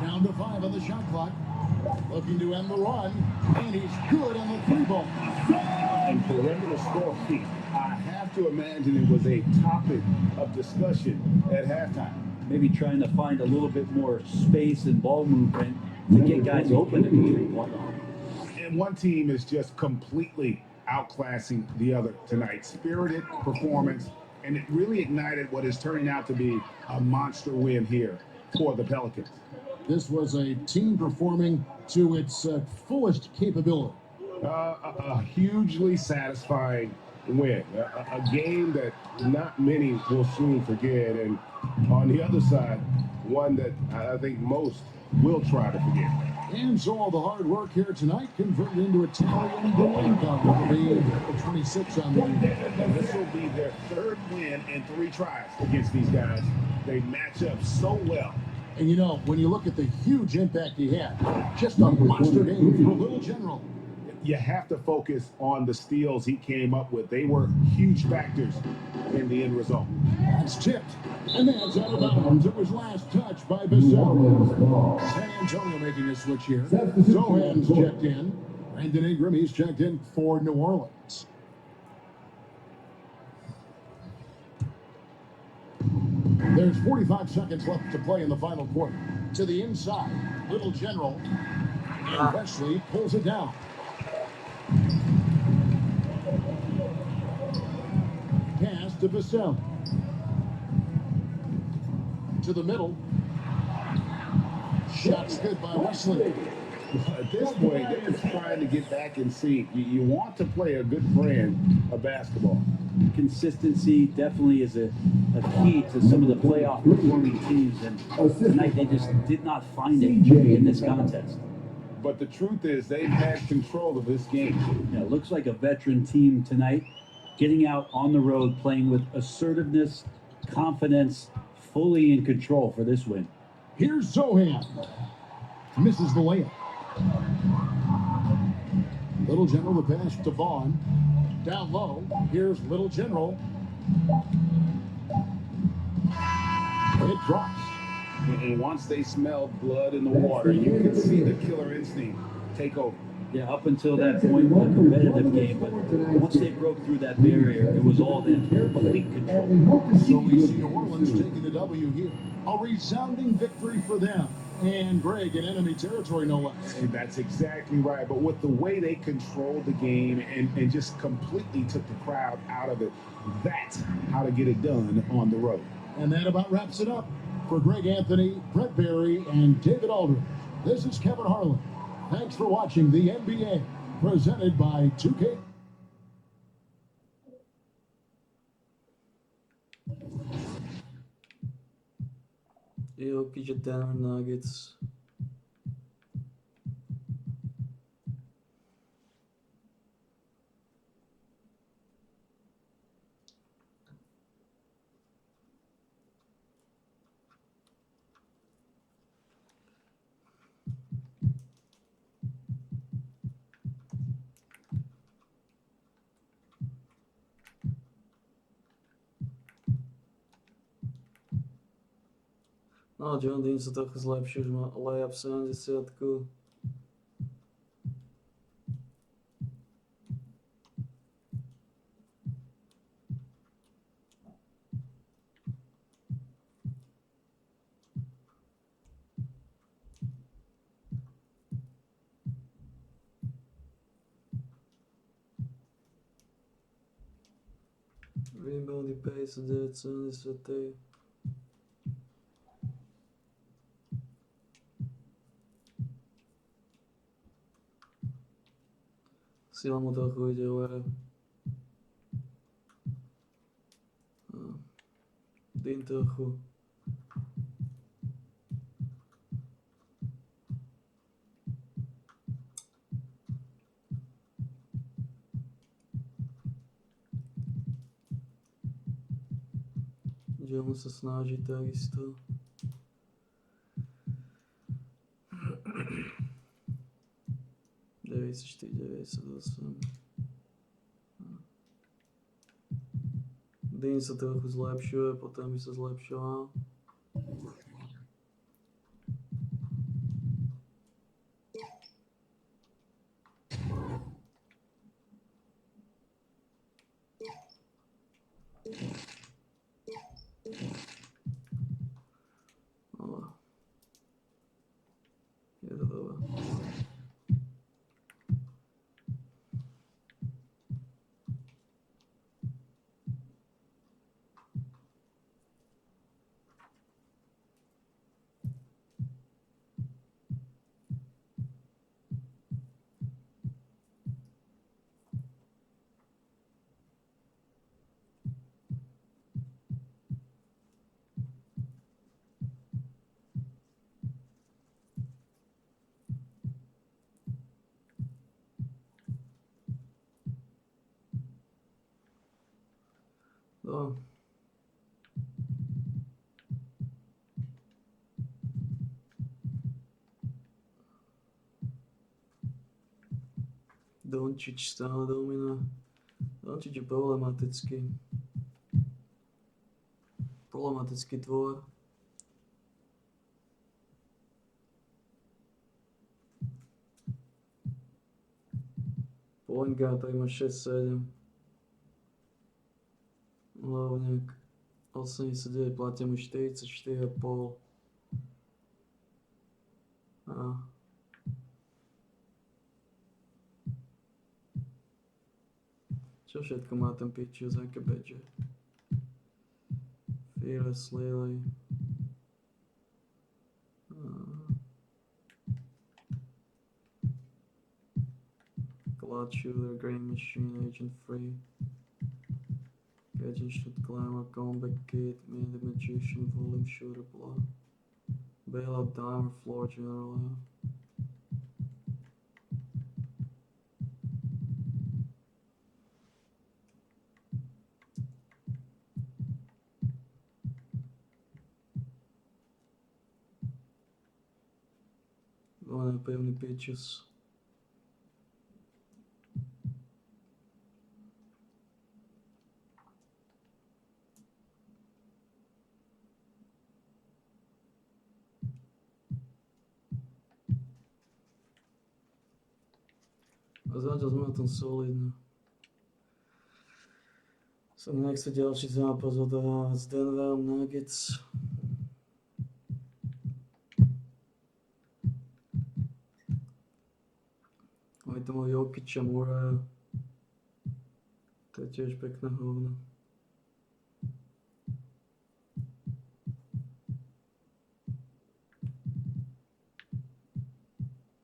Down to 5 on the shot clock. Looking to end the run. And he's good on the 3-ball. And perimeter score feet. I have to imagine it was a topic of discussion at halftime. Maybe trying to find a little bit more space and ball movement to get guys open in the 3-point. And one team is just completely outclassing the other tonight. Spirited performance, and it really ignited what is turning out to be a monster win here for the Pelicans. This was a team performing to its fullest capability. A hugely satisfying win. A game that not many will soon forget. And on the other side, one that I think most will try to forget. And so all the hard work here tonight converted into a tally and the win count will be 26 on the year. This will be their third win in 3 tries against these guys. They match up so well. And you know, when you look at the huge impact he had, just a monster game for Little General. You have to focus on the steals he came up with. They were huge factors in the end result. That's tipped. And that's out of bounds. It was last touched by Bissell. San Antonio making a switch here. Zohan's checked in. Brandon Ingram, he's checked in for New Orleans. There's 45 seconds left to play in the final quarter. To the inside, Little General. And Wesley pulls it down. Pass to Bissell. To the middle. Shots good by Wesley. At this point, they're just trying to get back in sync. You want to play a good brand of basketball. Consistency definitely is a key to some of the playoff performing teams, and tonight they just did not find it in this contest. But the truth is, they've had control of this game. Yeah, it looks like a veteran team tonight, getting out on the road, playing with assertiveness, confidence, fully in control for this win. Here's Zohan. Misses the layup. Little General the pass to Vaughn. Down low. Here's Little General. It drops. And once they smelled blood in the water, you can see the killer instinct take over. Yeah, up until that point, a competitive game, but once they broke through that barrier, it was all them. Complete control. So we see New Orleans taking the W here. A resounding victory for them. And Greg in enemy territory, no less. And that's exactly right. But with the way they controlled the game and just completely took the crowd out of it, that's how to get it done on the road. And that about wraps it up. For Greg Anthony, Brett Barry, and David Aldridge, this is Kevin Harlan. Thanks for watching the NBA, presented by 2K. Jokic Denver Nuggets. No, John Dean sa trochu zlepšil, už má layup 70. Reboundy pace 9,73. Sila mu trochu ide hore. Dean trochu. John sa snaží takisto. Dean sa trochu zlepšuje, potom by sa zlepšoval. Je to dobré. To. Dončić stále domina. Dončić je problematický tvor. Poinga, to má 6-7. Hlavňák 89, platia mu 44,5. A čo všetko má ten Pictures, aké badge? Fearless Lily. Cloud Shooter, Grain Machine, Agent Free. Agent Shoot Glamour, Combat Kit, Man the Magician, Volume Shooter, Blood. Bailout Dimer, Floor General. One pevný Pitches. A zatiaľ sme na tom solidno. Som nechce ďalší zápas odohrávať s Denverom Nuggets. Aj tomu Jokića Muraya. To je tiež pekné hovno.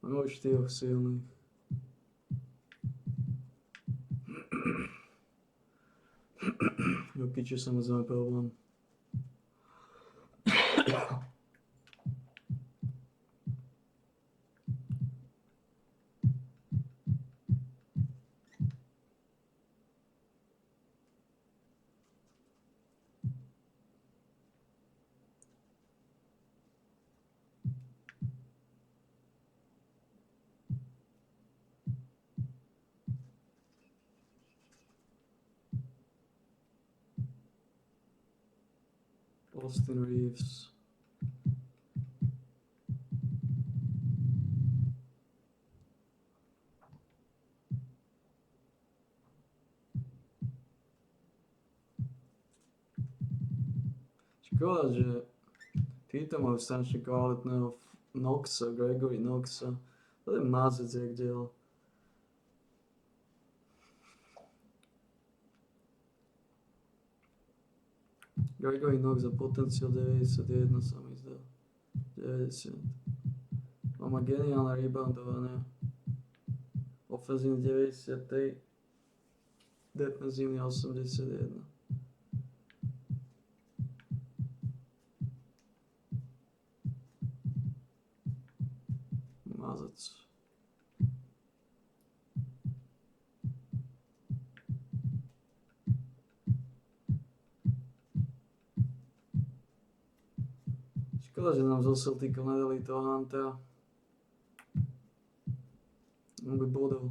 Mám už 4 silných. Jokić je samozrejme problém. Austin Reeves. Škoda, že títo majú strašne kvalitného Knoxa, Gregory Knoxa. To je mazec jak diel. Gregory Knox za potenciál 91 sa mi zdá. 90. On má geniálne reboundovanie. Ofenzívny 93. Defenzívny 81. Mazec. Škoda, že nám zo Celticu nedali toho Huntera. On by bodol.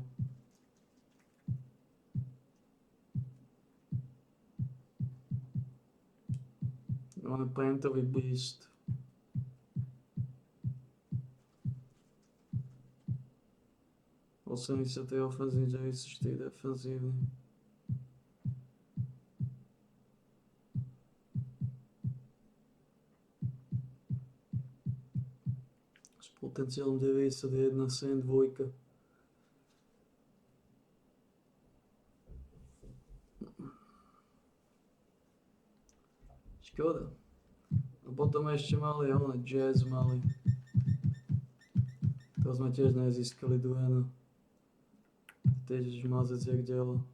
On je paintový beast. Osemdesiatý ofenzívny, 94 defenzívny. Potenciálom 91, 7-2. Škoda. A potom ešte mali, Jazz mali. To sme tiež nezískali Duena. Tiež mazec jak dielo.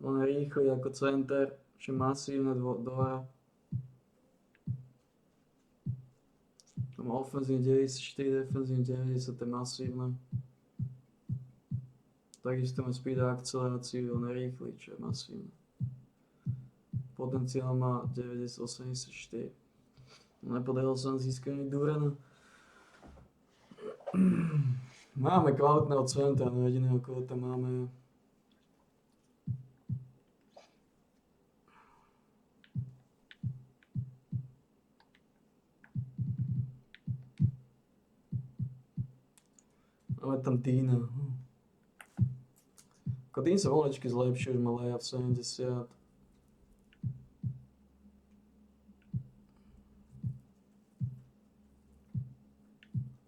On je rýchly ako center, že masívne dvoja. Má ofenzívne 94, defenzívne 90, to je masívne. Takisto má speed a akceleráciu, on je rýchly, čo je masívne. Potenciál má 984. Nepodarilo sa nám získať ani Durana. Máme kvalitného centra, no jediného, koho tam máme. Máme tam Týna. Tým sa volečky zlepšil, už má layup 70.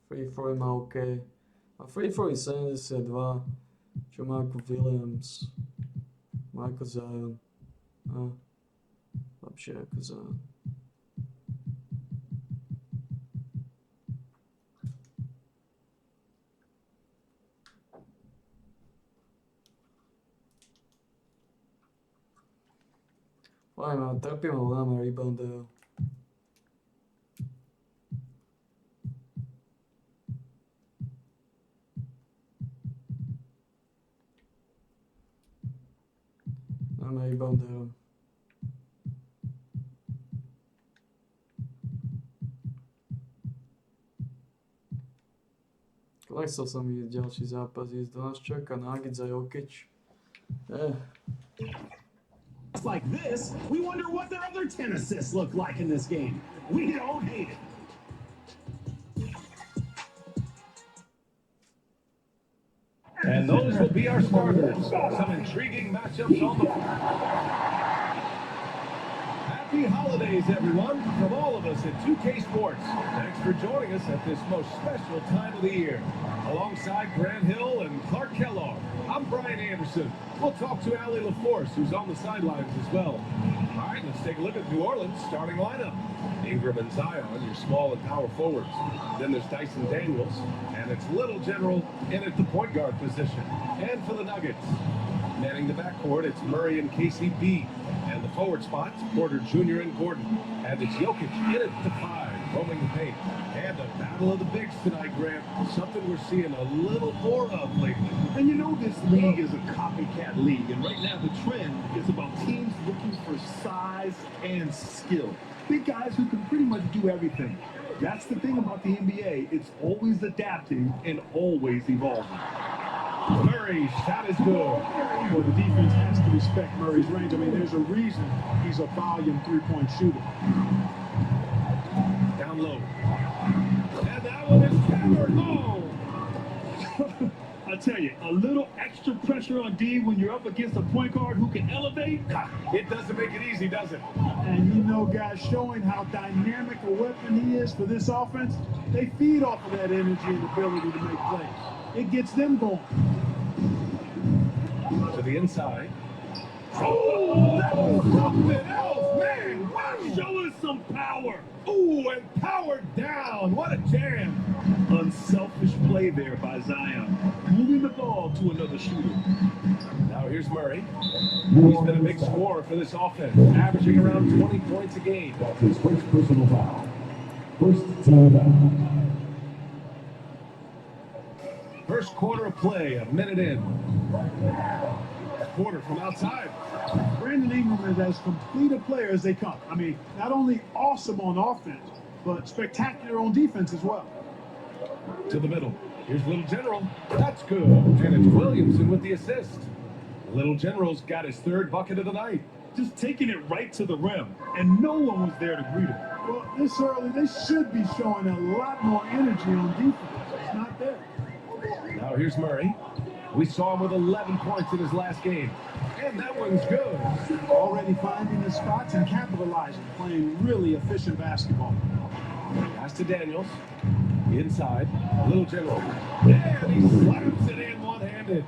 Free throw má OK. A free throw je 72. Čo má ako Williams. Má ako Zion. A lepšie ako Zion. Fajn, trpíme, dáme reboundov. Dáme reboundov. Nechcel som vidieť ďalší zápas, ísť do nás čaká Nuggets a Jokic. Like this, we wonder what their other 10 assists look like in this game. We don't hate it. And those will be our starters. Some intriguing matchups on the floor. Happy holidays, everyone, from all of us at 2K Sports. Thanks for joining us at this most special time of the year. Alongside Grant Hill and Clark Kellogg, I'm Brian Anderson. We'll talk to Allie LaForce, who's on the sidelines as well. All right, let's take a look at New Orleans' starting lineup. Ingram and Zion, your small and power forwards. Then there's Dyson Daniels, and it's Little General in at the point guard position. And for the Nuggets, manning the backcourt, it's Murray and KCP. And the forward spots, Porter Jr. and Gordon. And it's Jokic in at the 5, roaming the paint. And a battle of the bigs tonight, Grant. Something we're seeing a little more of lately. And you know this league is a copycat league, and right now the trend is about teams looking for size and skill. Big guys who can pretty much do everything. That's the thing about the NBA. It's always adapting and always evolving. Murray, shot is good. Well, the defense has to respect Murray's range. I mean, there's a reason he's a volume three-point shooter. Down low. And that one is hammered home. I tell you, a little extra pressure on D when you're up against a point guard who can elevate. It doesn't make it easy, does it? And you know, guys, showing how dynamic a weapon he is for this offense, they feed off of that energy and ability to make plays. It gets them going. To the inside. Oh, that was something else, man. Wow. Show us some power. Ooh, and power down. What a jam. Unselfish play there by Zion. Moving the ball to another shooter. Now here's Murray. He's been a big scorer for this offense, averaging around 20 points a game. That's his first personal foul. First team foul. First quarter of play, a minute in. Porter from outside. Brandon Ingram is as complete a player as they come. I mean, not only awesome on offense, but spectacular on defense as well. To the middle. Here's Little General. That's good. And it's Williamson with the assist. Little General's got his third bucket of the night. Just taking it right to the rim, and no one was there to greet him. Well, this early, they should be showing a lot more energy on defense. It's not there. Now here's Murray. We saw him with 11 points in his last game. And that one's good. Already finding his spots and capitalizing, playing really efficient basketball. Pass to Daniels. Inside. Little General. And he slaps it in one-handed.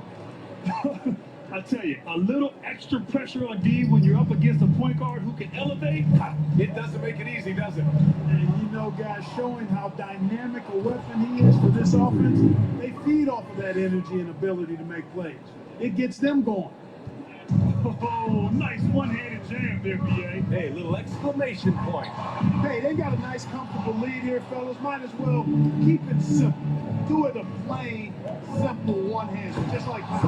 I tell you, a little extra pressure on D when you're up against a point guard who can elevate. It doesn't make it easy, does it? And you know, guys, showing how dynamic a weapon he is for this offense, they feed off of that energy and ability to make plays. It gets them going. Oh, nice one-handed jam there, BA. Hey, little exclamation point. Hey, they got a nice, comfortable lead here, fellas. Might as well keep it simple. Do it a plain, simple one-hander, just like that.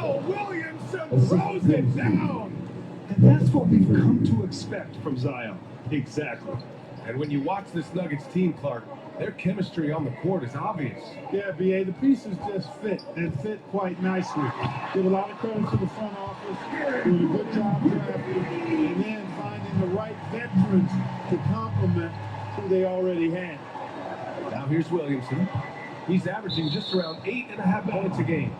Oh, Williamson throws it down. And that's what we've come to expect from Zion. Exactly. And when you watch this Nuggets team, Clark, their chemistry on the court is obvious. Yeah, BA, the pieces just fit, and fit quite nicely. Give a lot of credit to the front office, doing a good job drafting, and then finding the right veterans to complement who they already had. Now here's Williamson. He's averaging just around 8.5 points a game.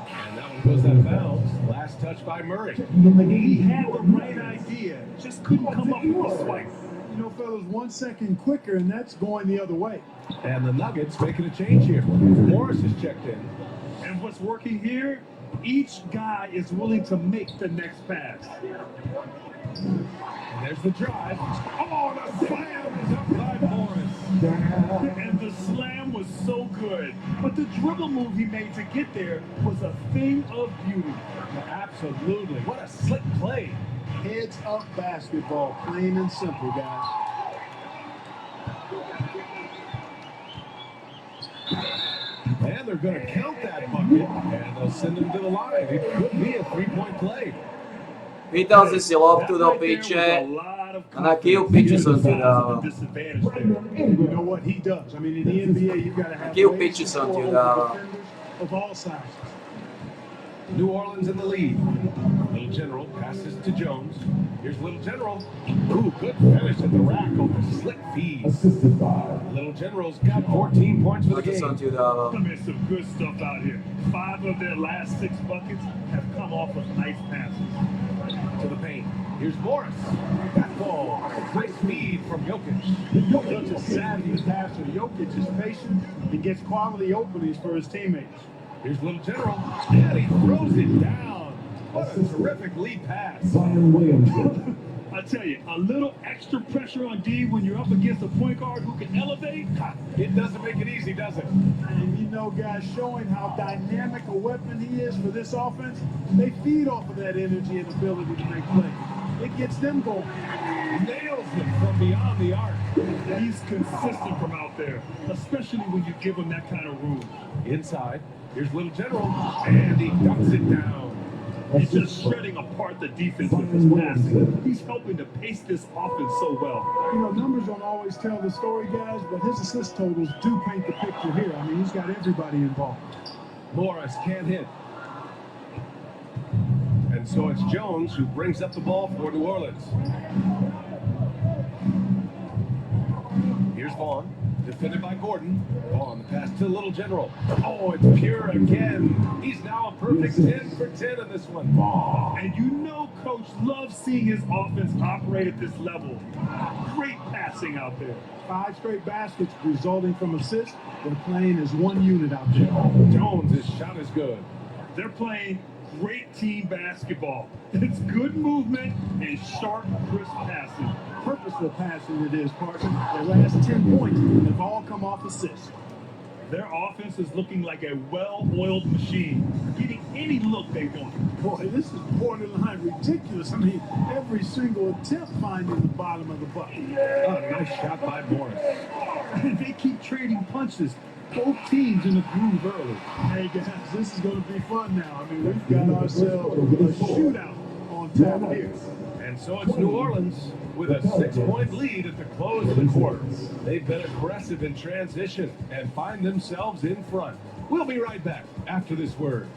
And that one goes out of bounds. Last touch by Murray. He had the right idea, just couldn't come up with a swipe. You know, fellas, 1 second quicker, and that's going the other way. And the Nuggets making a change here. Morris has checked in. And what's working here, each guy is willing to make the next pass. And there's the drive. Oh, the slam is up by Morris. And the slam was so good. But the dribble move he made to get there was a thing of beauty. Absolutely. What a slick play. Heads up basketball, plain and simple, guys. And they're going to count that bucket, and they'll send him to the line. It could be a three-point play. Pitao si loptu do piče, a na kiju piči sam ti dao. You know what he does. I mean, in the NBA, you got to have Kiju piči sam ti dao. defenders of all sizes. New Orleans in the lead. Little General passes to Jones. Here's Little General. Ooh, good finish at the rack over slick feeds. Little General's got 14 points for the Piči sam game. ti dao. There's some good stuff out here. 5 of their last 6 buckets have come off of nice passes. To the paint. Here's Morris. That ball. Nice feed from Jokic. Jokic is savvy passer. Jokic is patient and gets quality openings for his teammates. Here's Little General. And he throws it down. What a terrific lead pass. I tell you, a little extra pressure on D when you're up against a point guard who can elevate. It doesn't make it easy, does it? And you know, guys, showing how dynamic a weapon he is for this offense, they feed off of that energy and ability to make plays. It gets them going. Nails it from beyond the arc. He's consistent from out there, especially when you give him that kind of room. Inside. Here's Little General. And he ducks it down. He's just shredding apart the defense with his passing. He's helping to pace this offense so well. You know, numbers don't always tell the story, guys, but his assist totals do paint the picture here. I mean, he's got everybody involved. Morris can't hit. And so it's Jones who brings up the ball for New Orleans. Here's Vaughn, defended by Gordon. Vaughn, the pass to Little General. Oh, it's Pure again. He's now a perfect 10 for 10 in this one. And you know Coach loves seeing his offense operate at this level. Great passing out there. 5 straight baskets resulting from assists. They're playing as one unit out there. Jones, his shot is good. They're playing great team basketball. It's good movement and sharp, crisp passing. Purposeful passing it is, partner. Their last 10 points have all come off assists. Their offense is looking like a well-oiled machine, getting any look they want. Boy, this is borderline ridiculous. I mean, every single attempt finding the bottom of the bucket. Oh, nice shot by Morris. And they keep trading punches. Both teams in the groove early. Hey guys, this is going to be fun now. I mean, we've got ourselves a shootout on tap here. And so it's New Orleans with a 6-point lead at the close of the quarter. They've been aggressive in transition and find themselves in front. We'll be right back after this word.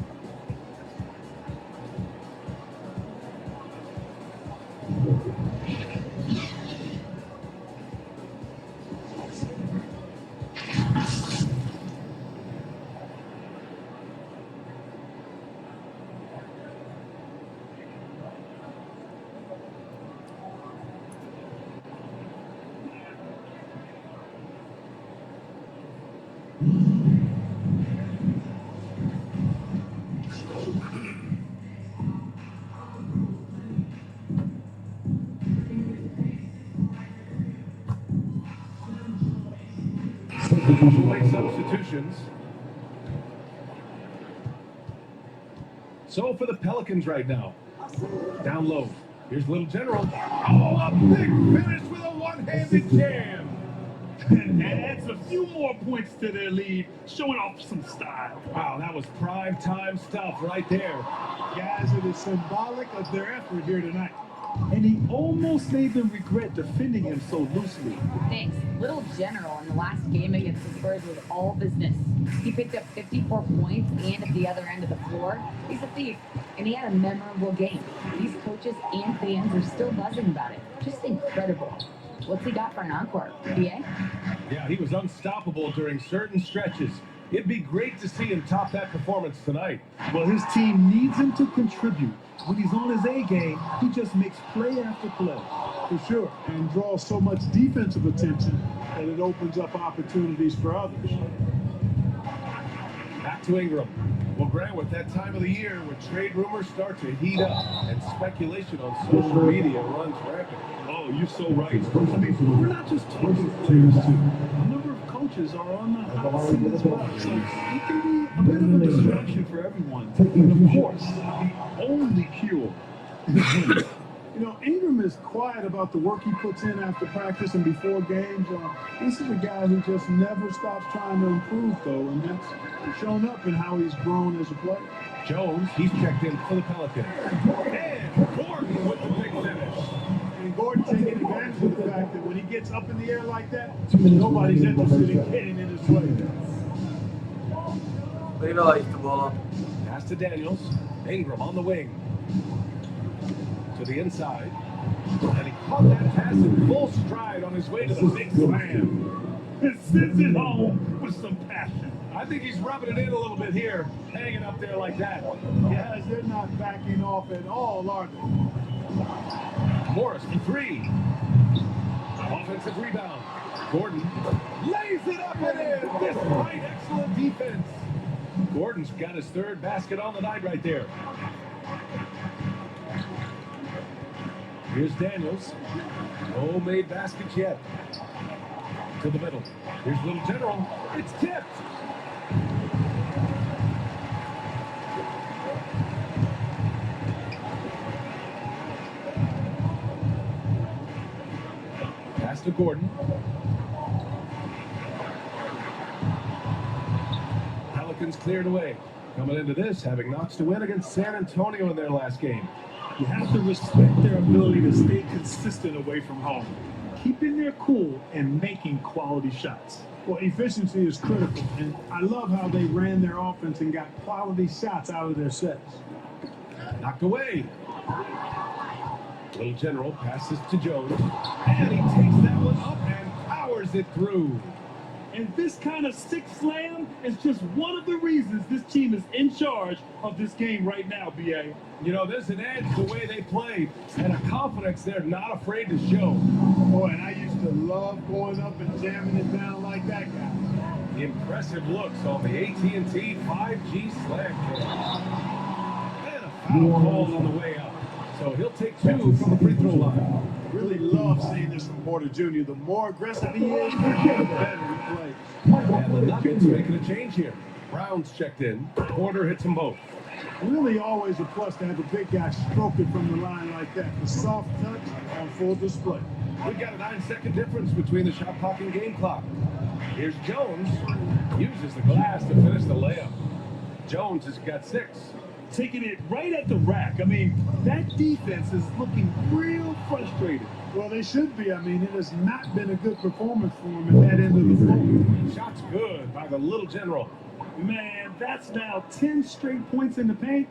Late substitutions. So for the Pelicans right now, playoffs. Down low. Here's Little General. Oh, a big finish with a one-handed jam. And adds a few more points to their lead, showing off some style. Wow, that was prime time stuff right there. Guys, it is symbolic of their effort here tonight. And he almost made them regret defending him so loosely. Thanks. Little General in the last game against the Spurs was all business. He picked up 54 points, and at the other end of the floor, he's a thief. And he had a memorable game. These coaches and fans are still buzzing about it. Just incredible. What's he got for an encore? BA? Yeah, he was unstoppable during certain stretches. It'd be great to see him top that performance tonight. Well, his team needs him to contribute. When he's on his A game, he just makes play after play. For sure, and draws so much defensive attention that it opens up opportunities for others. Back to Ingram. Well, Grant, with that time of the year where trade rumors start to heat up and speculation on social media runs rampant. Oh, you're so right. I mean, we're not just talking players, too. A number of coaches are on the hot seat as well. So it can be a bit of a distraction for everyone. And of course, the only cure is winning. You know, Ingram is quiet about the work he puts in after practice and before games. This is a guy who just never stops trying to improve, though, and that's shown up in how he's grown as a player. Jones, he's checked in for the Pelicans. And Gordon with the big finish. And Gordon taking advantage of the fact that when he gets up in the air like that, nobody's interested in getting in his way. Privala ich tu bolo. Pass to Daniels. Ingram on the wing. To the inside. And he caught that pass in full stride on his way to the big slam. And sends it home with some passion. I think he's rubbing it in a little bit here, hanging up there like that. Guys, they're not backing off at all, are they? Morris for three. Offensive rebound. Gordon lays it up and in. Despite excellent defense. Gordon's got his third basket on the night right there. Here's Daniels. No made baskets yet. To the middle. Here's Little General. It's tipped. Pass to Gordon. Pelicans cleared away. Coming into this, having notched a win against San Antonio in their last game. You have to respect their ability to stay consistent away from home, keeping their cool and making quality shots. Well, efficiency is critical, and I love how they ran their offense and got quality shots out of their sets. Knocked away. Little General passes to Jones, and he takes that one up and powers it through. And this kind of stick slam is just one of the reasons this team is in charge of this game right now, BA. You know, there's an edge the way they play, and a confidence they're not afraid to show. Boy, and I used to love going up and jamming it down like that guy. Impressive looks on the AT&T 5G slam kick. And a foul called on the way up. So he'll take two from the free throw line. Really love seeing this from Porter Jr. The more aggressive he is, the better he plays. And the Nuggets making a change here. Brown's checked in. Porter hits them both. Really always a plus to have a big guy stroke it from the line like that. The soft touch on full display. We've got a 9-second difference between the shot clock and game clock. Here's Jones. Uses the glass to finish the layup. Jones has got 6. Taking it right at the rack. I mean, that defense is looking real frustrated. Well, they should be. I mean, it has not been a good performance for them at that end of the floor. Shots good by the Little General. Man, that's now 10 straight points in the paint.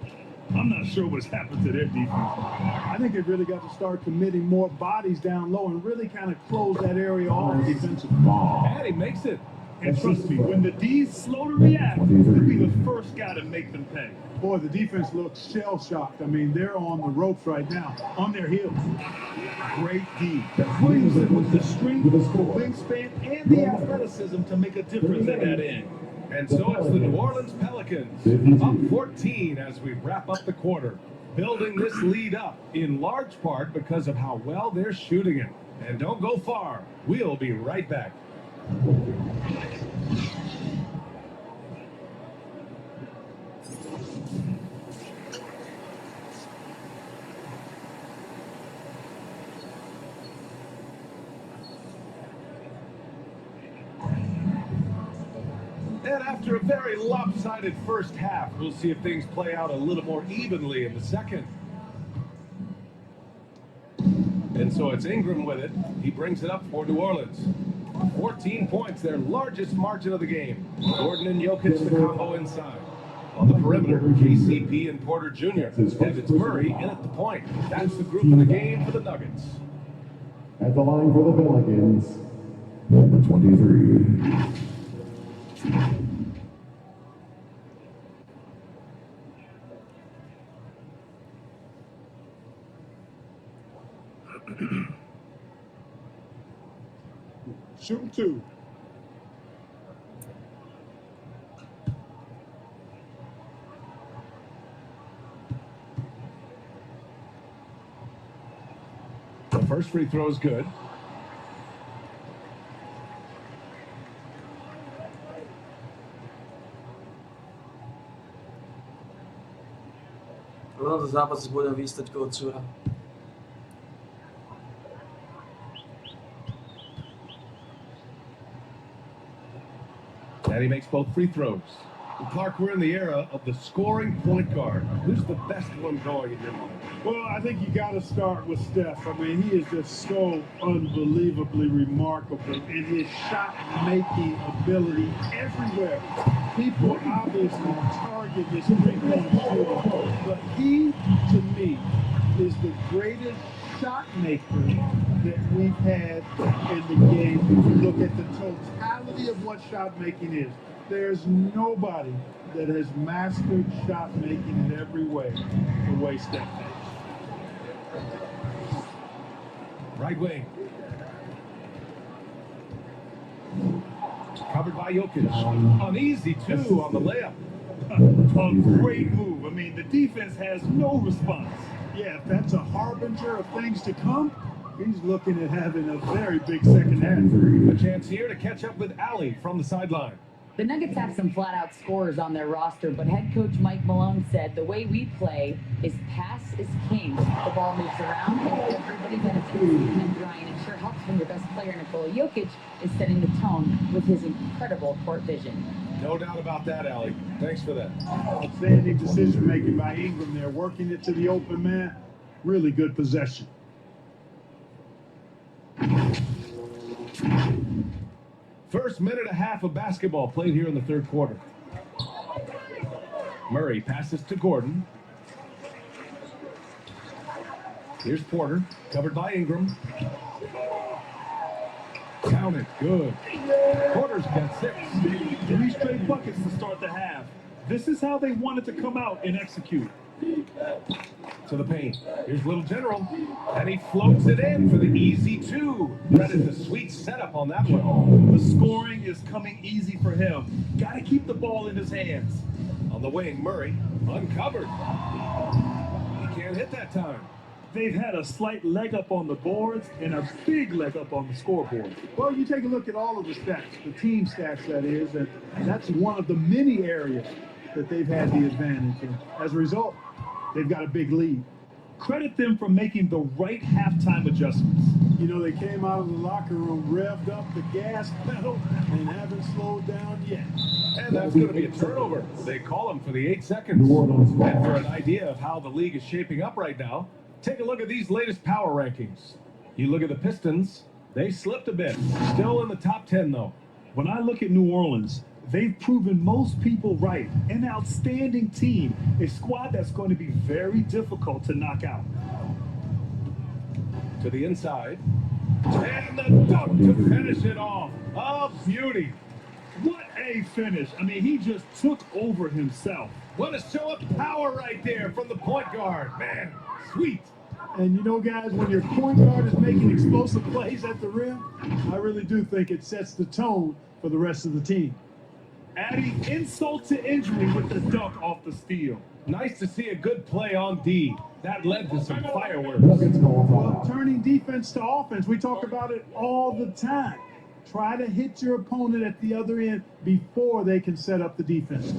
I'm not sure what's happened to their defense. I think they've really got to start committing more bodies down low and really kind of close that area off defensively. And he makes it. And trust me, when the D's slow to react, he'll be the first guy to make them pay. Boy, the defense looks shell-shocked. I mean, they're on the ropes right now, on their heels. Great D. Williamson with the strength, the wingspan, and the athleticism to make a difference at that end. And so it's the New Orleans Pelicans up 14 as we wrap up the quarter. Building this lead up in large part because of how well they're shooting it. And don't go far. We'll be right back. And after a very lopsided first half, we'll see if things play out a little more evenly in the second. And so it's Ingram with it. He brings it up for New Orleans. 14 points, their largest margin of the game. Gordon and Jokic, the combo inside. On the perimeter, KCP and Porter Jr. And it's Murray in at the point. That's the group of the game for the Nuggets. At the line for the Pelicans, number 23. Shoot 2. The first free throw is good. Ono do zápasu budem výstať Kocúra. And he makes both free throws. Clark, we're in the era of the scoring point guard. Who's the best one going in your mind? Well, I think you got to start with Steph. I mean, he is just so unbelievably remarkable in his shot-making ability everywhere. People obviously target this three-point shooter, but he, to me, is the greatest shot maker that we've had in the game. If you look at the totality of what shot making is, there's nobody that has mastered shot making in every way the way Steph does. Right wing. Covered by Jokic. An easy 2 on the layup. A great move. I mean, the defense has no response. Yeah, if that's a harbinger of things to come, he's looking at having a very big second half. A chance here to catch up with Allie from the sideline. The Nuggets have some flat-out scorers on their roster, but head coach Mike Malone said the way we play is pass is king. The ball moves around and everybody benefits. And Brian, it sure helps when your best player, Nikola Jokic, is setting the tone with his incredible court vision. No doubt about that, Allie. Thanks for that. Outstanding decision making by Ingram there, working it to the open man. Really good possession. First minute and a half of basketball played here in the third quarter. Murray passes to Gordon. Here's Porter, covered by Ingram. Counted, good. Porter's got 6. 3 straight buckets to start the half. This is how they wanted to come out and execute. To the paint. Here's Little General. And he floats it in for the easy 2. That is a sweet setup on that one. The scoring is coming easy for him. Got to keep the ball in his hands. On the wing, Murray, uncovered. He can't hit that time. They've had a slight leg up on the boards and a big leg up on the scoreboard. Well, you take a look at all of the stats, the team stats that is, and that's one of the many areas that they've had the advantage. And as a result, they've got a big lead. Credit them for making the right halftime adjustments. You know, they came out of the locker room, revved up the gas pedal, and haven't slowed down yet. And that's going to be a turnover. They call him for the 8 seconds. And for an idea of how the league is shaping up right now, take a look at these latest power rankings. You look at the Pistons, they slipped a bit. Still in the top 10, though. When I look at New Orleans, they've proven most people right. An outstanding team. A squad that's going to be very difficult to knock out. To the inside. And the dunk to finish it off. A beauty. What a finish. I mean, he just took over himself. What a show of power right there from the point guard. Man, sweet. And you know, guys, when your point guard is making explosive plays at the rim, I really do think it sets the tone for the rest of the team. Adding insult to injury with the dunk off the steal. Nice to see a good play on D. That led to some fireworks. Well, turning defense to offense, we talk about it all the time. Try to hit your opponent at the other end before they can set up the defense.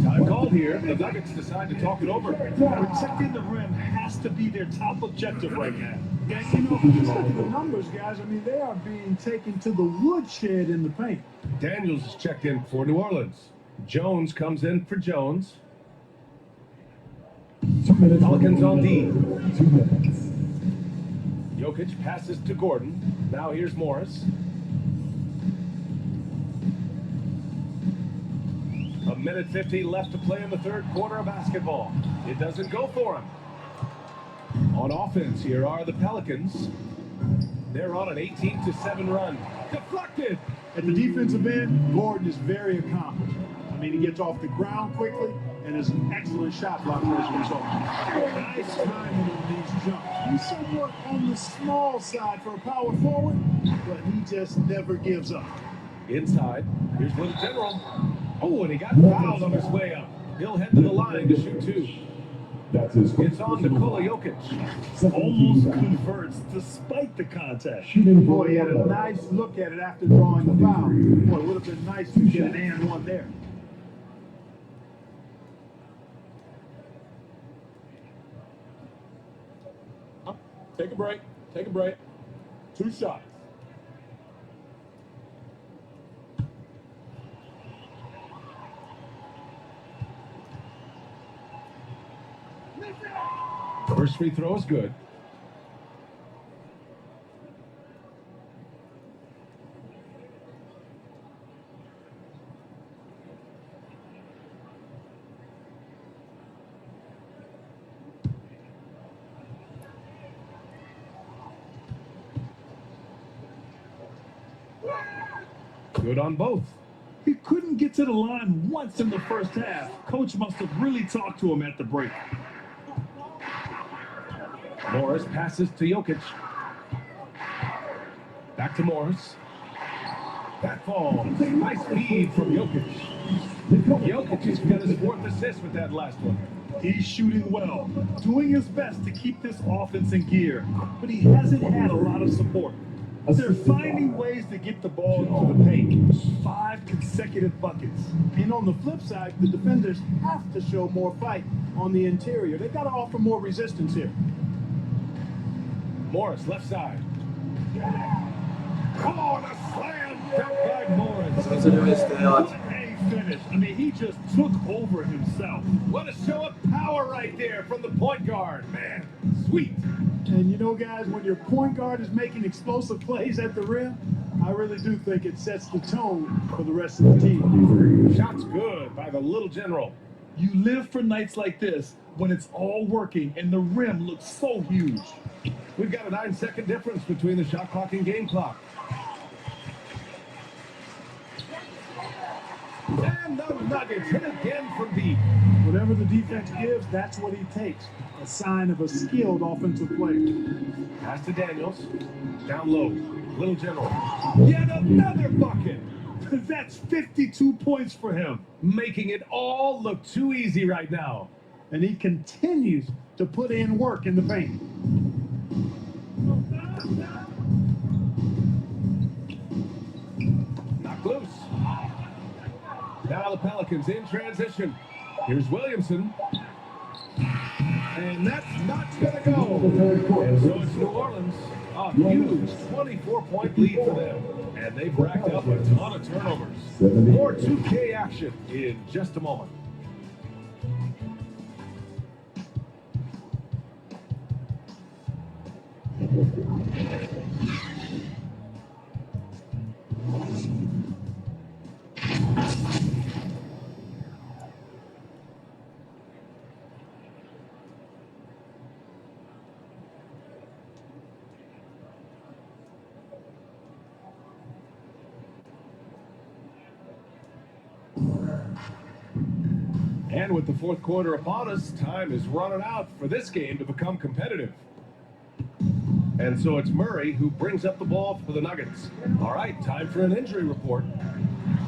Time called here. The Nuggets decide to talk it over. Protecting the rim has to be their top objective right now. Yeah, you know, if you just look at the numbers, guys, I mean, they are being taken to the woodshed in the paint. Daniels is checked in for New Orleans. Jones comes in for Jones. 2 minutes. Pelicans on D. 2 minutes. Jokic passes to Gordon. Now here's Morris. A minute 50 left to play in the third quarter of basketball. It doesn't go for him. On offense, here are the Pelicans. They're on an 18-7 run. Deflected. At the defensive end, Gordon is very accomplished. I mean, he gets off the ground quickly and is an excellent shot blocker as a result. Nice timing on these jumps. He's somewhat on the small side for a power forward, but he just never gives up. Inside, here's Little General. Oh, and he got fouled on his way up. He'll head to the line to shoot 2. That's his first. It's on Nikola Jokic. Almost converts despite the contact. Shooting Boy, he had a nice look at it after drawing the foul. Boy, it would have been nice to get an and one there. Take a break. Take a break. 2 shots. First free throw is good. Good on both. He couldn't get to the line once in the first half. Coach must have really talked to him at the break. Morris passes to Jokic. Back to Morris. That falls. Nice feed from Jokic. Jokic has got his 4th assist with that last one. He's shooting well, doing his best to keep this offense in gear, but he hasn't had a lot of support. They're finding ways to get the ball into the paint. 5 consecutive buckets. And on the flip side, the defenders have to show more fight on the interior. They've got to offer more resistance here. Morris, left side. Come on, a slam dunk by Morris. What a finish. I mean, he just took over himself. What a show of power right there from the point guard. Man, sweet. And you know, guys, when your point guard is making explosive plays at the rim, I really do think it sets the tone for the rest of the team. Shots good by the Little General. You live for nights like this when it's all working and the rim looks so huge. We've got a 9-second difference between the shot clock and game clock. And the Nuggets hit again from deep. Whatever the defense gives, that's what he takes. A sign of a skilled offensive player. Pass to Daniels. Down low. Little General. Yet another bucket. That's 52 points for him. Making it all look too easy right now. And he continues to put in work in the paint. Knocked loose. Now the Pelicans in transition. Here's Williamson. And that's not going to go. And so it's New Orleans. A huge 24-point lead for them. And they've racked up a ton of turnovers. More 2K action in just a moment. And with the fourth quarter upon us, time is running out for this game to become competitive. And so it's Murray who brings up the ball for the Nuggets. All right, time for an injury report.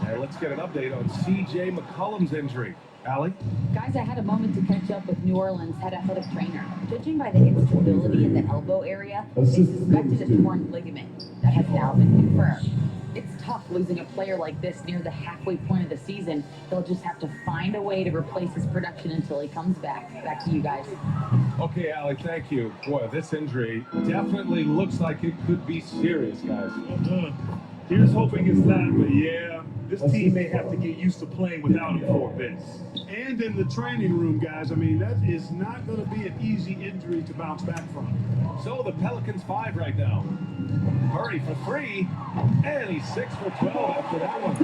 And let's get an update on C.J. McCollum's injury. Allie? Guys, I had a moment to catch up with New Orleans head athletic trainer. Judging by the instability in the elbow area, they suspected a torn ligament that has now been confirmed. It's tough losing a player like this near the halfway point of the season. They'll just have to find a way to replace his production until he comes back. Back to you guys. Okay, Allie, thank you. Boy, this injury definitely looks like it could be serious, guys. Here's hoping it's not, but yeah, this team may have to get used to playing without him for a bit. And in the training room, guys, I mean, that is not going to be an easy injury to bounce back from. So the Pelicans 5 right now. Murray for 3, and he's 6 for 12 after that one.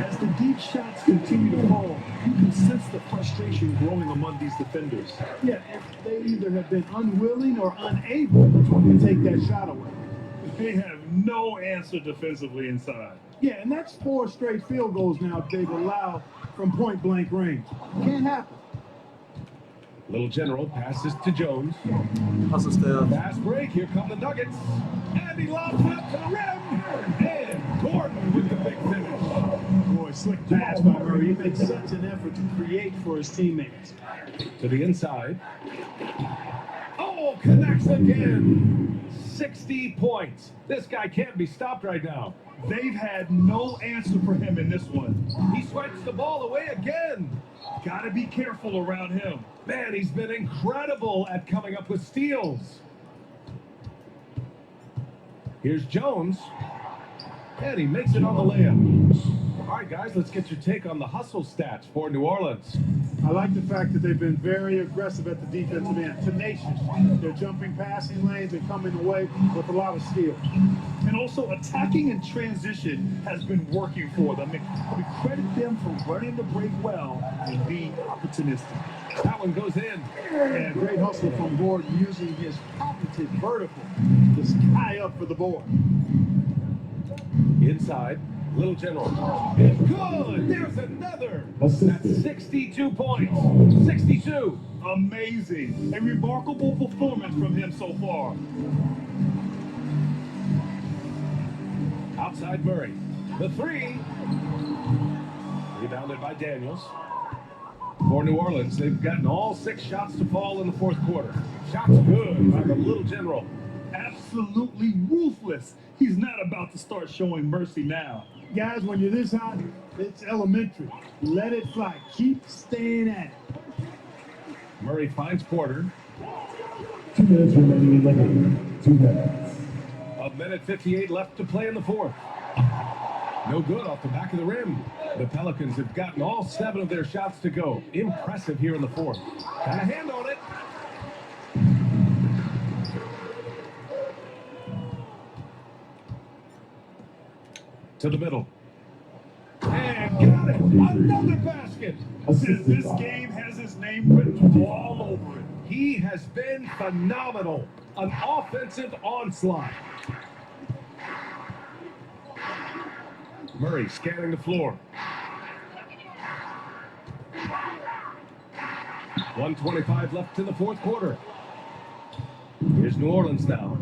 As the deep shots continue to fall, you can sense the frustration growing among these defenders. Yeah, if they either have been unwilling or unable to take that shot away. They have no answer defensively inside. Yeah, and that's 4 straight field goals now they've allowed from point-blank range. Can't happen. Little General passes to Jones. Hustle still. Fast break. Here come the Nuggets. And he lobs it up to the rim. And Gordon with the big finish. Boy, slick pass by Murray. He makes such an effort to create for his teammates. To the inside. Oh, connects again. 60 points. This guy can't be stopped right now. They've had no answer for him in this one. He swipes the ball away again. Gotta be careful around him. Man, he's been incredible at coming up with steals. Here's Jones. And he makes it on the layup. All right, guys, let's get your take on the hustle stats for New Orleans. I like the fact that they've been very aggressive at the defensive end, tenacious. They're jumping passing lanes and coming away with a lot of skill. And also attacking in transition has been working for them. We credit them for running the break well and being opportunistic. That one goes in. And great hustle from Gordon using his competent vertical to sky up for the board. Inside. Little General. It's good. There's another. That's 62 points. 62. Amazing. A remarkable performance from him so far. Outside Murray. The 3. Rebounded by Daniels. For New Orleans, they've gotten all 6 shots to fall in the fourth quarter. Shots good by the Little General. Absolutely ruthless. He's not about to start showing mercy now. Guys, when you're this hot, it's elementary. Let it fly. Keep staying at it. Murray finds Porter. 2 minutes remaining in the game. 2 minutes. A minute 58 left to play in the fourth. No good off the back of the rim. The Pelicans have gotten all 7 of their shots to go. Impressive here in the fourth. Got a hand on it. To the middle. And got it. Another basket. This game has his name written all over it. He has been phenomenal. An offensive onslaught. Murray scanning the floor. 1:25 left in the fourth quarter. Here's New Orleans now.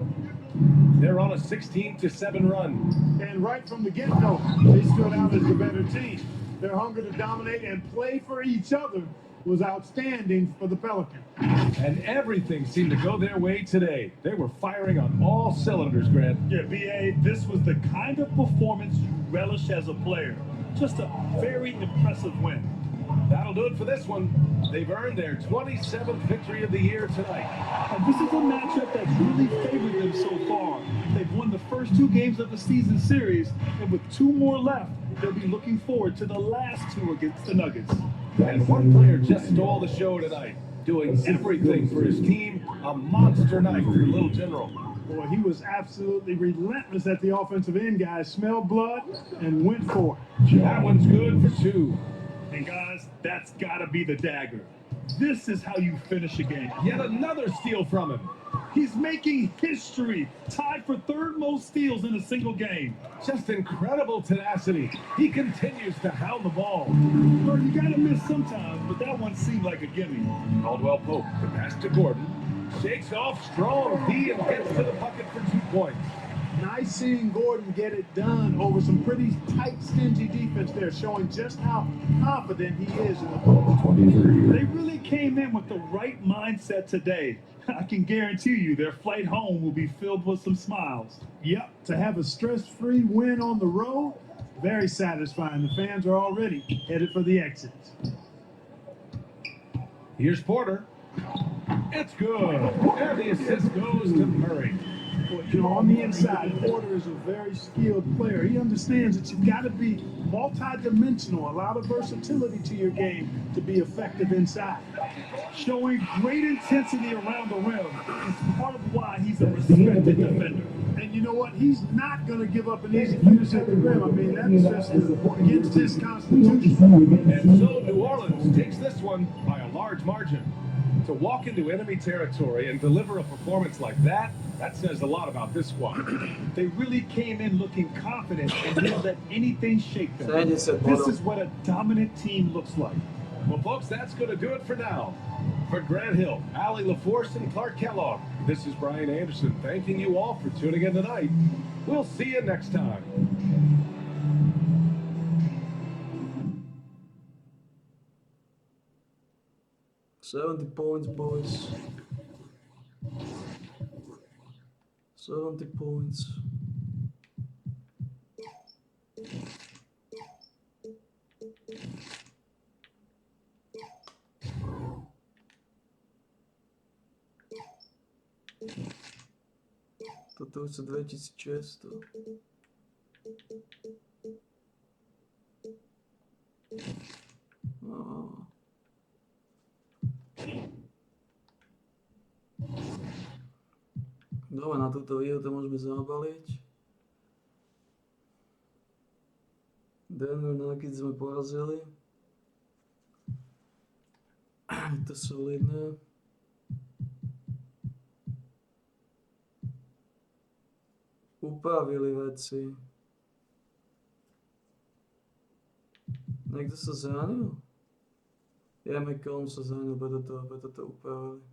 They're on a 16-7 run. And right from the get-go, they stood out as the better team. Their hunger to dominate and play for each other was outstanding for the Pelicans. And everything seemed to go their way today. They were firing on all cylinders, Grant. Yeah, B.A., this was the kind of performance you relish as a player. Just a very impressive win. That'll do it for this one. They've earned their 27th victory of the year tonight. And this is a matchup that's really favored them so far. They've won the first 2 games of the season series, and with 2 more left, they'll be looking forward to the last 2 against the Nuggets. And one player just stole the show tonight, doing everything for his team. A monster night for Little General. Boy, he was absolutely relentless at the offensive end, guys. Smelled blood and went for it. That one's good for 2. And guys, that's gotta be the dagger. This is how you finish a game. Yet another steal from him. He's making history, tied for 3rd most steals in a single game. Just incredible tenacity. He continues to hound the ball. Well, you gotta miss sometimes, but that one seemed like a gimme. Caldwell Pope, the pass to Gordon. Shakes off strong D and gets to the bucket for 2 points. Nice seeing Gordon get it done over some pretty tight, stingy defense there, showing just how confident he is in the ball. They really came in with the right mindset today. I can guarantee you their flight home will be filled with some smiles. Yep, to have a stress-free win on the road, Very satisfying. The fans are already headed for the exits. Here's Porter. It's good. And the assist goes to Murray. Well, you know, on the inside, Porter is a very skilled player. He understands that you've got to be multi-dimensional, a lot of versatility to your game to be effective inside. Showing great intensity around the rim is part of why he's a respected defender. And you know what? He's not going to give up an easy finish at the rim. I mean, that's just against his constitution. And so New Orleans takes this one by a large margin. To walk into enemy territory and deliver a performance like that says a lot about this squad. They really came in looking confident and didn't let anything shake them. This This is what a dominant team looks like. Well, folks, that's going to do it for now. For Grant Hill, Allie LaForce, and Clark Kellogg, this is Brian Anderson thanking you all for tuning in tonight. We'll see you next time. 70 points, boys. 70 points. Toto už sa 2600. Dobre, na túto výhodu môžeme zabaliť. Denver Nuggets sme porazili. Je to solidné. Upravili veci. Niekto sa zranil? Ja McCollum sa zranil, preto to upravili.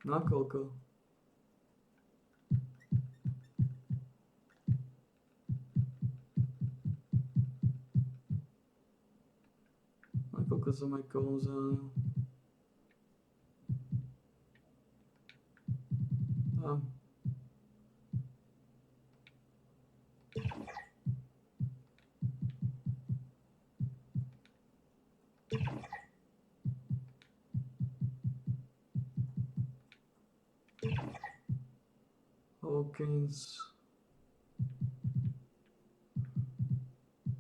Nakoľko? Nakoľko sa McCollum zranil? Tam. Hawkins.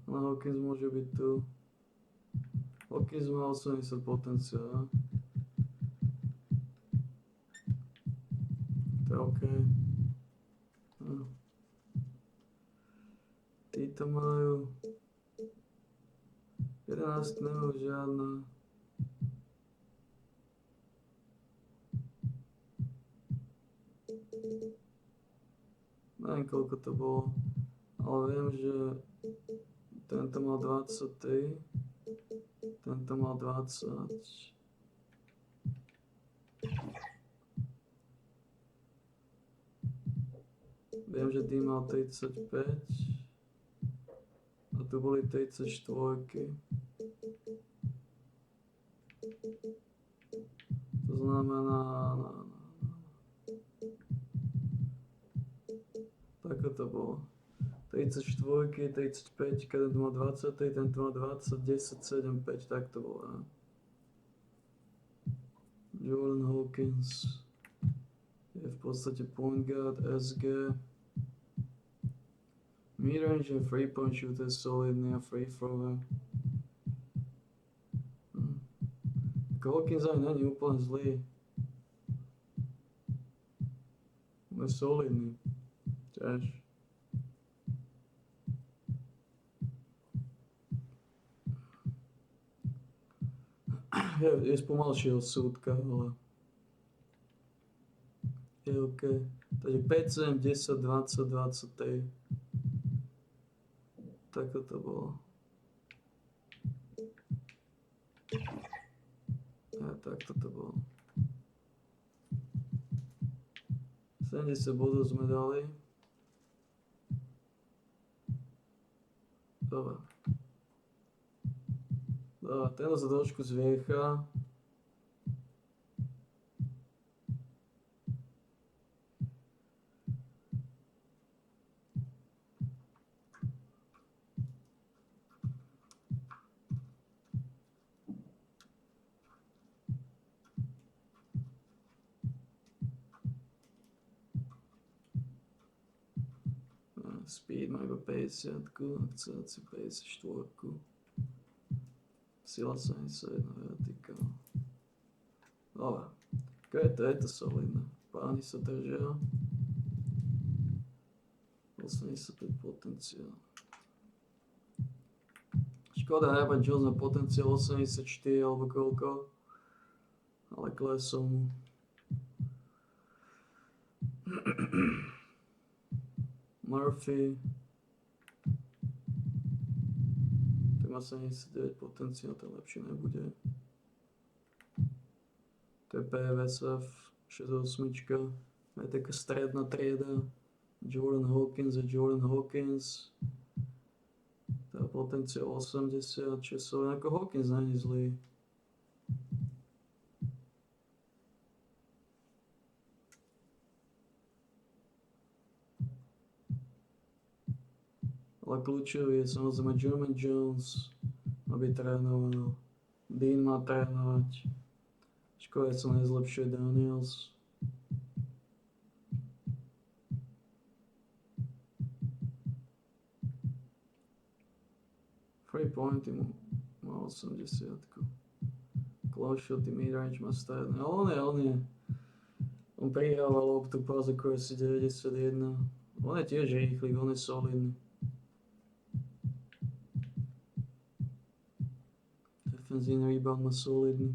No, Hawkins môže byť tu. Hawkins má 80 potenciál. To je OK. No. Títo majú 11 nemajú žiadna. Neviem, koľko to bolo, ale viem, že tento mal 23, tento mal 20. Viem, že D mal 35 a tu boli 34. To znamená... Tako to bolo. 34, 35, tento má 20, tento má 20, 10, 7, 5, tak to bolo. Ne? Jordan Hawkins je v podstate point guard, SG. Midrange a free point shooter solidný a free thrower. Hawkins aj není úplne zlý. Je solidný. Tiež. Je spomalší od súdka, ale je OK. Takže 5, 7, 10, 20, 23. Tako to bolo. Takto to bolo. 70 bodov sme dali. Dobre. Dobre, teraz sa trošku zviecha. Speed má iba 50, akcelácia 54. Sila 71, vertikál. Dobre. Je to solidné. Páni sa držia. 85 potenciál. Škoda, Herbert Jones má potenciál 84 alebo koľko. Ale klesol mu. Murphy. Ten má 79 potenciál, to lepšie nebude. To je PVSF 68. Je taká stredná trieda. Jordan Hawkins a Jordan Hawkins. To je potenciál 80, čo sú ako Hawkins není zlý. Ale kľúčový je samozrejme Jermaine Jones, aby trénoval. Dean má trénovať. Škoda sa nezlepšuje Daniels. Free pointy má 80. Close shot, midrange má stredné. Ale on prihrával loptu po accuracy 91. On je tiež rýchly, on je solidný. Defenzívny rebound má solidný.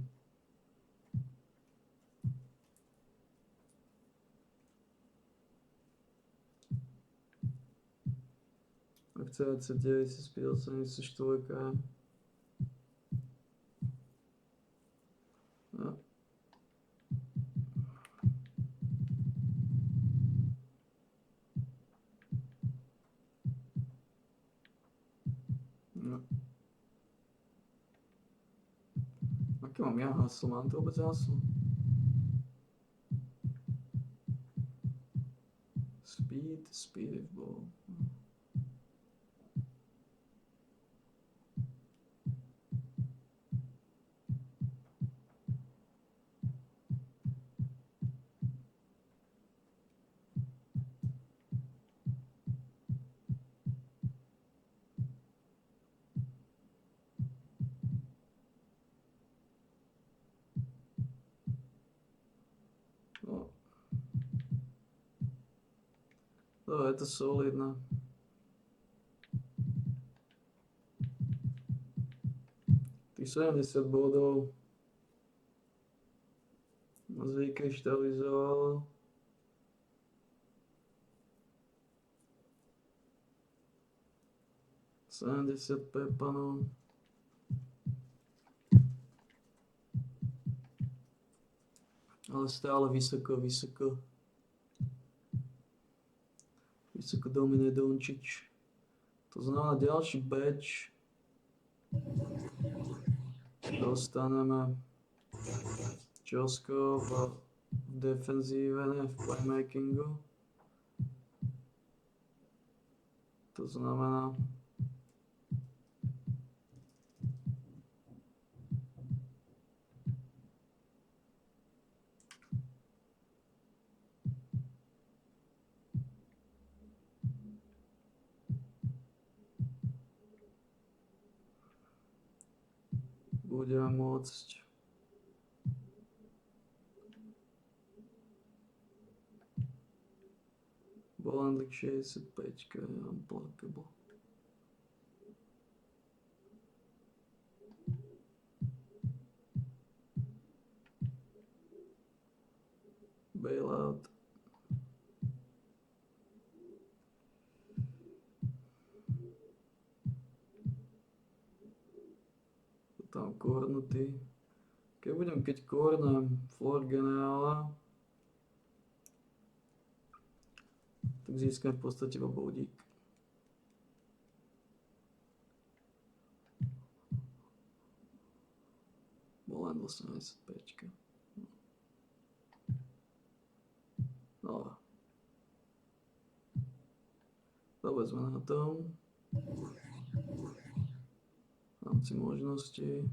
Akcelácia 9584. No. No. Aký mám ja haslo? Mám to vôbec haslo? Speed bol. No, je to solidné. Tých 70 bodov ma zvykryštalizovalo. Sedemdesiat pepanov. Ale stále vysoko dominuje Dončič. To znamená ďalší badge. Dostaneme čoskoro v defenzíve, ne v playmakingu. To znamená budeme môcť Bolandlik 65, unblockable. Bailout. Tam kornutý. Keď kornem floor generála, tak získam v podstate iba bodík. Bol len 85. No. Dobre sme na tom. V rámci možností.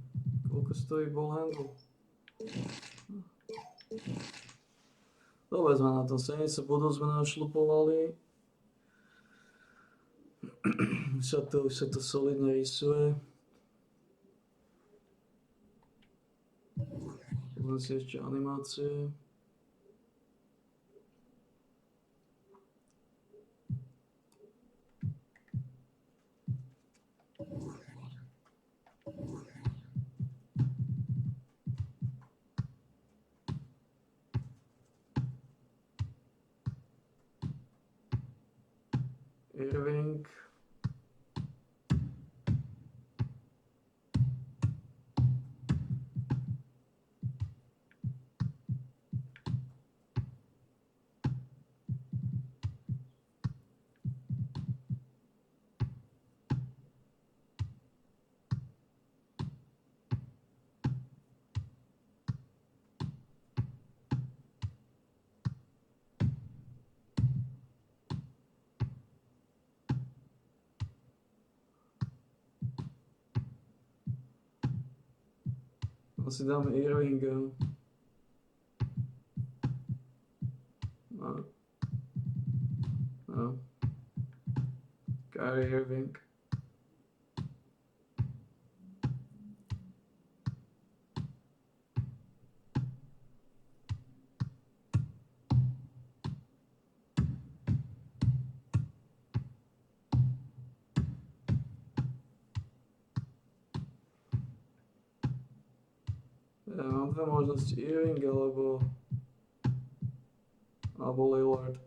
Koľko stojí ball handle? Dobre sme na tom, 70 bodov sme našlupovali. Už sa to solidne rysuje. Pozriem si ešte animácie. Irving. Asi dáme Irvinga. No. No. Kyrie Irving. Ja mám dve možnosti, Irving alebo Lillard.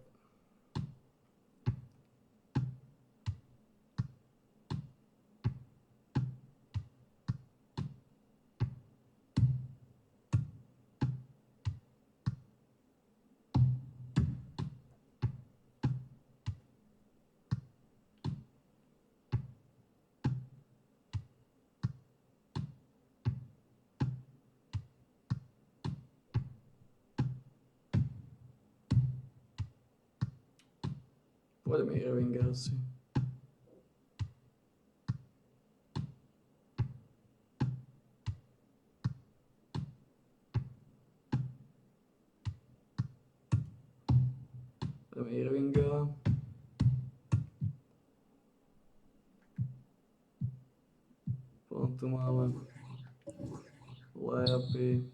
Poďme Irvinga asi. Poďme Irvinga. Potom tu máme layupy.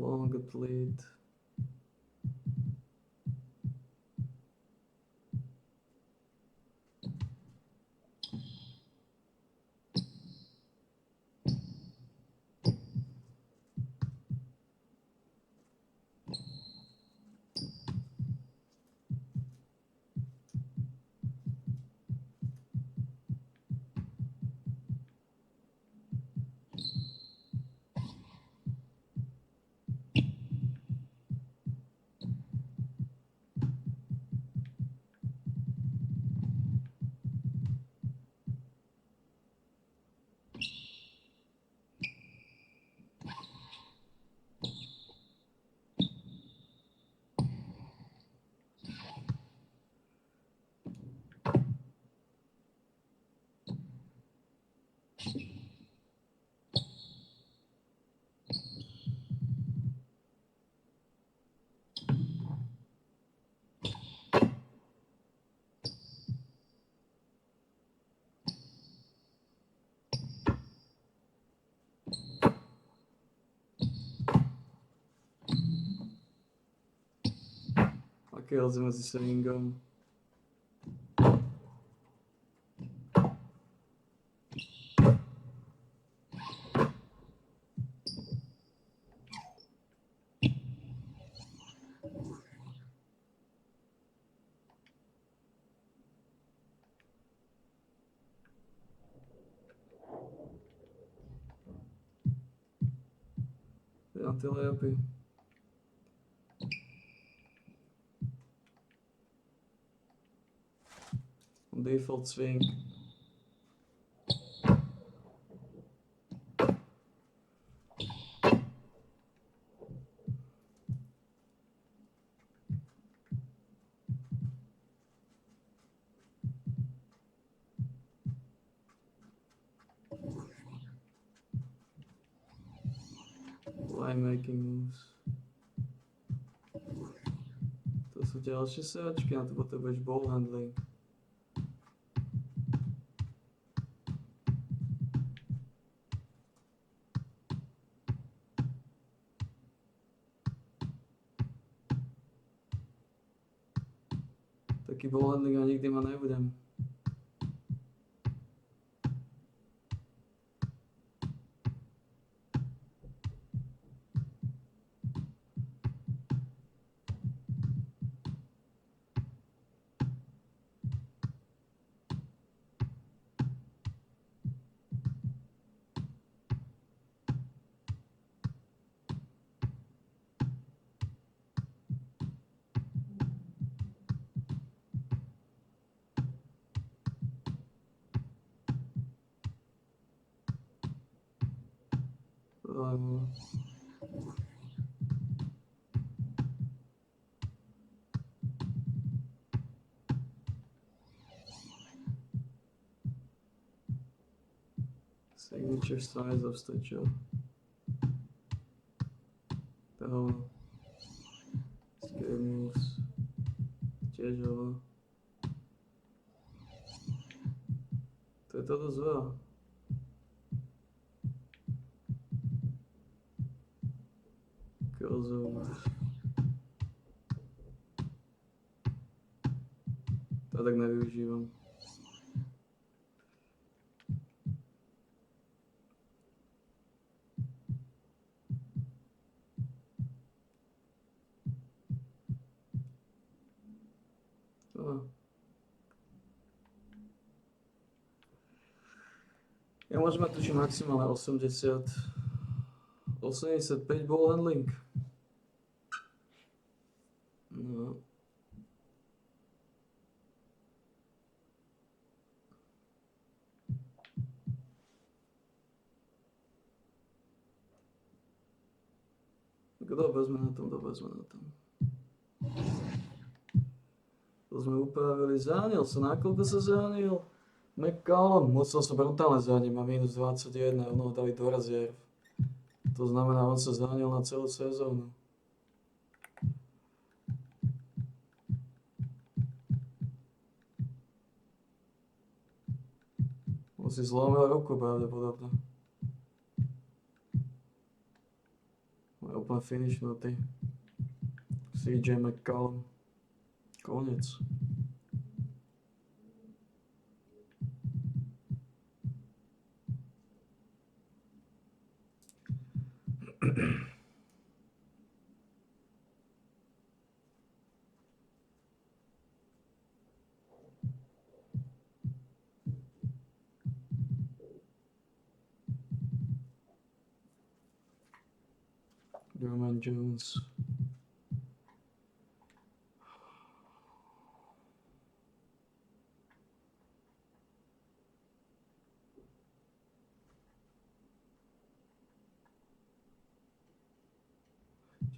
Long athlete. Aký je rozdiel medzi swingom? Ja tie layupy. Default swing. Playmaking moves. To sú ďalšie sedačky, na to potrebuješ ball handling. Taký ball handling ja nikdy ma nebudem. Signature size of statue. Toho. Scare moves. Tiež ho. To je to dosť veľa. Kills. To tak nevyužívam. Ja môžem mať tuším maximálne 85 ball handling. No. Kto vezme na tom, To sme upravili, zranil sa, nakoľko sa zranil? McCallum, musel sa brutálne zraniť, má minus 21, ono ho dali do rezerv. To znamená, on sa zranil na celú sezónu. On si zlomil ruku pravdepodobne. Je úplne finishnutý. CJ McCallum. Konec. Roman Jones.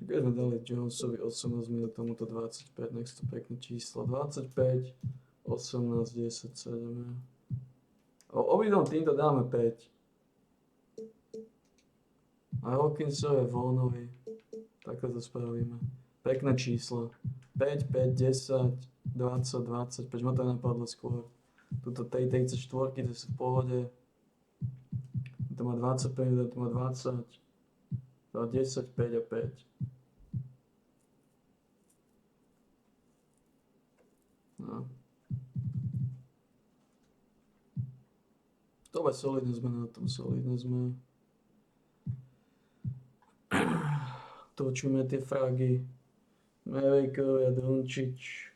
Keď sme dali Jonesovi 18 minút, tomuto 25, nech to pekné číslo. 25, 18, 10, 7. Obidvom týmto dáme 5. A Hawkinsovi Vonovi. Takto to spravíme. Pekné číslo. 5, 5, 10, 20, 20. Prečo ma to napadlo skôr? Tuto tej 34, to sú v pohode. To má 25, to má 20. To má 10, 5 a 5. No. Dobre, solidne sme na tom, solidne sme. Točíme tie fragy. Maverickovia, Dončič.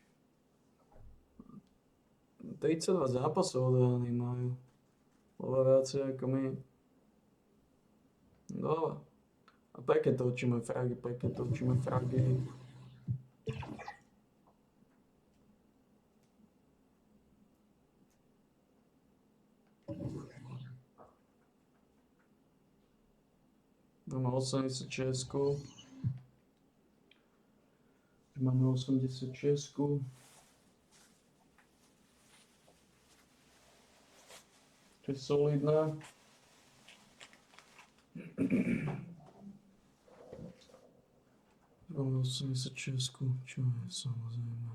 32 zápasov odhraných majú. Oveľa viacej ako my. Dobre. A pekne točíme fragy, pekne točíme fragy. Máme 86. Máme 86. To je solidné. 86, čo je samozrejme.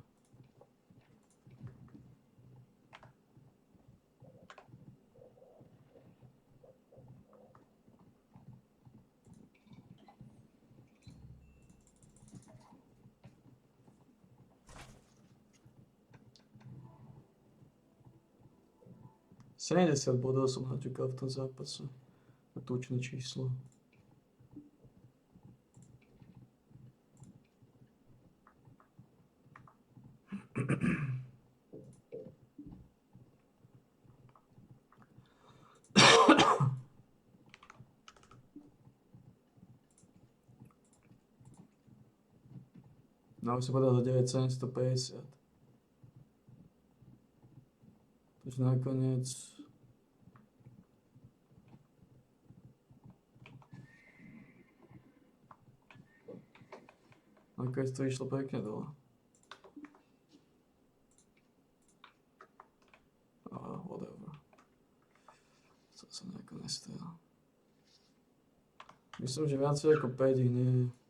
Sedemdesiat bodov som načakal v tom zápase. Na tučné číslo. No už sa podal za 9750. Takže nakoniec... Nakoniec to išlo pekne dole. Whatever. To sa nejako nestalo. Myslím, že viacej ako 5 ich nie je.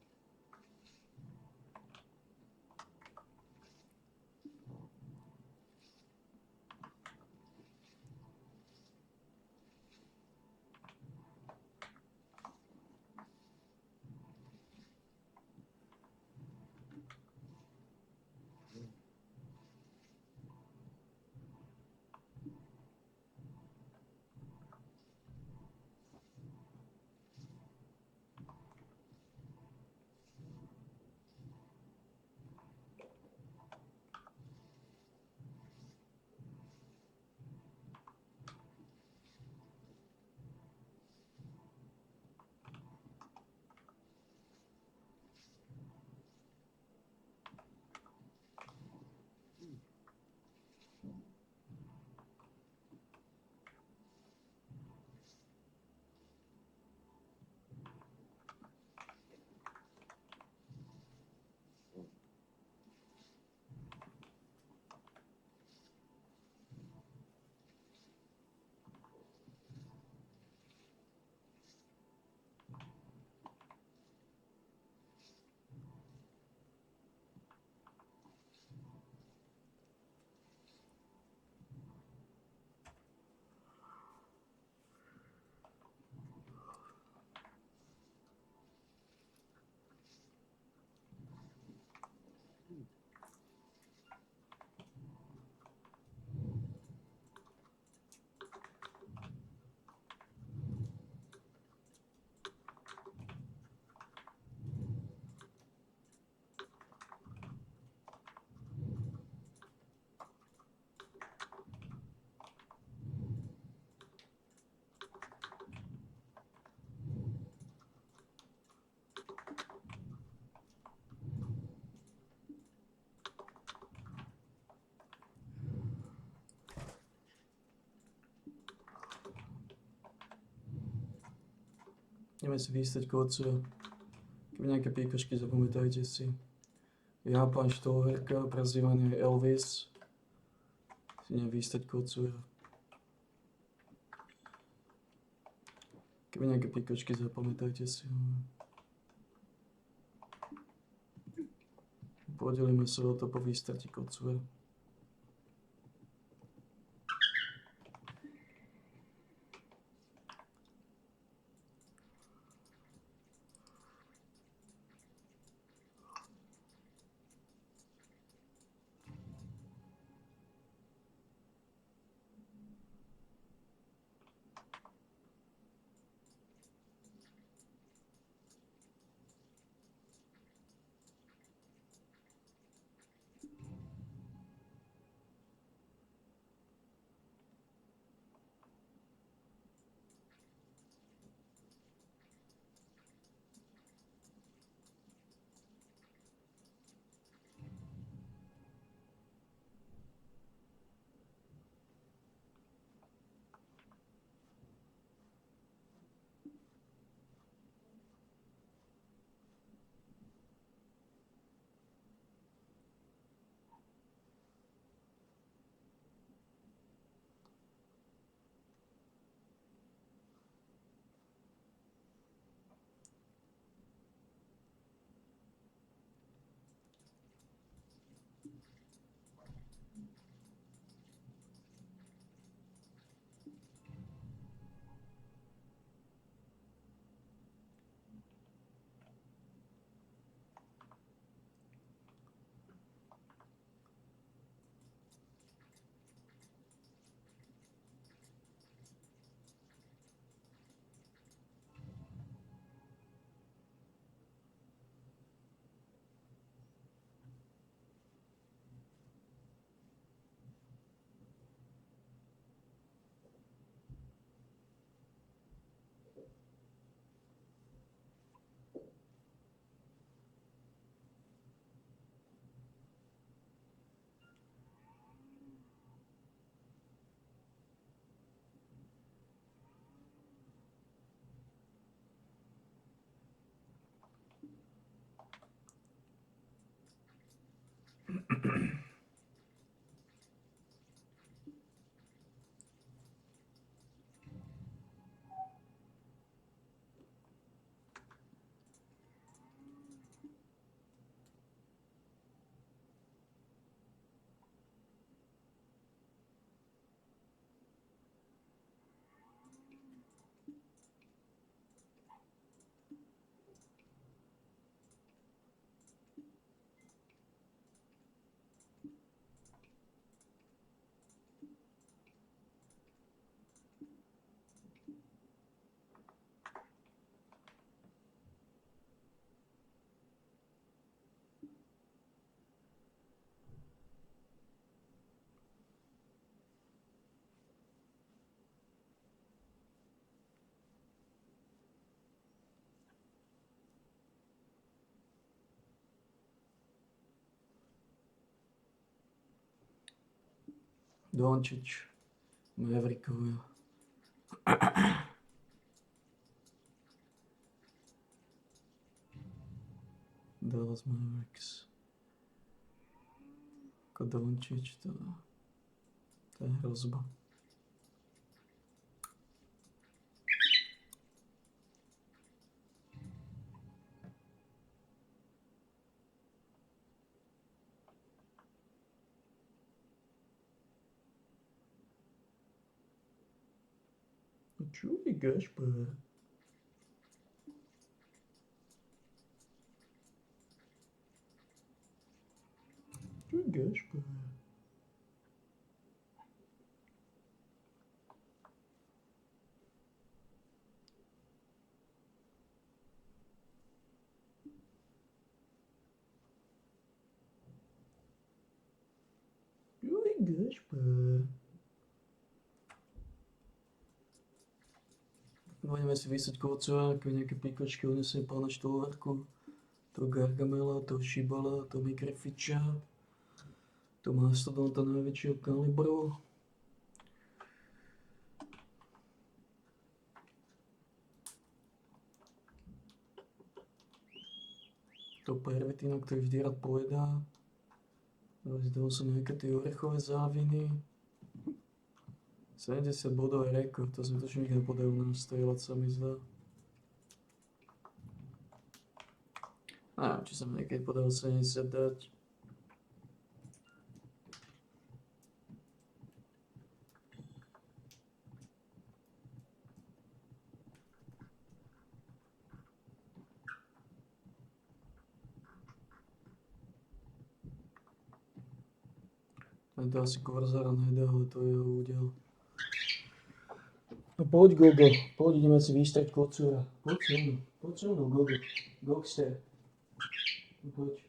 Ideme si vystať kócu. Keby nejaké píkošky, zapamätajte si. Japan Štolverka, prezývaný Elvis. Si idem vystať kócu. Keby nejaké píkošky, zapamätajte si. Podelíme sa o to po výstrati kócu. Doncic. Maverikovia. Dallas Mavericks. Ako Doncic, to je hrozba. Čo je Gašpar? Čo je Gašpar? Čo je Gašpar? Budeme si vysať Kocova, ako nejaké pikočky unesie pána Štolvarku, to Gargamela, to Šibala, to Mikrefiča, to Mastodonta najväčšieho kalibru. To Pervitina, ktorý vždy rád povedá. Zdal sa nejaké tie orechové záviny. 70 bodov je rekord, to sme točne nikdy nepodajú nám strieľať, sa mi zdá. Neviem, či sa mi niekedy podajú 70 dať. To asi Korzara nedá, ale to je jeho údel. No poď Gogo, poď ideme si vystrať Kocúra. Poď so mnou Gogo, Gogster. Poď.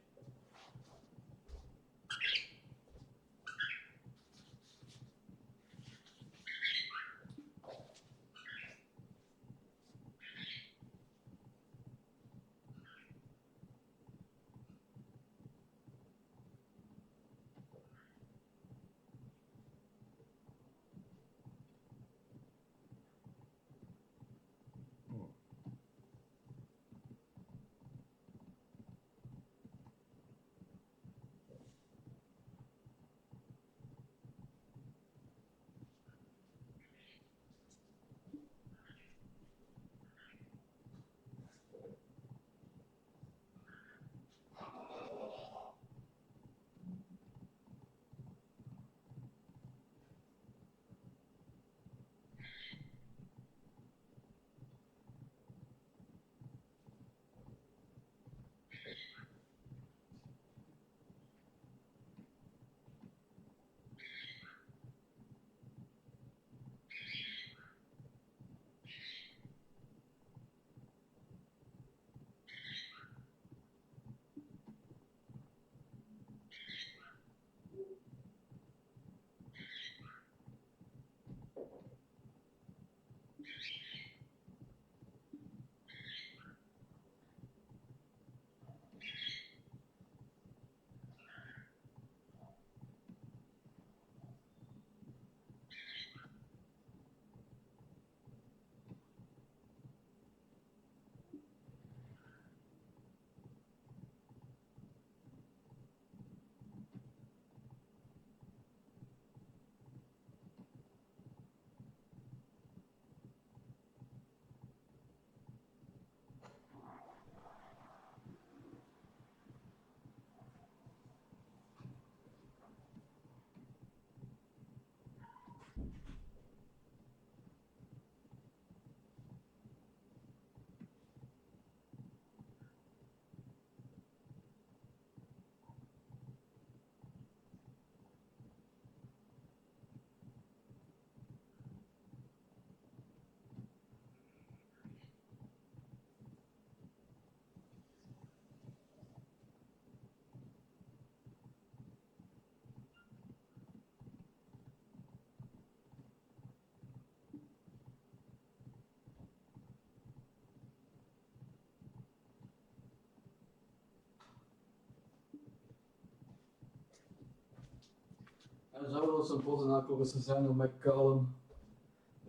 Ja zabudol som pozrieť, nakoľko sa zranil McCallum.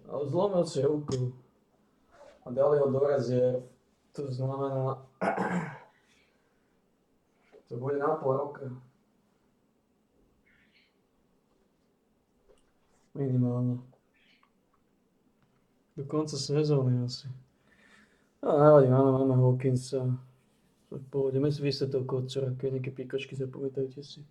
Ale zlomil si ruku. A dali ho do rezerv. To znamená... to bude na pol roka. Minimálne. Do konca sezóny asi. No nevadí, máme Hawkinsa. V pohode, my si vysvetlil Kocora, keď nejaké píkočky zapamätajte si.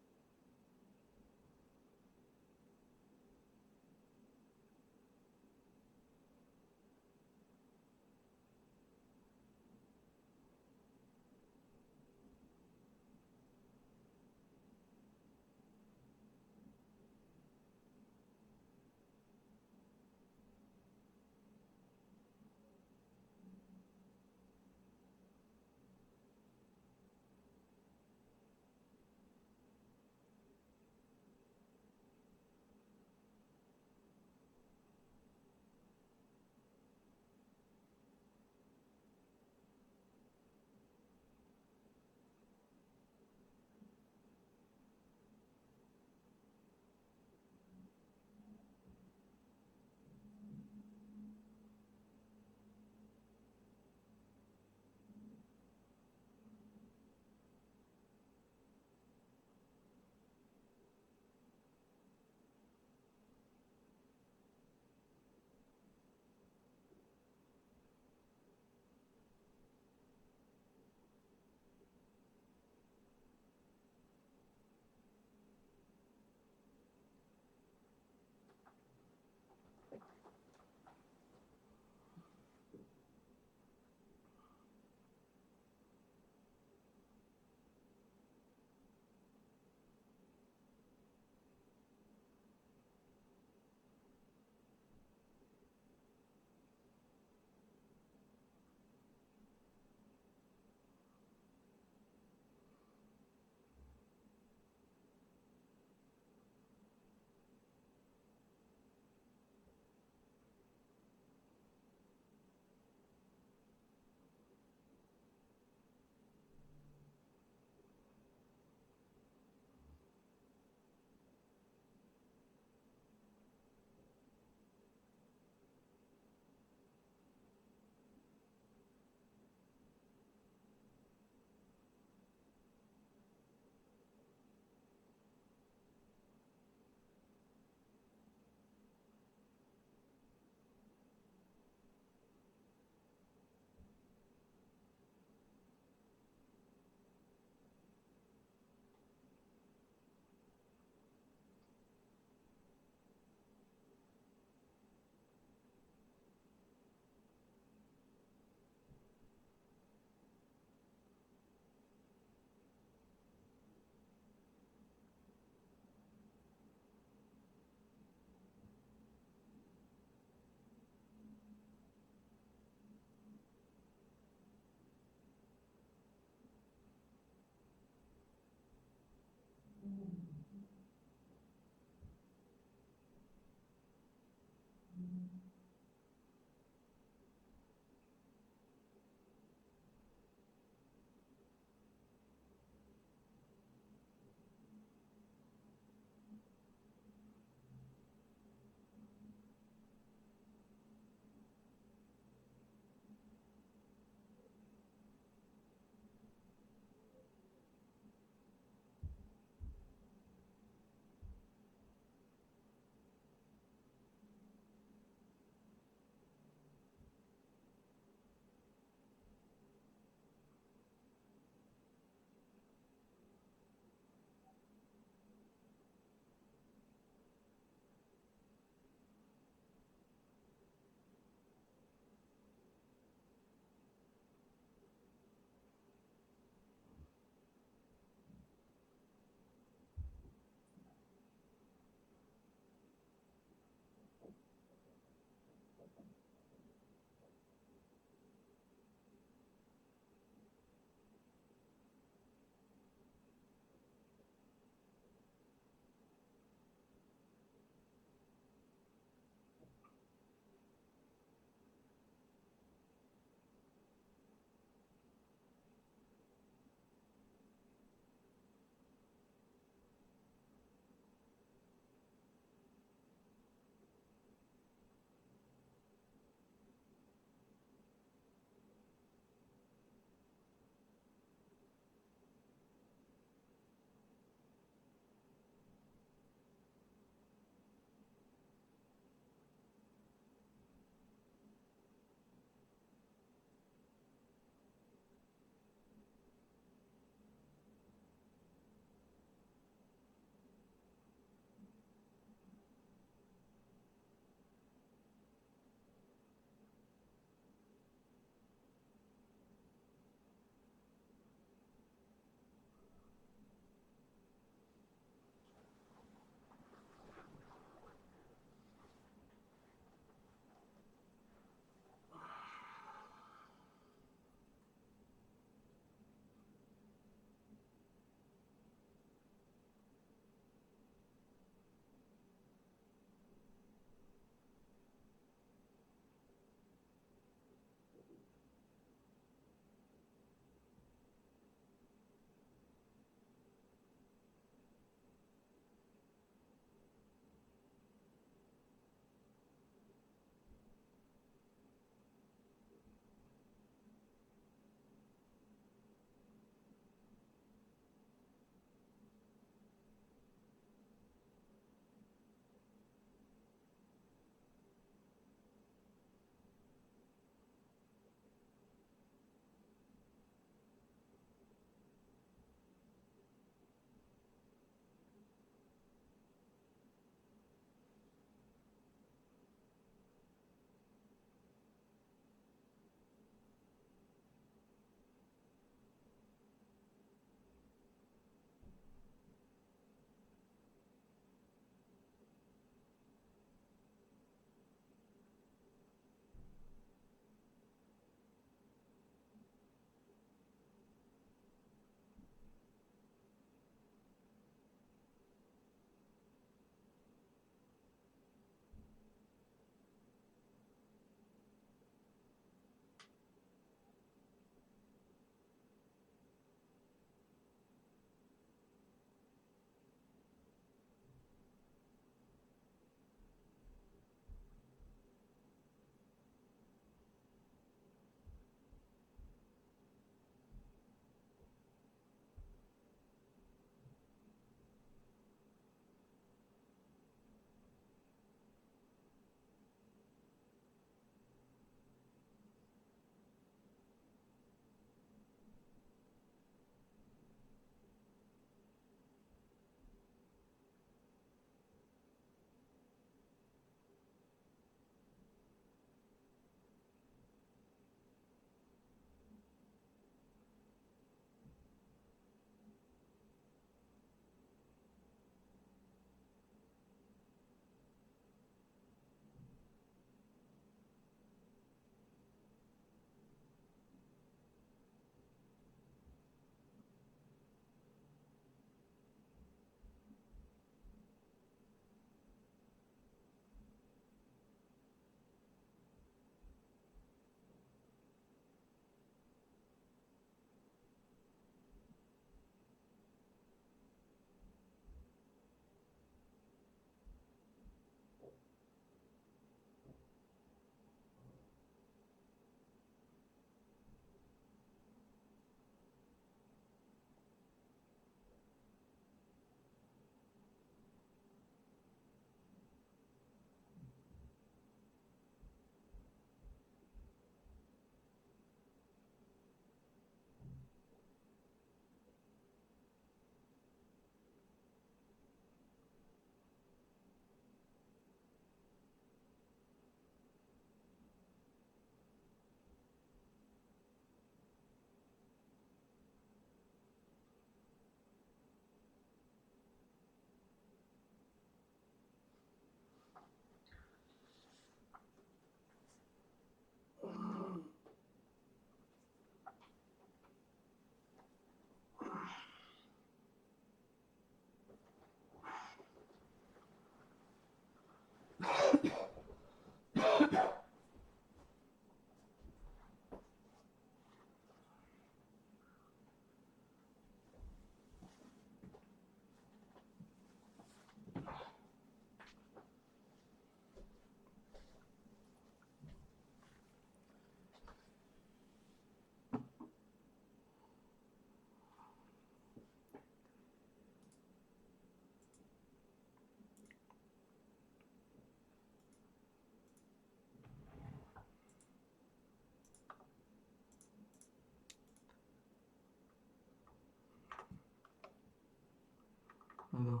teda.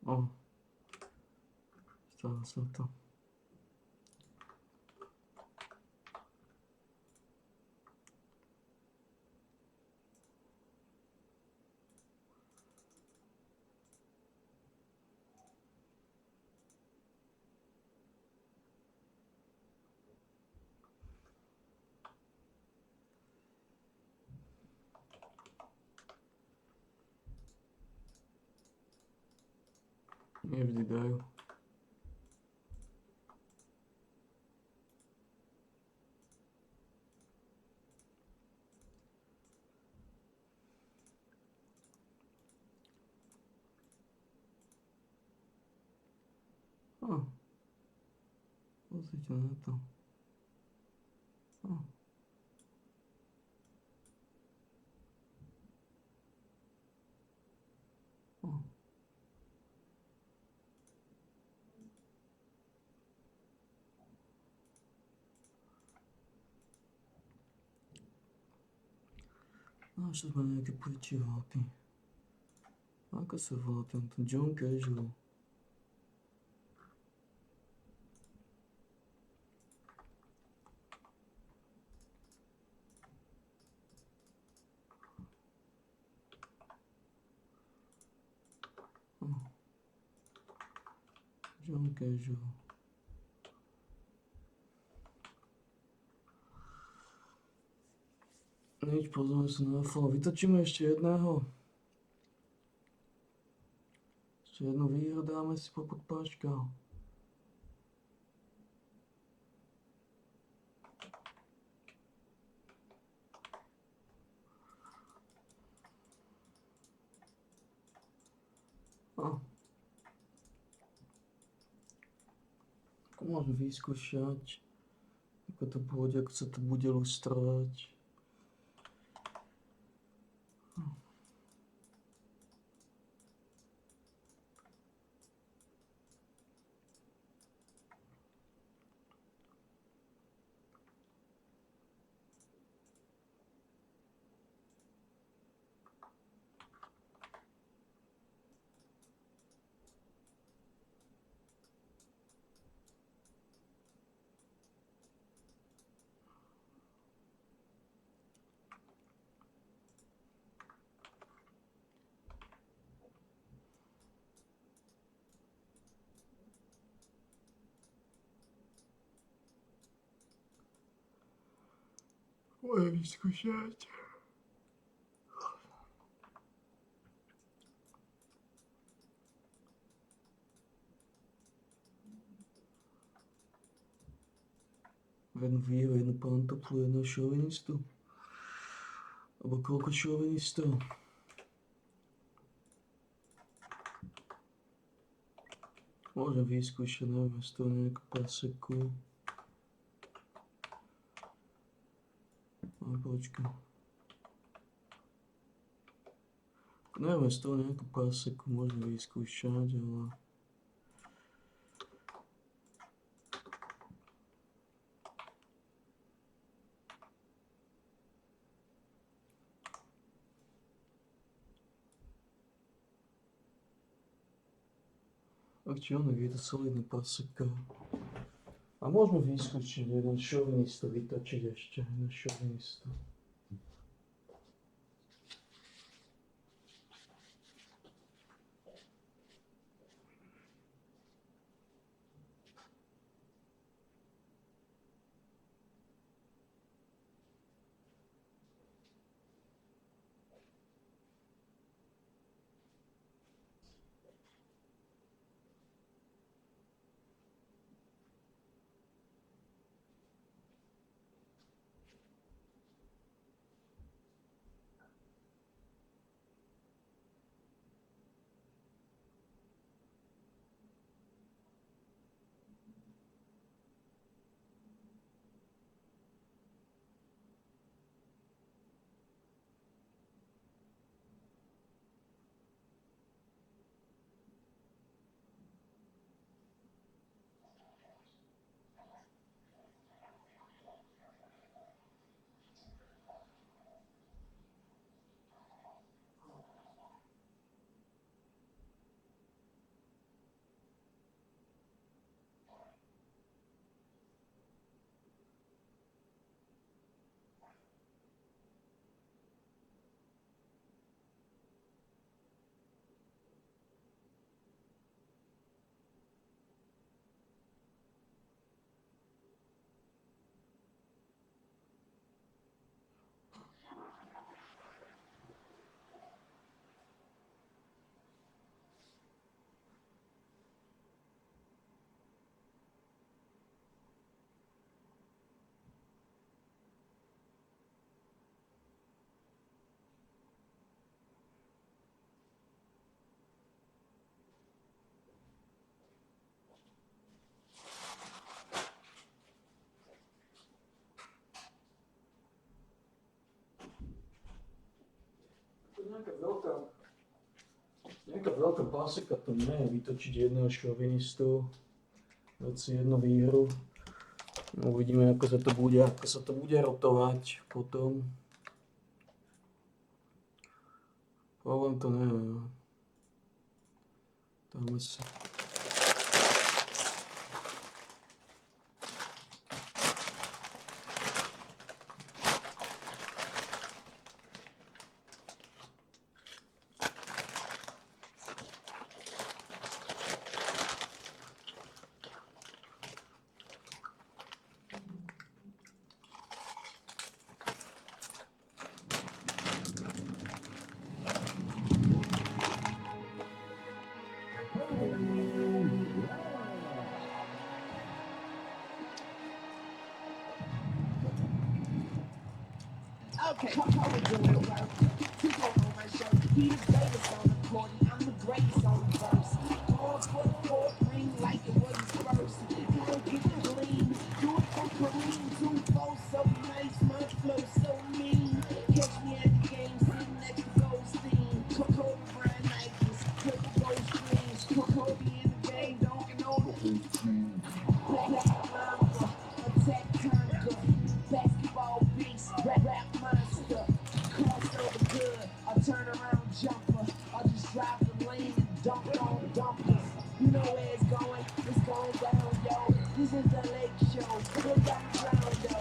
No. Stalo sa to. Nevždy dajú. Pozrite na to. Čo má nejaké protiváky. Ako sa volá tento John Casual? John Casual. Nič, pozrieme sa na follow. Vytočíme ešte jedného. Ešte jednu výhru dáme si popod páčka. Ako môžem vyskúšať, ako to bude, ako sa to bude lustrovať. Budem vyskúšať. Jednu výhru, jednu pantoflu, jednu šovinistu. Alebo koľko šovinistov? Môžem vyskúšať, neviem, z toho nejakú paseku. Počkaj. Neviem, z toho nejakú paseku môžem vyskúšať, ale... Tak či onak, je to solidná paseka. A môžeme vyskúšiť jeden šovinistu, vytočiť ešte jeden šovinistu. Nejaká veľká paseka to nie je vytočiť jedného šovinistu, dať si jednu výhru. Uvidíme, ako sa to bude rotovať potom. Problém to nie je. Dáme sa. Okay, how we doing, right? Keep on my show. Peter Davis on the court. I'm the greatest on the verse. Pause for the court, ring like it was his first. You don't get clean. Do it for Kareem. 2-4, so nice. My flow so mean. Catch me at the game, sitting next to Goldstein. Kobe Bryant Nikes, purple gold strings. Kobe in the game, dunking on the attack Tonka. Basketball beast, rap monster. Crossover good, a turnaround jumper. I just drive the lane and dunk on dumpers. You know where it's going down, yo. This is the Lake Show, go down drown, yo.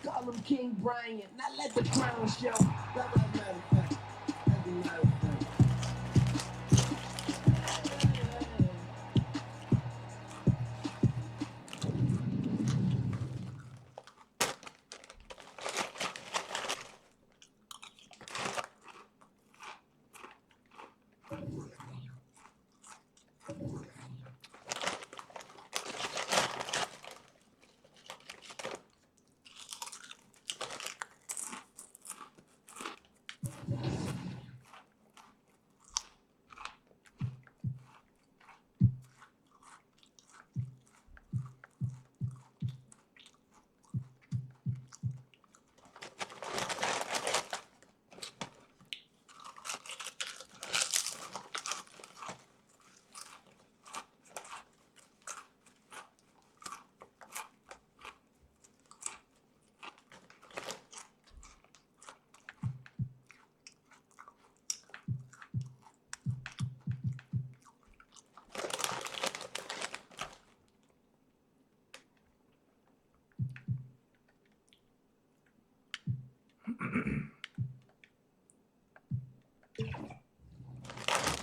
Call him King Bryant, now let the crown show. That's a matter of fact. That's a matter of fact.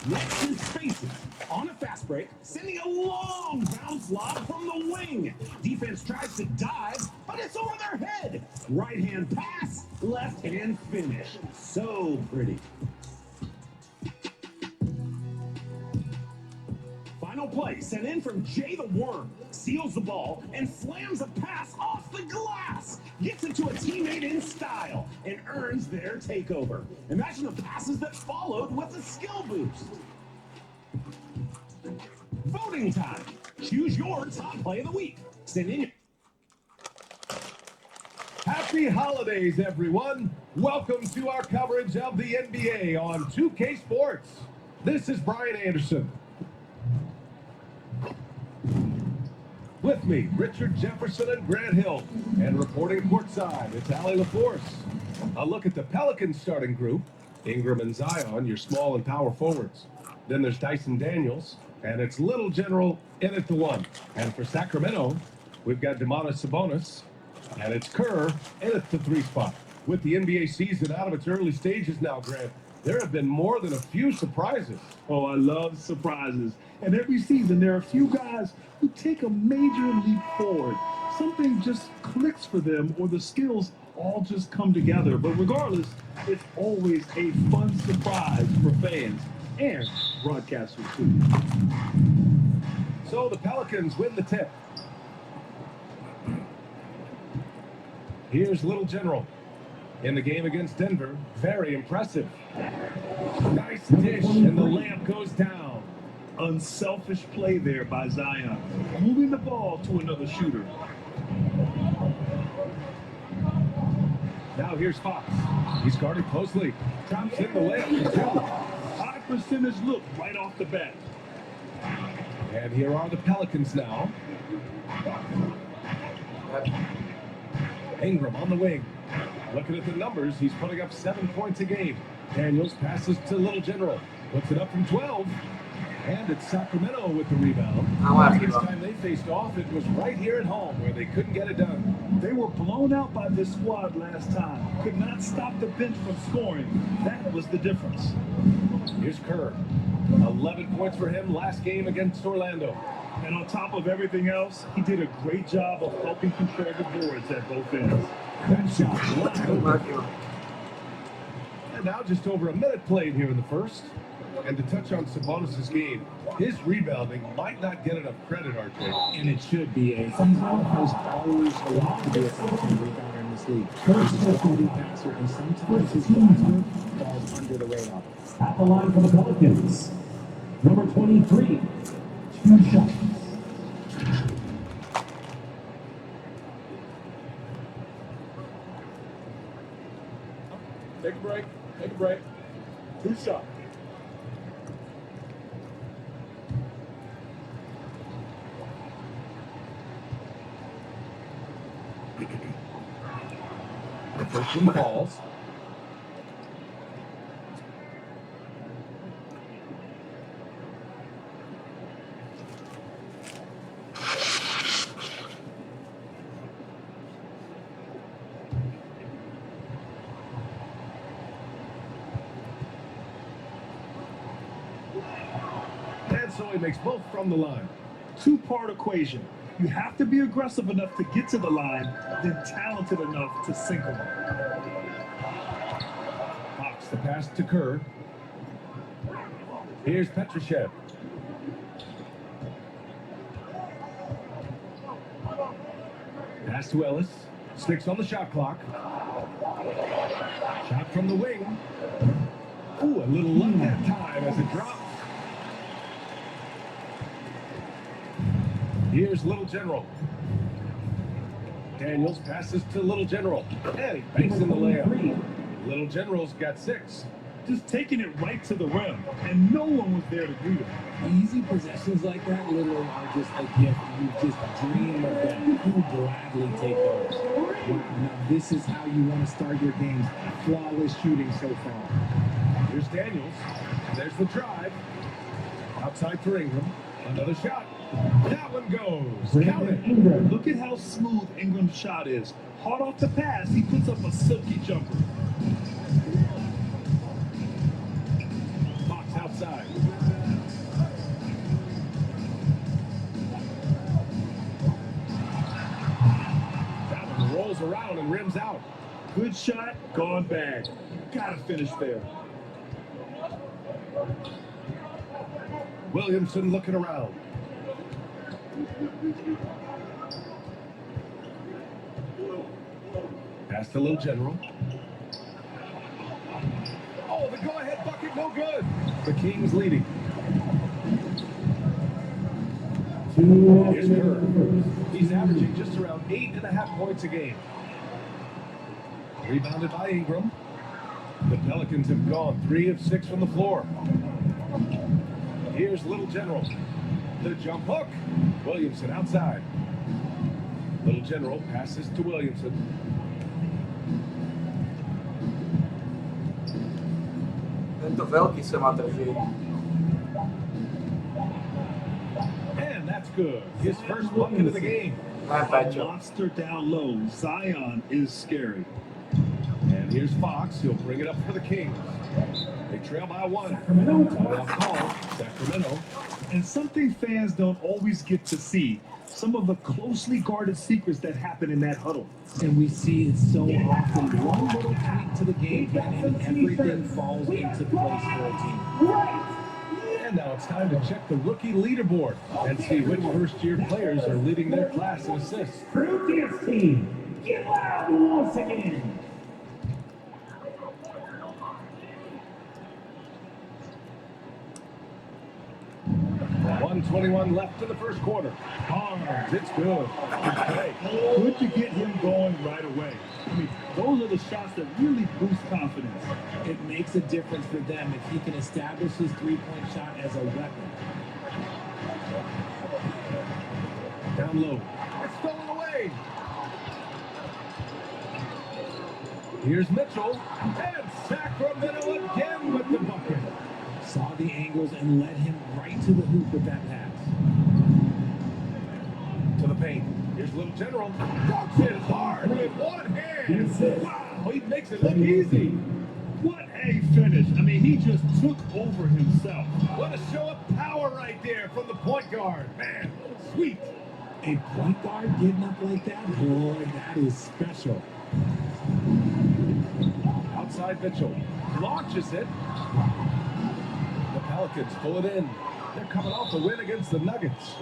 Next is Spaces. On a fast break, sending a long bounce lob from the wing. Defense tries to dive, but it's over their head. Right hand pass, left hand finish. So pretty. Final play, sent in from Jay the Worm. Seals the ball and slams a pass off the glass. Gets it to a teammate in style and earns their takeover. Imagine the passes that followed with a skill boost. Voting time. Choose your top play of the week. Send in. Happy holidays, everyone. Welcome to our coverage of the NBA on 2K Sports. This is Brian Anderson. With me, Richard Jefferson and Grant Hill. And reporting courtside, it's Allie LaForce. A look at the Pelicans starting group. Ingram and Zion, your small and power forwards. Then there's Dyson Daniels, and it's Little General in at the 1. And for Sacramento, we've got Domantas Sabonis, and it's Kerr in at the 3 spot. With the NBA season out of its early stages now, Grant, there have been more than a few surprises. Oh, I love surprises. And every season, there are a few guys who take a major leap forward. Something just clicks for them, or the skills all just come together. But regardless, it's always a fun surprise for fans and broadcasters, too. So the Pelicans win the tip. Here's Little General. In the game against Denver, very impressive. Nice dish, and the layup goes down. Unselfish play there by Zion, moving the ball to another shooter. Now here's Fox. He's guarded closely. Drops in the layup for two. High percentage look right off the bat. And here are the Pelicans now. Ingram on the wing. Looking at the numbers, he's putting up 7 points a game. Daniels passes to Little General. Puts it up from 12. And it's Sacramento with the rebound. Next time they faced off, it was right here at home where they couldn't get it done. They were blown out by this squad last time. Could not stop the bench from scoring. That was the difference. Here's Kerr. 11 points for him last game against Orlando. And on top of everything else, he did a great job of helping control the boards at both ends. That shot wide open. And now just over a minute played here in the first. And to touch on Sabonis' game, his rebounding might not get enough credit, RJ. And it should be. He's almost always allowed to be a second rebounder in this league. He's a good passer, and sometimes his basket falls under the radar. At the line for the Pelicans, number 23, 2 shots. Take a break. Take a break. 2 shots. The first one falls. And so he makes both from the line. Two-part equation. You have to be aggressive enough to get to the line, then talented enough to sink them. Fox the pass to Kerr. Here's Petrushev. Pass to Ellis. 6 on the shot clock. Shot from the wing. Ooh, a little luck that time as it drops. Here's Little General. Daniels passes to Little General. And he banks in the layup. Little General's got 6. Just taking it right to the rim, and no one was there to greet him. Easy possessions like that, Little, are just a gift. You just dream of them. You gladly take those. Now, this is how you want to start your games. Flawless shooting so far. Here's Daniels. There's the drive. Outside for Ingram. Another shot. That one goes. Count it. Look at how smooth Ingram's shot is. Hard off the pass, he puts up a silky jumper. Fox outside. That one rolls around and rims out. Good shot, gone bad. Gotta finish there. Williamson looking around. Pass to Little General. Oh, the go-ahead bucket, no good. The Kings leading. Here's Kerr. He's averaging just around 8.5 points a game. Rebounded by Ingram. The Pelicans have gone 3 of 6 from the floor. Here's Little General. The jump hook. Williamson outside. Little General passes to Williamson. Tento veľký sa ma drží. And that's good. His first bucket of the game. Monster down low. Zion is scary. And here's Fox. He'll bring it up for the Kings. They trail by 1. Sacramento. And something fans don't always get to see. Some of the closely guarded secrets that happen in that huddle. And we see it so often. One little tweak to the game plan and everything falls into place for a team. And now it's time to check the rookie leaderboard and see which first-year players are leading their class in assists. Crew Dance Team, get loud once again. 1:21 left in the first quarter. Barnes, it's good. Hey, good to get him going right away. I mean, those are the shots that really boost confidence. It makes a difference for them if he can establish his three-point shot as a weapon. Down low. It's stolen away. Here's Mitchell. And Sacramento again with the bucket. Saw the angles and led him right to the hoop with that pass. To the paint. Here's Little General. Dunks it hard with one hand. Wow, he makes it look easy. What a finish. I mean, he just took over himself. What a show of power right there from the point guard. Man, sweet. A point guard getting up like that? Boy, that is special. Outside Mitchell. Launches it. The Pelicans pull it in. They're coming off a win against the Nuggets.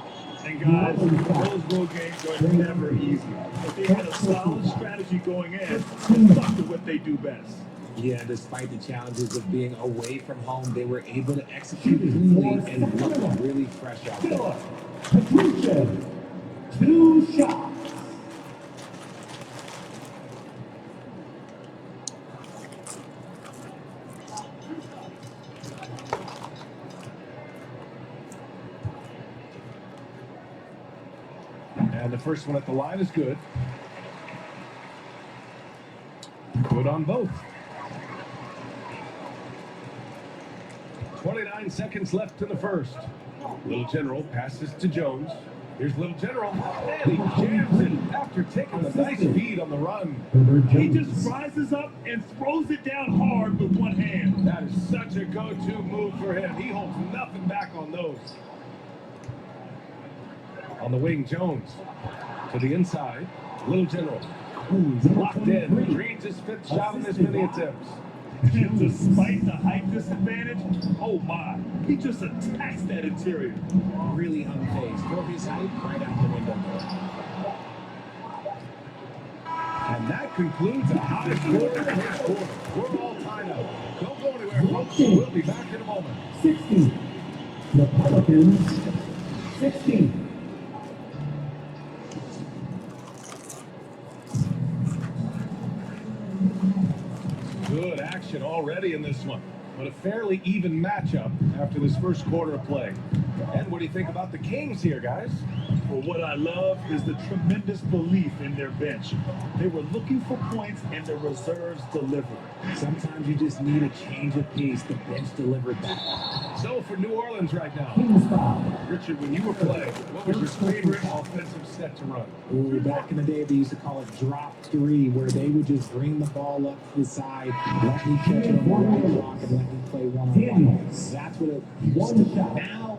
And guys, those road games are never easy. But they had a solid strategy going in and stuck to what they do best. Yeah, despite the challenges of being away from home, they were able to execute cleanly and look really fresh out there. Petrucci, 2 shots. And the first one at the line is good. Good on both. 29 seconds left in the first. Little General passes to Jones. Here's Little General. And he jams it after taking a nice beat on the run. He just rises up and throws it down hard with one hand. That is such a go-to move for him. He holds nothing back on those. On the wing, Jones. To the inside. Little General. Ooh, he's locked in. Drains his 5th shot in as many attempts. And despite the height disadvantage, oh my, he just attacks that interior. Really unfazed. For his height, right out the window. And that concludes a high score in the first quarter. We're all tied up. Don't go anywhere, folks. We'll be back in a moment. 16. The Pelicans, 16. Good action already in this one, but a fairly even matchup after this first quarter of play. And what do you think about the Kings here, guys? Well, what I love is the tremendous belief in their bench. They were looking for points and their reserves delivered. Sometimes you just need a change of pace. The bench delivered that. So for New Orleans right now, Richard, when you were playing, what was your favorite offensive set to run? Ooh, back in the day, they used to call it drop 3, where they would just bring the ball up to the side, let me catch it on the right block, and let me play one-on-one. That's what it used to be. Now,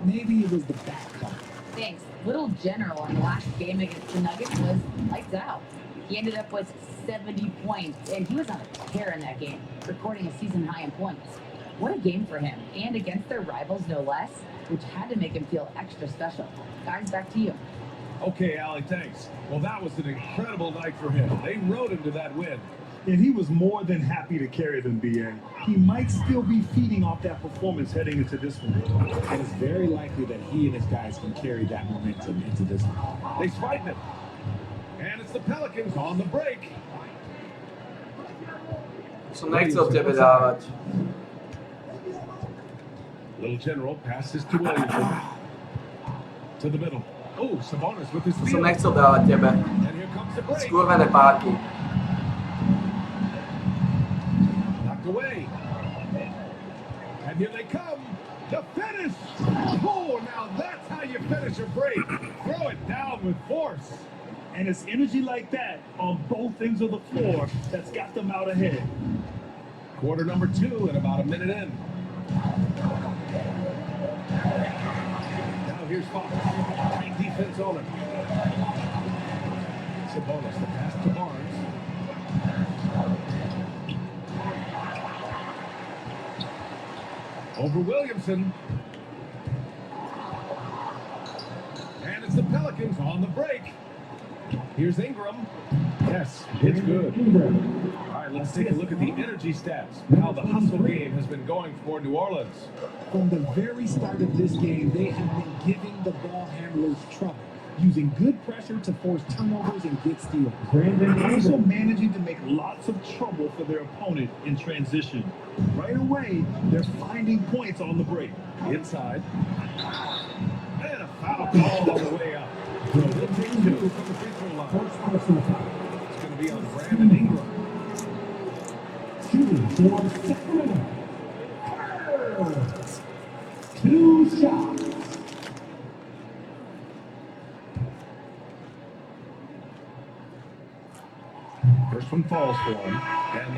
maybe it was the back cut. Thanks. Little General in the last game against the Nuggets was lights out. He ended up with 70 points, and he was on a tear in that game, recording a season high in points. What a game for him, and against their rivals no less, which had to make him feel extra special. Guys, back to you. Okay, Allie, thanks. Well, that was an incredible night for him. They rode him to that win. And he was more than happy to carry them, BA. He might still be feeding off that performance heading into this one. And it's very likely that he and his guys can carry that momentum into this one. They spike it. And it's the Pelicans on the break. Som nechcel tebe dávať. Little General passes to Williamson. To the middle. Oh, Sabonis with his Som steal. nechcel dávať tebe. And here comes the break. Skurvené páky. Knocked away. And here they come. The finish. Oh, now that's how you finish a break. Throw it down with force. And it's energy like that on both ends of the floor that's got them out ahead. Quarter number 2 and about a minute in. Now here's Fox. Great defense on him. Sabonis, the pass to Barnes. Over Williamson. And it's the Pelicans on the break. Here's Ingram. Yes, it's good. All right, right, let's take a look at the energy stats. How the hustle game has been going for New Orleans. From the very start of this game, they have been giving the ball handlers trouble, using good pressure to force turnovers and get steals. They're also managing to make lots of trouble for their opponent in transition. Right away, they're finding points on the break. Inside. And a foul call on the way up. So they'll take 2 from the free throw line. It's going to be on Brandon Ingram. Shooting for Sacramento. 2 shots. First one falls for him. And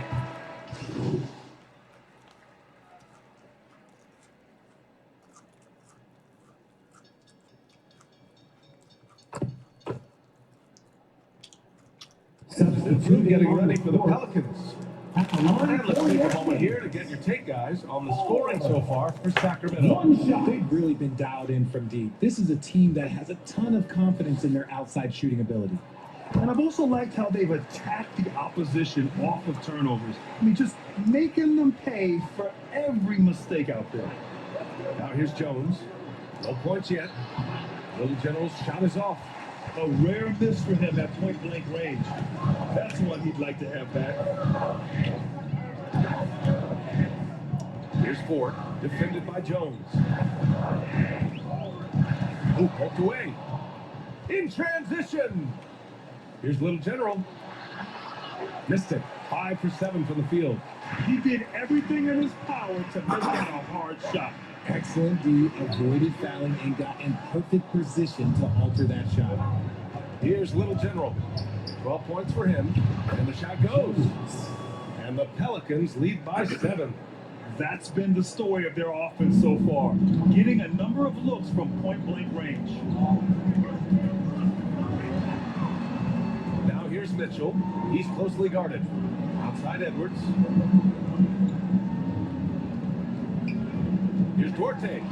substitute getting ready for the Pelicans. And let's take a moment here to get your take, guys, on the scoring so far for Sacramento. They've really been dialed in from deep. This is a team that has a ton of confidence in their outside shooting ability. And I've also liked how they've attacked the opposition off of turnovers. I mean, just making them pay for every mistake out there. Now here's Jones. No points yet. Little General's shot is off. A rare miss for him at point-blank range. That's one he'd like to have back. Here's Ford, defended by Jones. Oh, poked away. In transition. Here's Little General. Missed it. 5 for 7 from the field. He did everything in his power to make that a hard shot. Excellent D, avoided fouling and got in perfect position to alter that shot. Here's Little General. 12 points for him. And the shot goes. And the Pelicans lead by 7. That's been the story of their offense so far. Getting a number of looks from point-blank range. Now here's Mitchell. He's closely guarded. Outside Edwards. Here's Duarte.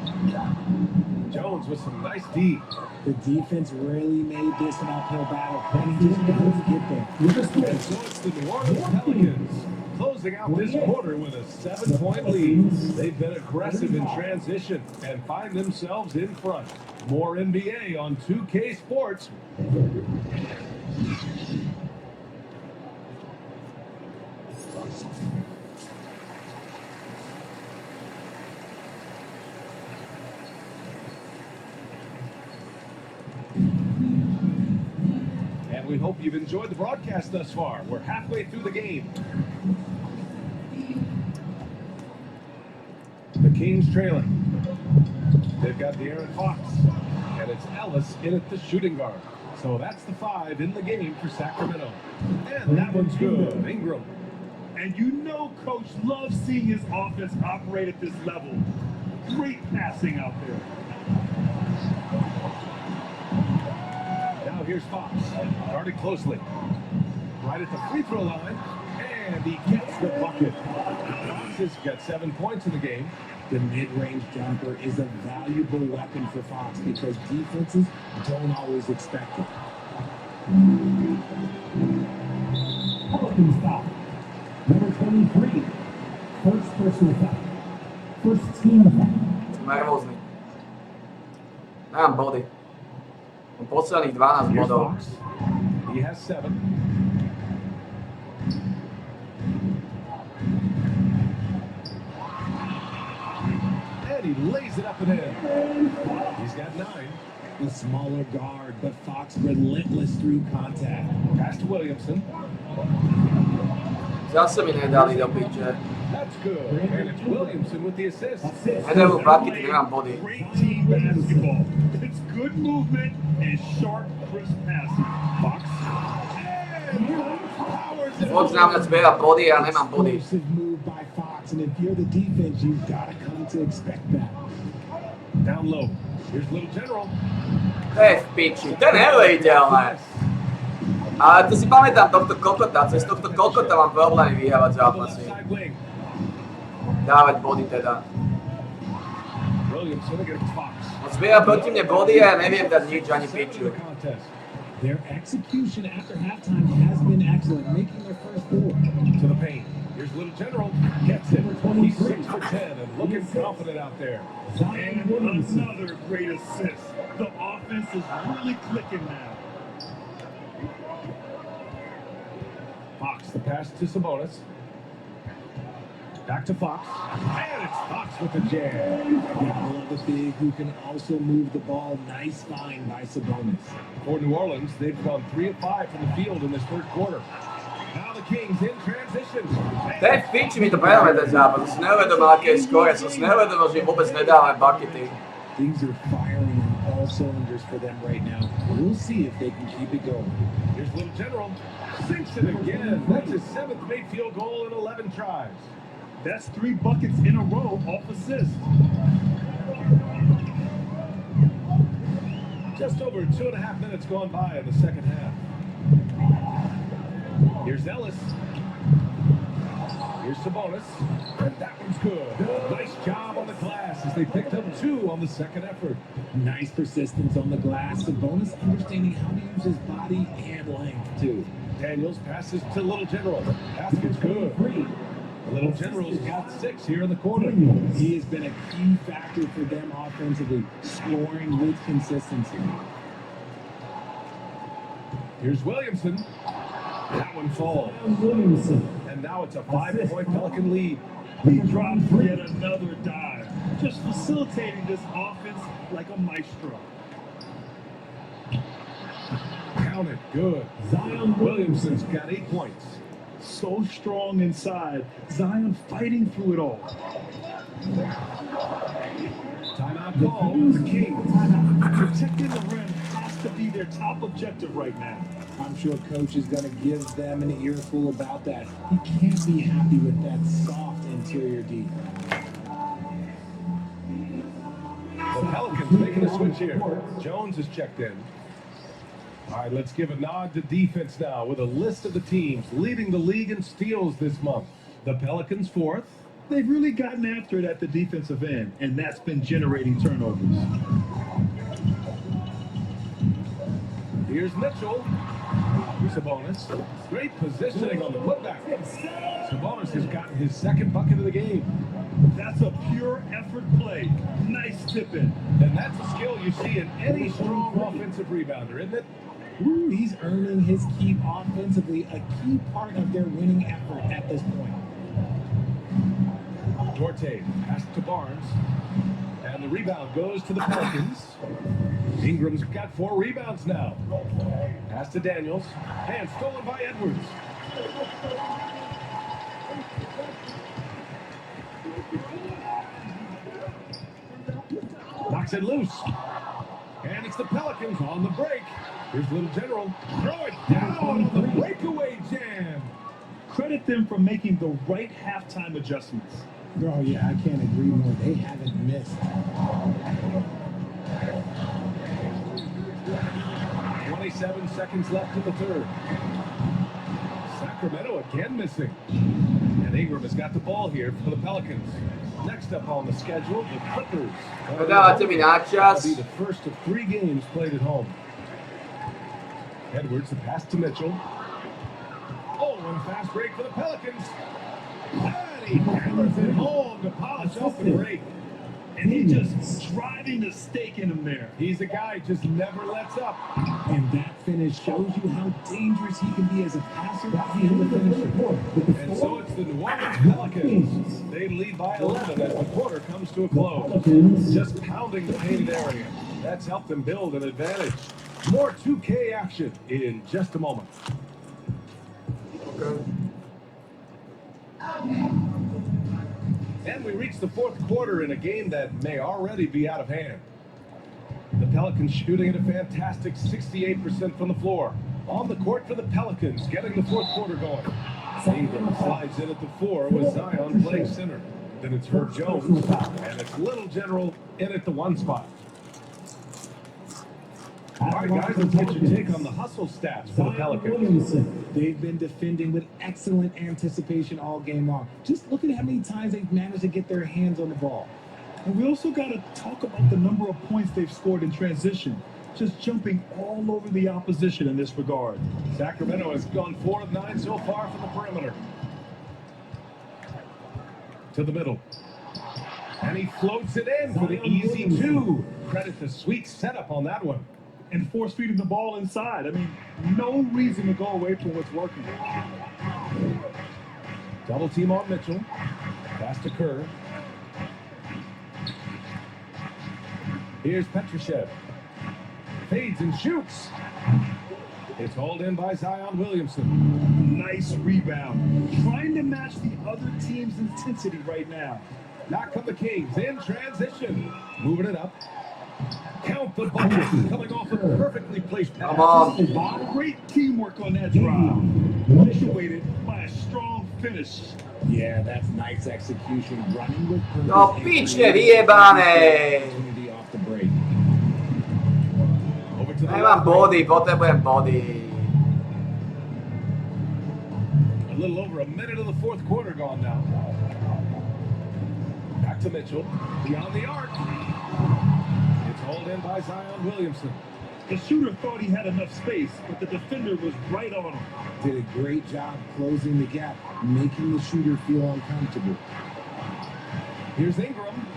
Jones with some nice D. The defense really made this an uphill battle, and he just couldn't get there. And so it's the New Orleans Pelicans closing out this quarter with a 7-point lead. They've been aggressive in transition and find themselves in front. More NBA on 2K Sports. And we hope you've enjoyed the broadcast thus far. We're halfway through the game. The Kings trailing. They've got De'Aaron Fox. And it's Ellis in at the shooting guard. So that's the 5 in the game for Sacramento. And that one's good. Ingram. And you know Coach loves seeing his offense operate at this level. Great passing out there. Now here's Fox. Guarded closely. Right at the free throw line. And he gets the bucket. Fox has got 7 points in the game. The mid-range jumper is a valuable weapon for Fox because defenses don't always expect it. Pelicans foul. Number 23. First personal foul. First team foul. Nervózny. Nemám body. Mám posledných 12 Here's bodov. Fox. He has 7. And he lays it up and in. He's got 9. The smaller guard, but Fox relentless through contact. Pass to Williamson. Zase mi nedali do piče. That's good. And it's Williamson with the assist. Nedajú bakity, nemám body. Great team basketball. It's good movement and sharp, crisp passing. Fox. And powers it. Fox na mňa zbiera body a nemám body. Explosive move by Fox, and if you're the defense, you've got to come to expect that. Down low. Here's Little General. To je v piči, to je neuveriteľné. Ale to si pamätám tohto kokota, cez tohto kokota mám problémy vyhrávať zápasy. Dávať body teda. Williamson against Fox. On zbiera proti mne body a ja neviem dať nič ani piču. Their execution after halftime has been excellent, making their first four. To the paint. Here's Little General. Gets it. He's 6 for 10 and looking confident out there. And another great assist. The offense is really clicking now. Fox, the pass to Sabonis. Back to Fox. And it's Fox with the jam. Yeah, I love a big who can also move the ball. Nice find by Sabonis. For New Orleans, they've gone 3 of 5 from the field in this third quarter. Now the Kings in transition. Ten fiči mi to prelome ten zápas, to si neuvedomil, aké je skore, som si neuvedomil, že vôbec nedáme buckety. Things are firing on all cylinders for them right now. We'll see if they can keep it going. Here's Little General. Sinks it again. That's his 7th made field goal in 11 tries. That's 3 buckets in a row off assist. Just over 2.5 minutes gone by in the second half. Here's Ellis. Here's Sabonis. And that one's good. Nice job on the glass as they picked up 2 on the second effort. Nice persistence on the glass. Sabonis understanding how to use his body and length, too. Daniels passes to Little General. Basket's good. Little General's got 6 here in the quarter. He has been a key factor for them offensively, scoring with consistency. Here's Williamson. That one falls. And now it's a 5-point Pelican lead. He dropped yet another dive, just facilitating this offense like a maestro. Count it. Good. Zion Williamson's got 8 points. So strong inside. Zion fighting through it all. Timeout call. The Kings. Protecting the rim has to be their top objective right now. I'm sure coach is going to give them an earful about that. He can't be happy with that soft interior defense. The Pelicans making a switch here. Jones has checked in. All right, let's give a nod to defense now with a list of the teams leading the league in steals this month. The Pelicans 4th. They've really gotten after it at the defensive end, and that's been generating turnovers. Here's Mitchell. Here's Sabonis. Great positioning on the putback. Sabonis has gotten his 2nd bucket of the game. That's a pure effort play. Nice tip in. And that's a skill you see in any strong offensive rebounder, isn't it? Ooh, he's earning his keep offensively, a key part of their winning effort at this point. Duarte pass to Barnes. And the rebound goes to the Pelicans. Ingram's got 4 rebounds now. Pass to Daniels. And stolen by Edwards. Knocks it loose. And it's the Pelicans on the break. Here's Little General. Throw it down on the breakaway jam. Credit them for making the right halftime adjustments. Oh, yeah, I can't agree more. They haven't missed. 27 seconds left in the third. Sacramento again missing. And Ingram has got the ball here for the Pelicans. Next up on the schedule, the Clippers. Dávate mi na čas. That'll be the first of 3 games played at home. Edwards, the pass to Mitchell. Oh, and fast break for the Pelicans. And he hammers it home to polish off the break. And he's just driving the stake in him there. He's a guy who just never lets up. And that finish shows you how dangerous he can be as a passer and a finisher. And so it's the New Orleans Pelicans. They lead by 11 as the quarter comes to a close. Just pounding the painted area. That's helped them build an advantage. More 2K action in just a moment. Okay. And we reach the 4th quarter in a game that may already be out of hand. The Pelicans shooting at a fantastic 68% from the floor. On the court for the Pelicans, getting the 4th quarter going. Ingram slides in at the 4 with Zion playing center. Then it's Herb Jones, and it's Little General in at the 1 spot. All right, guys, let's get your take on the hustle stats for the Pelicans. They've been defending with excellent anticipation all game long. Just look at how many times they've managed to get their hands on the ball. And we also got to talk about the number of points they've scored in transition. just jumping all over the opposition in this regard. Sacramento has gone 4 of 9 so far from the perimeter. To the middle. And he floats it in for the easy 2. Credit the sweet setup on that one. And force feeding the ball inside. I mean, no reason to go away from what's working. Double team on Mitchell. Pass to Kerr. Here's Petrushev. Fades and shoots. It's hauled in by Zion Williamson. Nice rebound. Trying to match the other team's intensity right now. Back come the Kings in transition. Moving it up. Count the bucket. Coming off a perfectly placed pass. Come on. Great teamwork on that drive. Punctuated by a strong finish. Yeah, that's nice execution. Running with purpose. No piče vyjebane. Opportunity off the break. Over to the Nemám body, potrebujem body. A little over a minute of the fourth quarter gone now. Back to Mitchell. Beyond the arc. It's hauled in by Zion Williamson. The shooter thought he had enough space, but the defender was right on him. Did a great job closing the gap, making the shooter feel uncomfortable. Here's Ingram.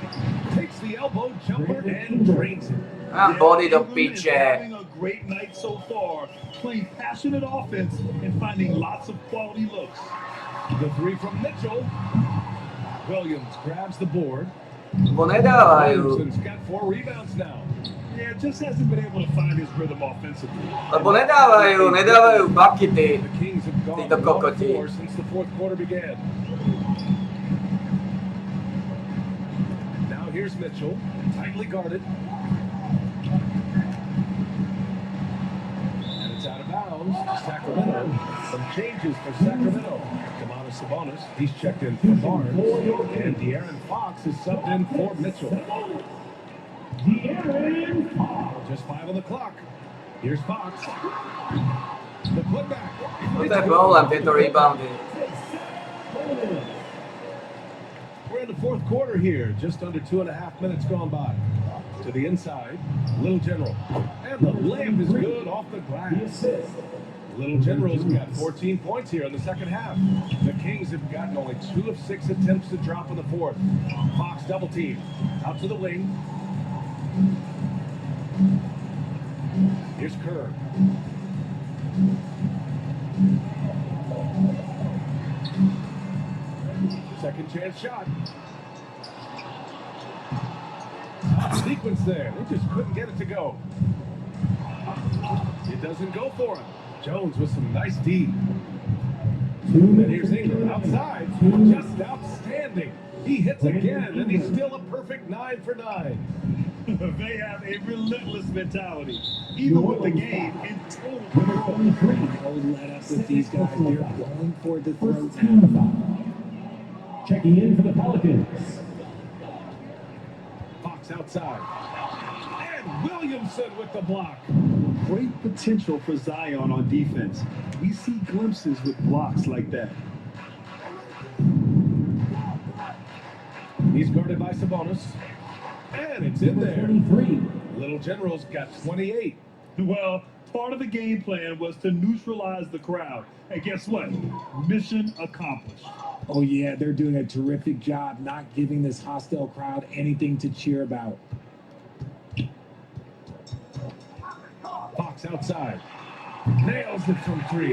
Takes the elbow jumper and drains it. Nemám body do Ingram is piče. having a great night so far, playing passionate offense and finding lots of quality looks. The 3 from Mitchell. Williams grabs the board. Bo nedávajú. Williamson's got 4 rebounds now. Yeah, just hasn't been able to find his rhythm offensively. Lebo nedávajú buckety. The Kings have gone Títo 1 kokoti. 4 since the fourth quarter began. Now here's Mitchell, tightly guarded. And it's out of bounds to Sacramento. Some changes for Sacramento. Domantas Sabonis, he's checked in for Barnes. And De'Aaron Fox is subbed in for Mitchell. Just 5 on the clock. Here's Fox. The putback. Toto je problém, tieto reboundy. We're in the fourth quarter here. Just under 2.5 minutes gone by. To the inside. Little General. And the layup is good off the glass. Little General's got 14 points here in the second half. The Kings have gotten only 2 of 6 attempts to drop in the fourth. Fox double team. Out to the wing. Here's Kerr. Second chance shot. Sequence there. They just couldn't get it to go. It doesn't go for him. Jones with some nice D. And here's Ingram outside. Just outstanding. He hits again, and he's still a perfect 9 for 9. They have a relentless mentality, even with the game in total control. Don't let up with these guys. They're going for the throat now. Checking in for the Pelicans. Fox outside. And Williamson with the block. Great potential for Zion on defense. We see glimpses with blocks like that. He's guarded by Sabonis. And it's in there. Little General's got 28. Well, part of the game plan was to neutralize the crowd. And guess what? Mission accomplished. Oh yeah, they're doing a terrific job not giving this hostile crowd anything to cheer about. Fox outside. Nails it from 3.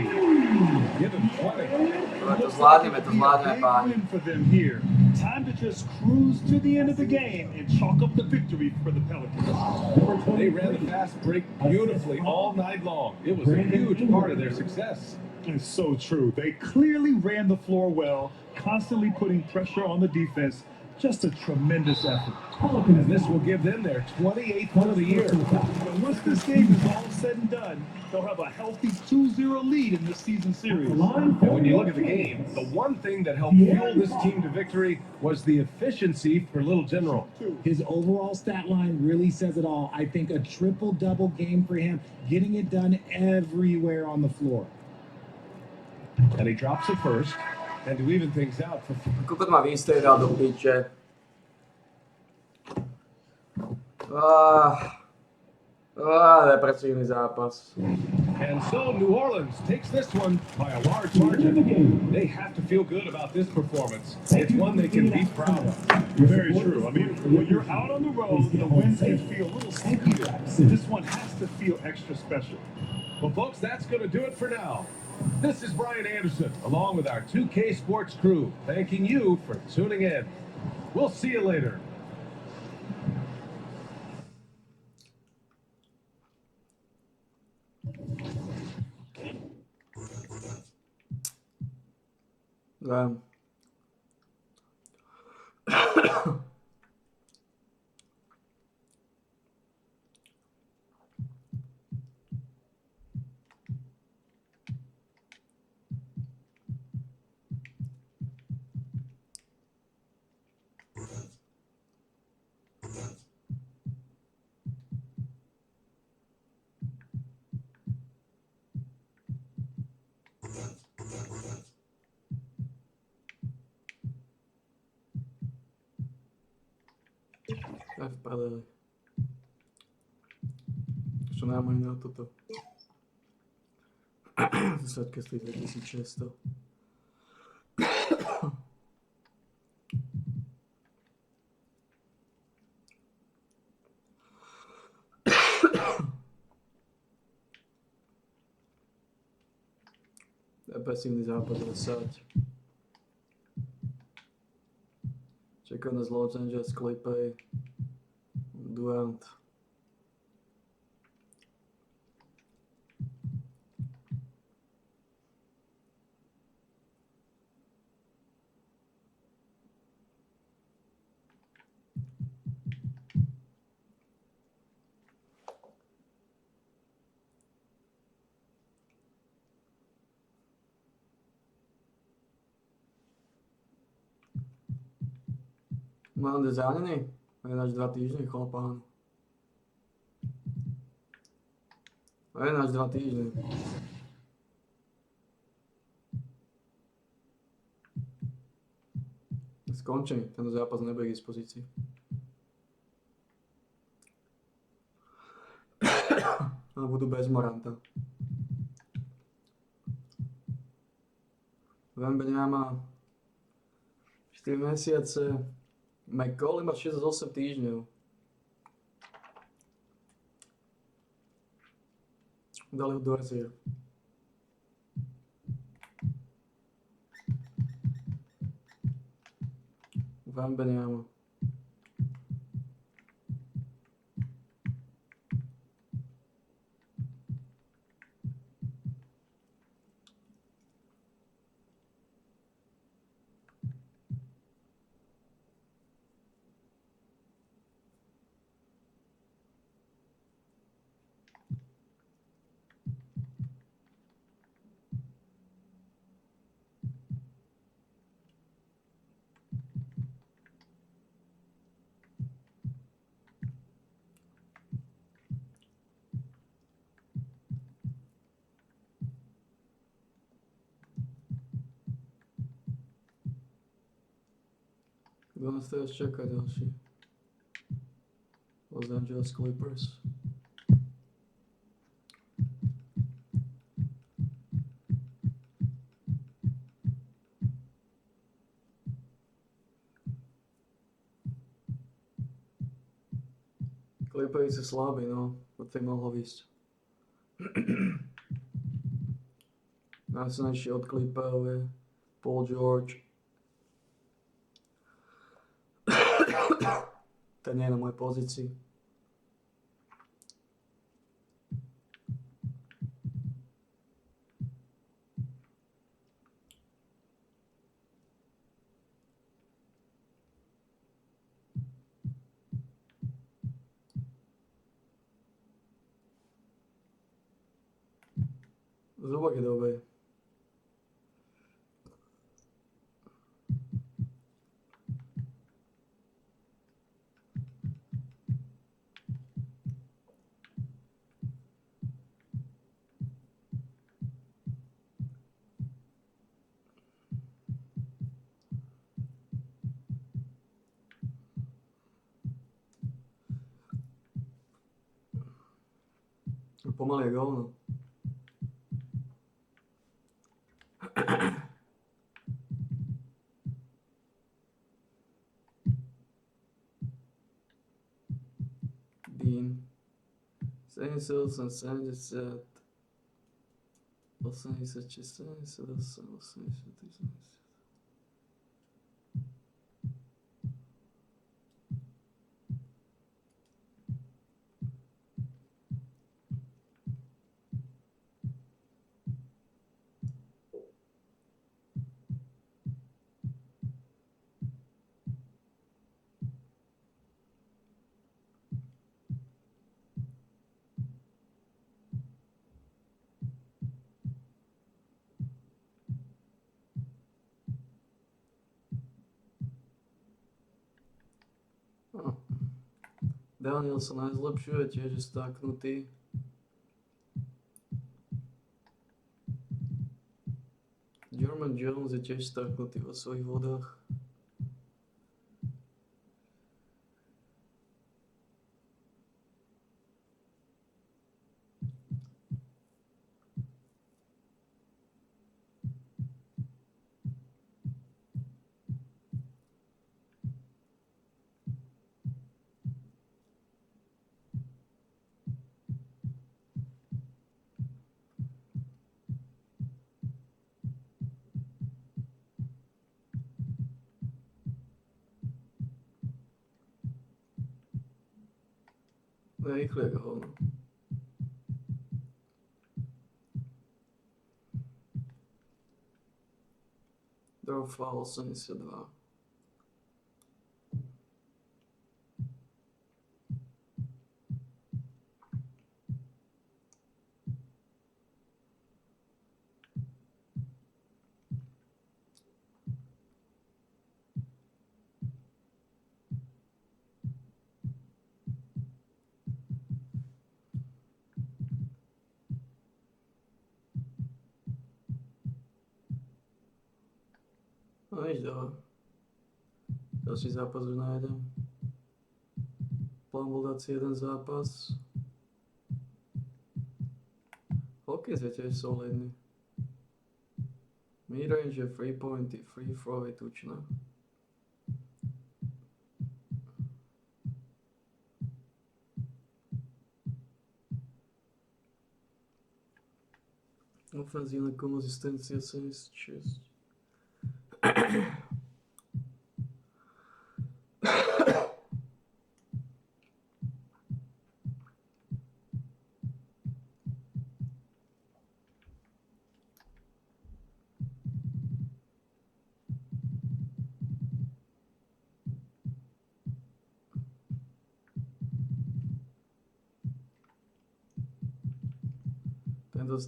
Give him 20. To zvládneme, Big páni. win for them here. Time to just cruise to the end of the game and chalk up the victory for the Pelicans. They ran the fast break beautifully all night long. It was a huge part of their success. It's so true. They clearly ran the floor well, constantly putting pressure on the defense. Just a tremendous effort. And this will give them their 28th win of the year. And once this game is all said and done, they'll have a healthy 2-0 lead in this season series. And when you look at the game, the one thing that helped fuel this team to victory was the efficiency for Little General. His overall stat line really says it all. I think a triple-double game for him, getting it done everywhere on the floor. And he drops it first. And to even things out for Koľko to má vystriedal do piče. Depresívny zápas. And so New Orleans takes this one by a large margin. They have to feel good about this performance. It's one they can be proud of. Very true. I mean, when you're out on the road, the wins can feel a little stickier. This one has to feel extra special. Well, folks, that's going to do it for now. This is Brian Anderson, along with our 2K Sports crew, thanking you for tuning in. We'll see you later. V prdeli. Čo najmä na toto. Výsledke stojí 2600. Depresívny zápas 10. Čaká nás Los Angeles Clippers. Durant. Mám zranený? Až 2 týždne, chlapán. Až 2 týždne. Skončí, tento zápas nebude k dispozícii. A budú bez Moranta. Wembanyama 4 mesiace. McCall iba 6 z 8 týždňov. Dali ho do rezerv. Wembanyama. Kto nás teraz čaká ďalší? Los Angeles Clippers. Clippers sú slabí, no. Od tej mohlo výsť. Najsilnejší od Clipperov je Paul George. Ten nie je na mojej pozícii. Zubak je dobrý. pomaly je hovno. Dean. 78, 70, 86, 78, 80. Daniel sa najzlepšuje, tiež je stáknutý. German Jones je tiež stáknutý vo svojich vodách. Rýchle ako hovno. Draw foul 82. No nič dáva. Ďalší zápas už nájdem. Plán bol dať si jeden zápas. Hawkins je tiež solidný. Midrange je free pointy, free throw je tučná. Ofenzívna konzistencia 76.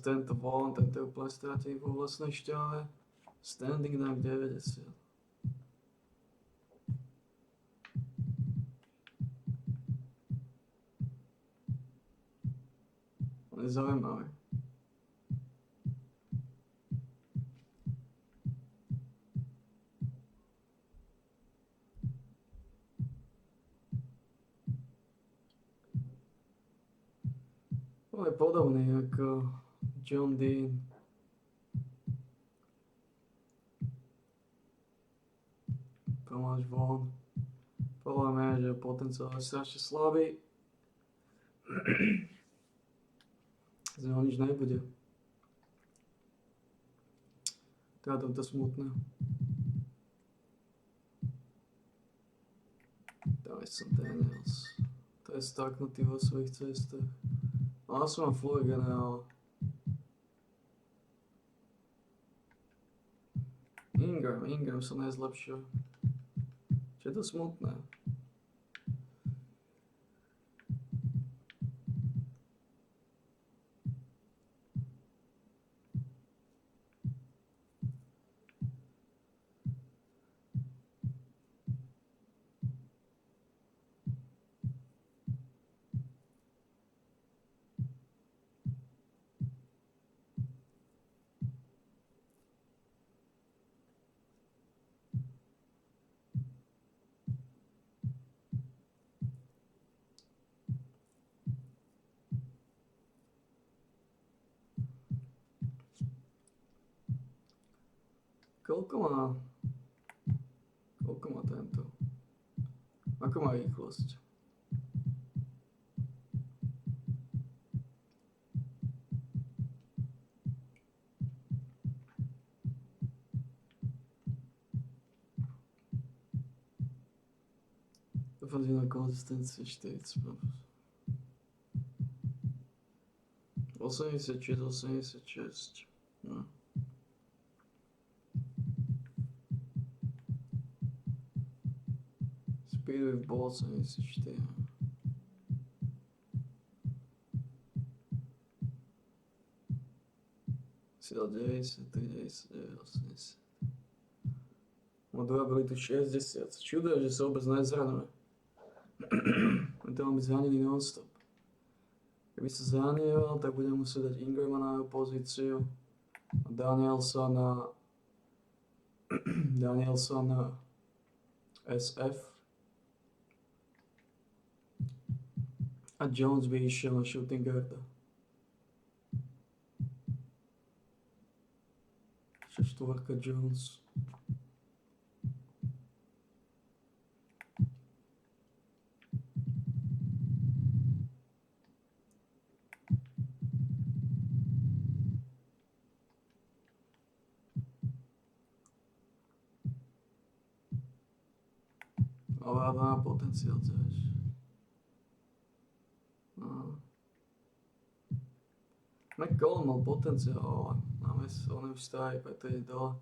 Tento volán, tento je úplne stratený vo vlastnej šťave. Standing dunk 90. On je zaujímavý. On je podobný ako John Dean. Tomáš Von. Podľa mňa, že potenciál je strašne slabý. Z neho nič nebude. Teda to smutné. Dyson Daniels. To je staknutý vo svojich cestách. Ale som mám Florigana, ale Ingram sa najzlepšie. Čo je to smutné. Koľko má tento? Ako má rýchlosť? Defenzívna konzistencia 40. 86. No. Speed with ball 74. Sila 93, 99, 80. Má durabilitu 60. Čudo, že sa vôbec nezranuje. On to má byť zranený non-stop. Keby sa zranil, tak budem musieť dať Ingrama na jeho pozíciu a Danielsona SF a Jones by išiel na shooting guarda. Štvorka Jones. Ale má potenciál tiež. No. McCollum mal potenciál, ale on už stále, preto je dole.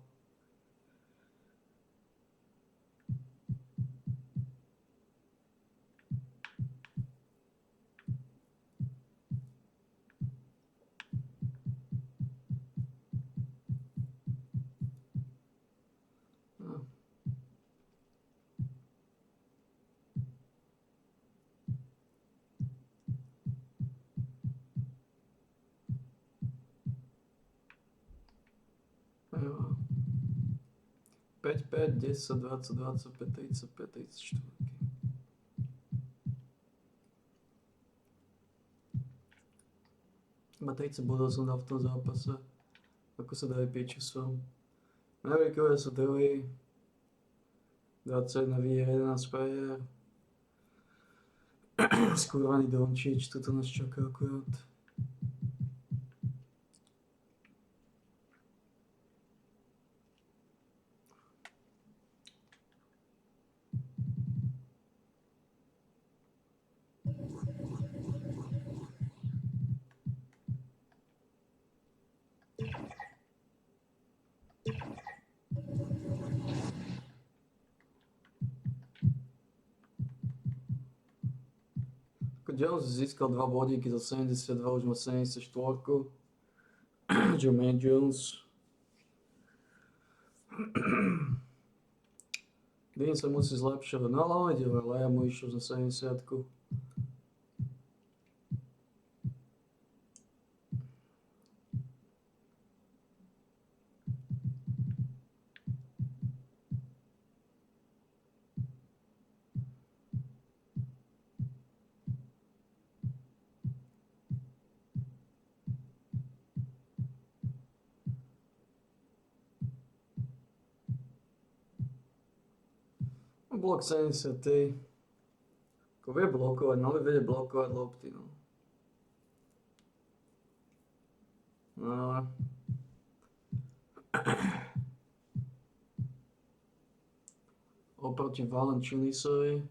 Jo. 5, 5, 10, 20, 25, 35, 34. Iba 30 bodov som dal v tom zápase. Ako sa dajú piči som. Maverickovia sú druhý. 21 výher, 11 prehier. Skurvaný Dončič, toto nás čaká akurát. Jones získal 2 bodíky za 72, už má 74. Jermaine Jones. Dean sa musí zlepšovať, no ale on ide veľa, ja mu išiel za 70. Blok 70. Ako vie blokovať, mal by vedieť blokovať lopty, no. No. Oproti Valanciunisovi.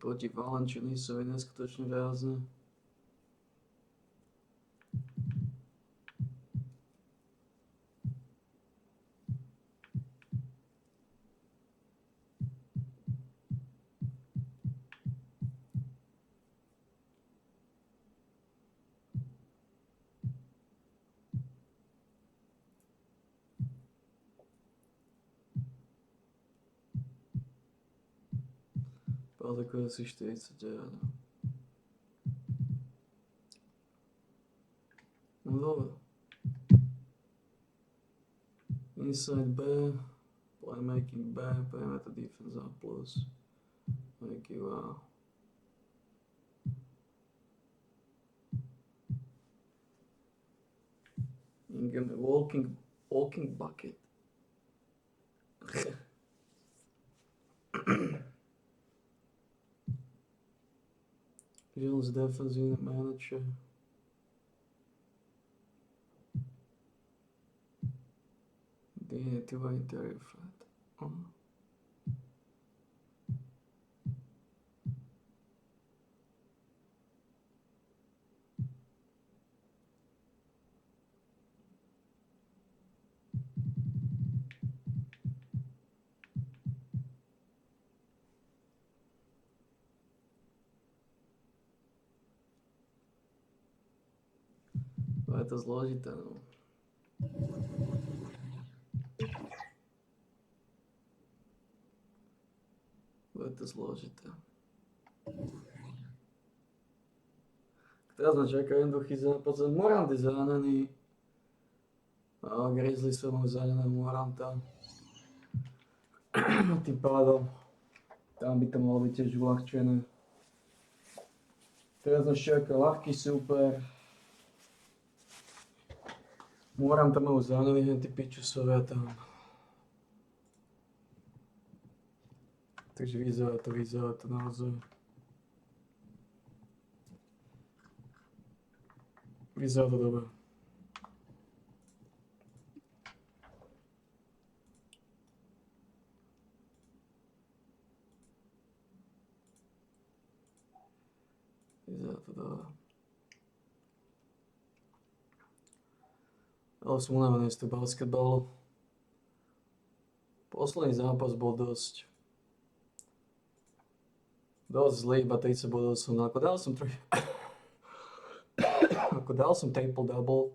Proti Valanciunisovi neskutočne rázne. Atakuje asi 49. No dobre. Inside B, playmaking B, perimeter defense A+. Make you Ingram, walking bucket. Jones defense unit manager. The interior flat. Это zložité, no. Это zložité. Teraz nás čaká jednoduchý zápas. Morant je zranený. A Grizzlies sa majú zraneného Moranta. Tým pádom tam by to malo byť tiež uľahčené. Teraz nás čaká ľahký super. Moranta majú zranený, henty pičusovia tam. Takže vyzerá to naozaj. Vyzerá to dobre. Vyzerá to dobre. Ale som unavený z toho basketbalu. Posledný zápas bol dosť zlý, iba 30 bodov som dal. Dal som triple-double.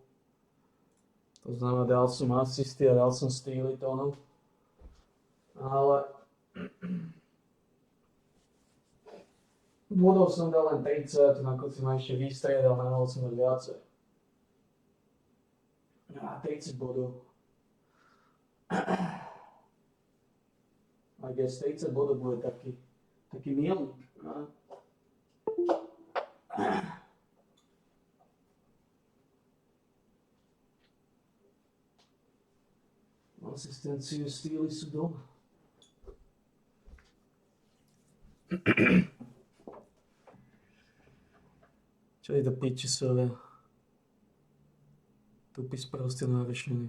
To znamená, dal som asisty a dal som steely tónu. Ale bodov som dal len 30, na konci ma ešte vystriedal, namal som dať viacej. 30 bodov. I guess 30 bodov bude taký milný. Asistenciu Steely sú doma. Čo je to pičisové? Tupý sprostý navešený.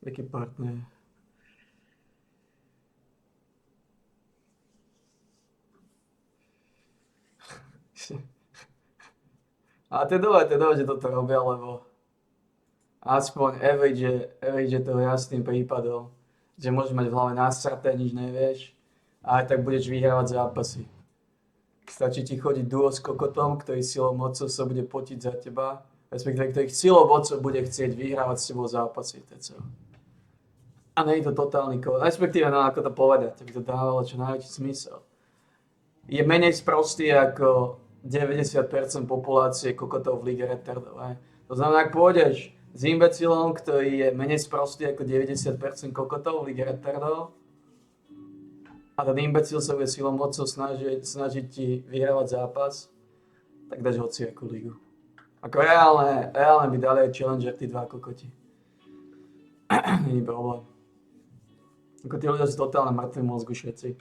Jaký partner. A to je dobré, že toto robia, lebo aspoň average je toho jasným prípadom, že môžeš mať v hlave nasraté, nič nevieš, a aj tak budeš vyhrávať zápasy. Stačí ti chodiť duo s kokotom, ktorý silou mocou sa bude potiť za teba, respektíve ktorý silou mocou bude chcieť vyhrávať s tebou zápasy. A nie je to totálny kód, respektíve ako to povedať, aby to dávalo čo najväčší zmysel. Je menej sprostý ako 90% populácie kokotov v Lige retardov. To znamená, ak pôjdeš s imbecilom, ktorý je menej sprostý ako 90% kokotov v Lige retardov, a ten imbecil sa bude silou mocou snažiť ti vyhrávať zápas, tak dáš hociakú ligu. Ako reálne by dali aj Challenger tí dva kokoti. Není problém. Ako tí ľudia sú totálne mŕtvi mozgu všetci.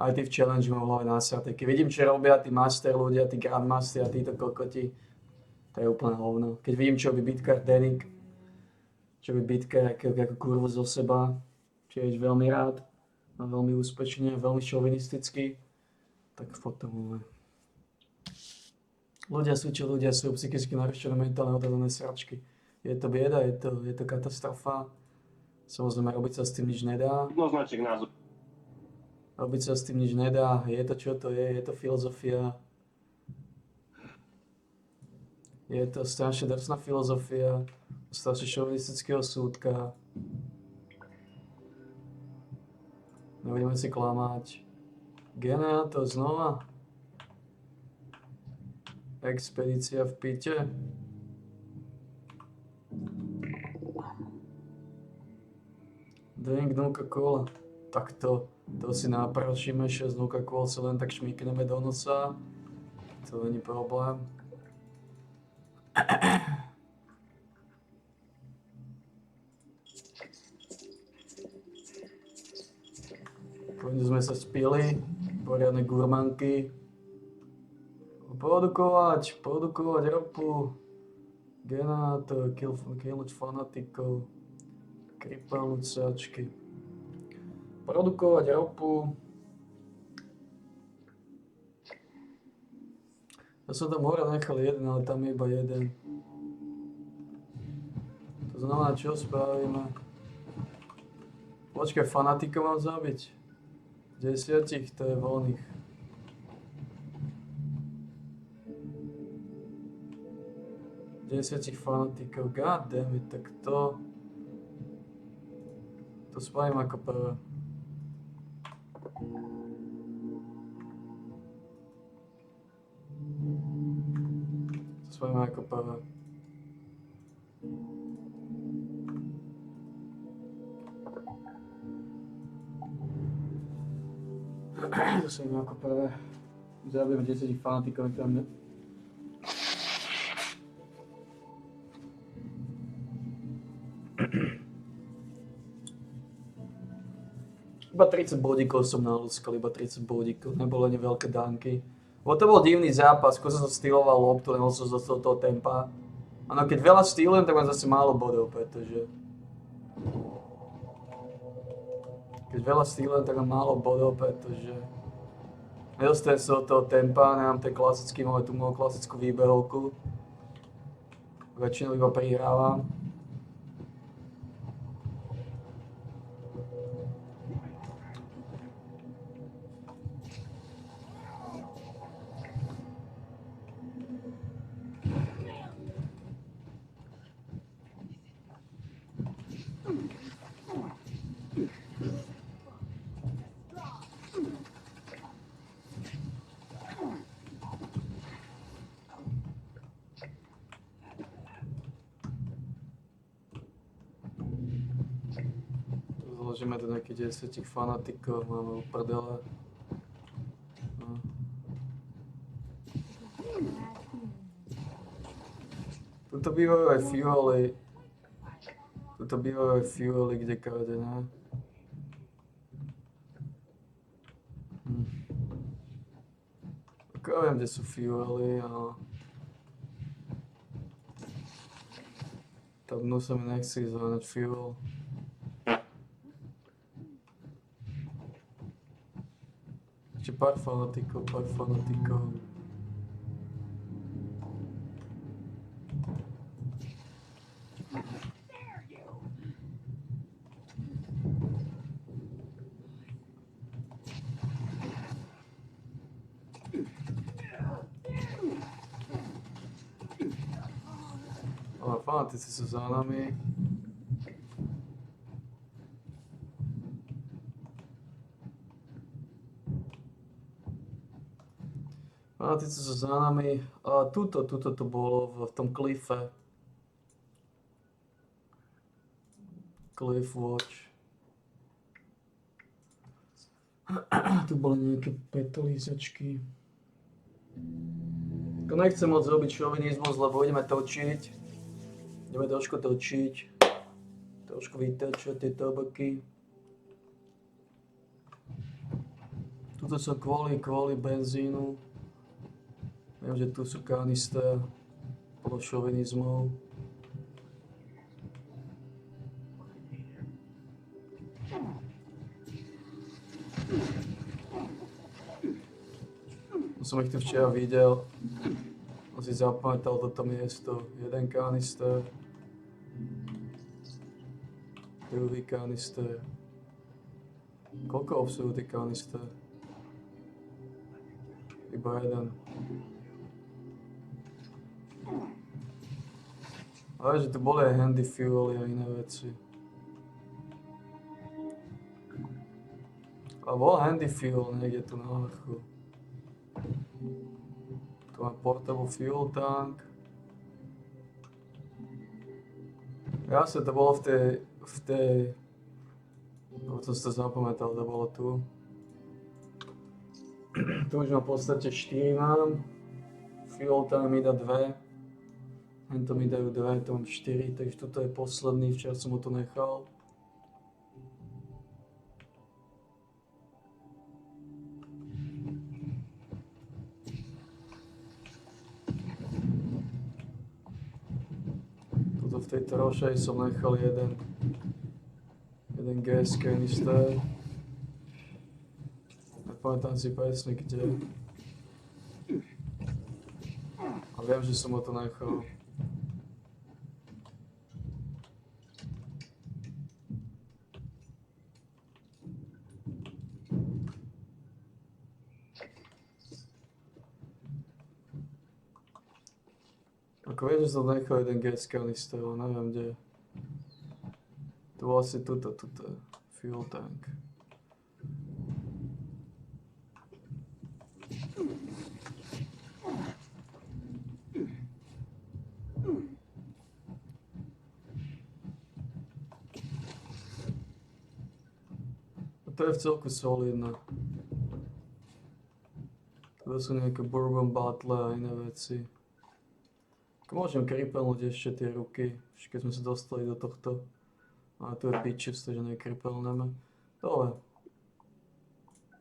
Aj tí v Challenge mám v hlave násraté. Keď vidím, čo robia tí master ľudia, tí grandmaster a títo kokoti, to je úplne hovno. Keď vidím, čo by Bitkar Danik, čo by Bitkar ako kurvu zo seba, tiež veľmi rád, a veľmi úspečne, veľmi šovinistický, tak potom ľudia sú, čo ľudia sú, psychicky narušené, mentálne odrazené sračky. Je to bieda, je to katastrofa. Samozrejme, robiť sa s tým nič nedá. Jednoznačný názor. Robiť sa s tým nič nedá, je to čo to je to filozofia. Je to strašne drsná filozofia, strašne šovinistického súdka. Nebudeme si klamať. Generátor znova. Expedícia v pite. Drink Nuka-Cola. Tak to si naprašíme 6 Nuka-Cola, si len tak šmíkneme do nosa. To není problém. Konečne sme sa spili. Poriadne gurmanky. Produkovať ropu. Generátor, killnúť fanatikov. Krypelnúť sáčky. Produkovať ropu. Ja som tam hore nechal jeden, ale tam je iba jeden. To znamená, čo spravíme? Počkaj, fanatikov mám zabiť. 10, to je voľných. Fanatikov, goddammit, tak to spravím ako prvé. To spravím ako prvé. To spravím ako prvé. Zabijem 10 fanatikov, tam ne. Iba 30 bodíkov som nalúskal, iba 30 bodíkov, nebolo ani veľké dánky. Bo to bol divný zápas, ako som styloval loptu, nemohol som dostať toho tempa. Áno, keď veľa stylujem, tak mám zase málo bodov, pretože... Keď veľa stylujem, tak mám málo bodov, pretože... Nedostajem sa od toho tempa, nemám ten klasický, máme tú moju klasickú výbehovku. Väčšinou iba prihrávam. Zložíme do nejakých 10 fanatikov, máme uprdele. No. Tuto bývajú aj fuely. Kdekade, ne? Tak ja viem, kde sú fuely, ale... Tam dnu sa mi nechce zváňať fuel. Ešte pár fanatikov. Ale fanatici sú za nami. Fanatici sú za nami. A tuto to bolo v tom klife. Cliff Watch. Tu boli nejaké petolízačky. Nechcem moc robiť šovinizmus, lebo ideme točiť. Ideme trošku točiť. Trošku vytrčať tie toboky. Tuto sú kvôli benzínu. Viem, že tu sú kanister podľa šovinizmov. Som ich tu včera videl. Som si zapamätal toto miesto. Jeden kanister. Druhý kanister. Koľko obsahujú tí kanister? Iba jeden. Ale že tu boli aj handy fuely a iné veci. A bol handy fuel niekde tu na vrchu. Tu mám portable fuel tank. Jasne, to bolo v tej... som si to zapamätal, to bolo tu. Tu už mám v podstate 4 mám. Fuel tank mi dá 2. Hento mi dajú 2, to mám 4, takže toto je posledný, včera som mu to nechal. Toto v tejto rošej som nechal jeden gas canister. Nepamätám si presne kde. A viem, že som ho to nechal. Ako viem, že som nechal jeden gas canister, ale neviem kde. Tu asi tuto fuel tank. To je v celku solidné. To sú nejaké bourbon bottle a iné veci. Môžem kripelnúť ešte tie ruky, keď sme sa dostali do tohto. A tu je pitches, takže nekripelneme. Dobre.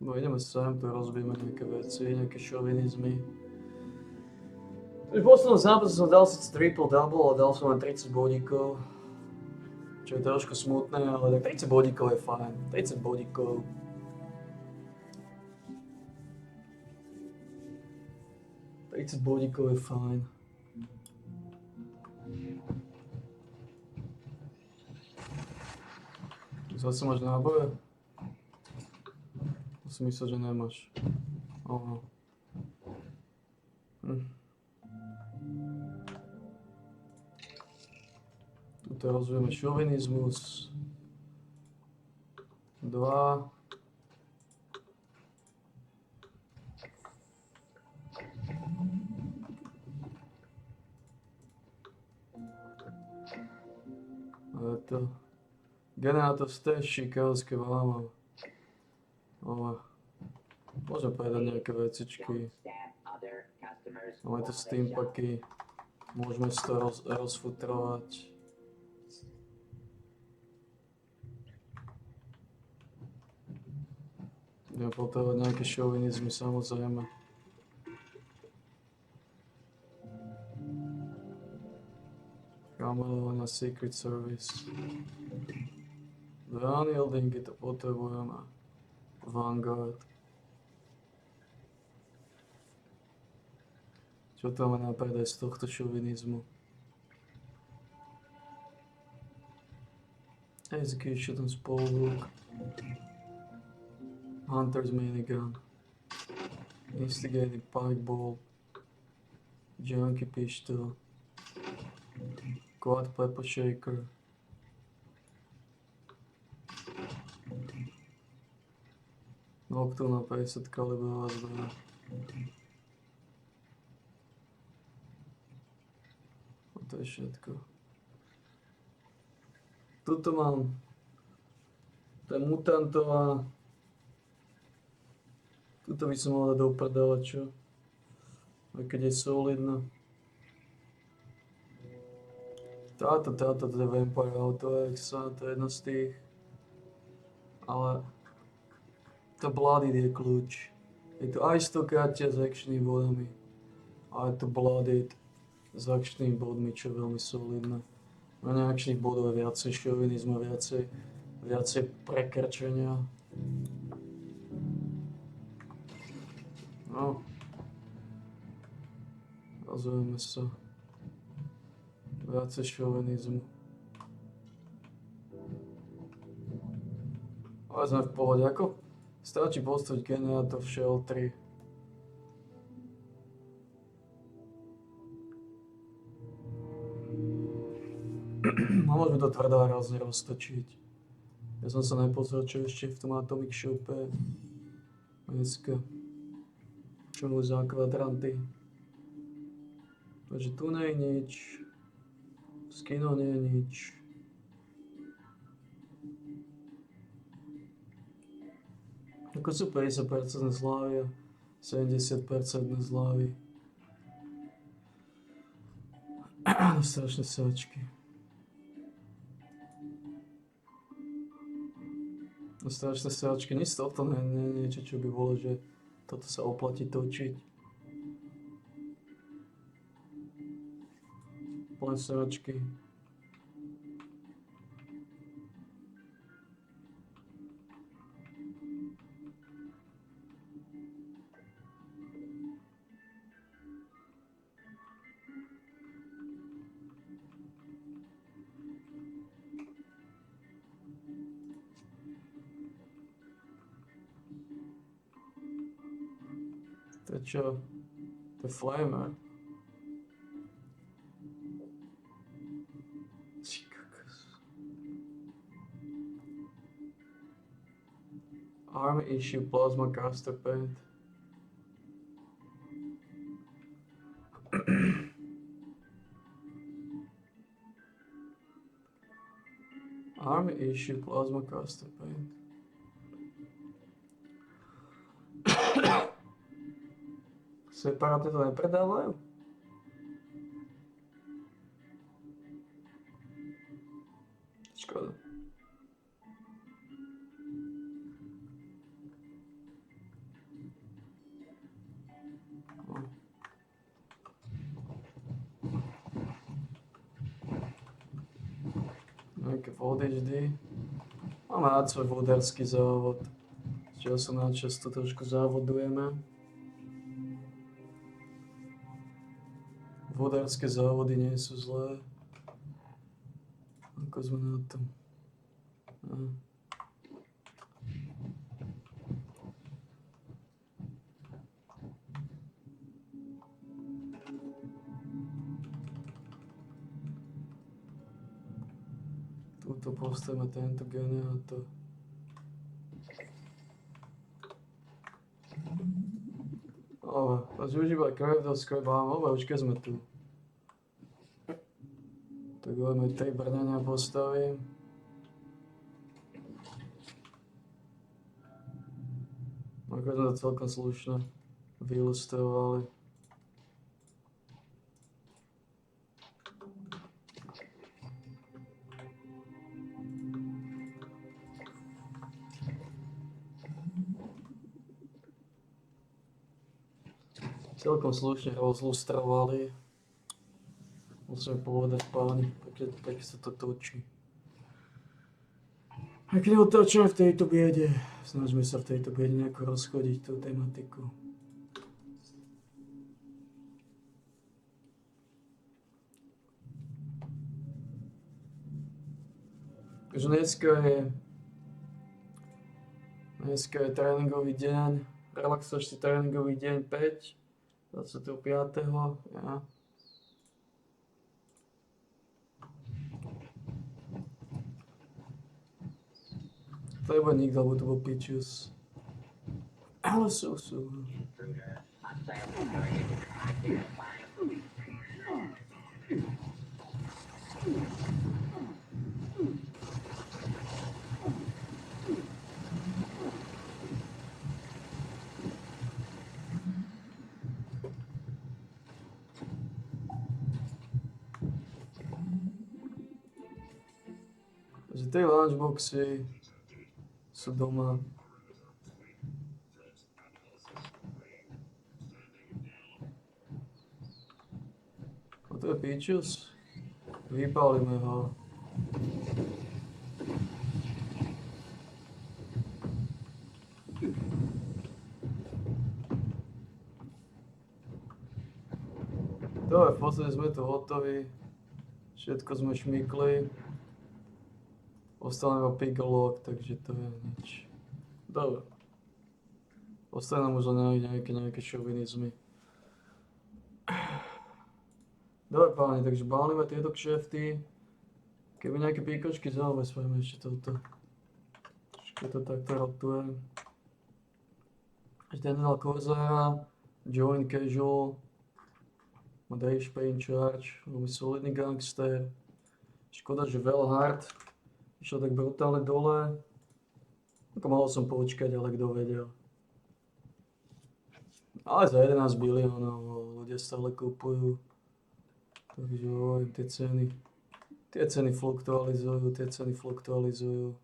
No ideme sem, tu rozbijeme nejaké veci, nejaké šovinizmy. V poslednom zápase som dal síce triple-double a dal som len 30 bodíkov. Čo je trošku smutné, ale tak 30 bodíkov je fajn. 30 bodíkov. Bodíkov je fajn. Zase máš náboje? To si myslel, že nemáš. Aha. Tuto rozvíjeme šovinizmus. 2. To generátor stage, šikovské máme. Ale môžem povedať nejaké vecičky. Máme tu steampacky. Môžeme si to rozfutrovať. Budeme potrebovať nejaké šovinizmy, samozrejme. Kamerovania Secret Service. Unyieldingy to potrebujeme. Vanguard. Čo to máme na predaj z tohto šovinizmu? Execution Spellbook. Hunter's Minigun. Instigating Pikeball. Junkie Pistol. Quad Pepper Shaker. Nocturna 50 kalibrová zbraň. A to je všetko. Tuto mám. To je mutantová. Tuto by som mal dať do prdele, čo? Aj keď je solidná. Táto to je Vampire Auto Exa, to je jedna z tých. Ale to Blooded je kľúč. Je to Aristokratia s akčnými bodami. A je to Blooded s akčnými bodmi, čo je veľmi solidné. Menej akčných bodov je viacej šovinizmu, viacej prekrčenia. No. Rozumíme sa. Viacej šovinizmu. Ale sme v pohode. Ako stačí postaviť generátor v Shell 3. A môžeme to tvrdá rázne roztočiť. Ja som sa nepozrel, čo ešte v tom Atomic Shope dneska. Čo majú za kvadranty. Takže tu nie je nič. Z kino nie je nič. Ako sú 50% zľavy a 70% zľavy. Strašné sáčky. Strašné sáčky. Nic toto nie je niečo, čo by bolo, že toto sa oplatí točiť. Len sáčky. To je čo? To je flamer. Ty kokos. Army issue plasma caster paint. Army issue plasma caster paint. Separátne to nepredávajú? Škoda. Nejaké vody vždy. Máme rád svoj vodársky závod. Z času na čas to trošku závodujeme. Vodárske závody nie sú zlé. Ako sme na tom? Tuto postavíme tento generátor. Využívať krv do skrebámov, už keď sme tu. Tak budeme 3 brnenia postavím. Ako sme to celkom slušne vyilustrovali. Celkom slušne rozlustrovali. Musíme povedať páni, tak sa to točí. Ak neotáčame v tejto biede, snažíme sa v tejto biede nejako rozchodiť tú tematiku. Takže dneska je tréningový deň, relaxačný tréningový deň 5. 25. Ja. To nebude nikto, lebo to bol pičus. Ale sú. Takže tie lunchboxy sú doma. A to je pičus. Vypálime ho. Dobre, v podstate sme tu hotoví. Všetko sme šmykli. Ostal nám pickle lock, takže to je nič. Dobre. Ostane nám už len nejaké šovinizmy. Dobre páni, takže bálime tieto kšefty. Keby nejaké píkočky zaujímavé, svojíme ešte toto. Je to takto rotuje. Ten dal Kozára, Join Casual, Dave Spain Charge, veľmi solidný gangster. Škoda, že Velhard išiel tak brutálne dole. Ako mohol som počkať, ale kto vedel. Ale za 11 biliónov ľudia stále kúpujú. Takže hovorím, tie ceny fluktualizujú.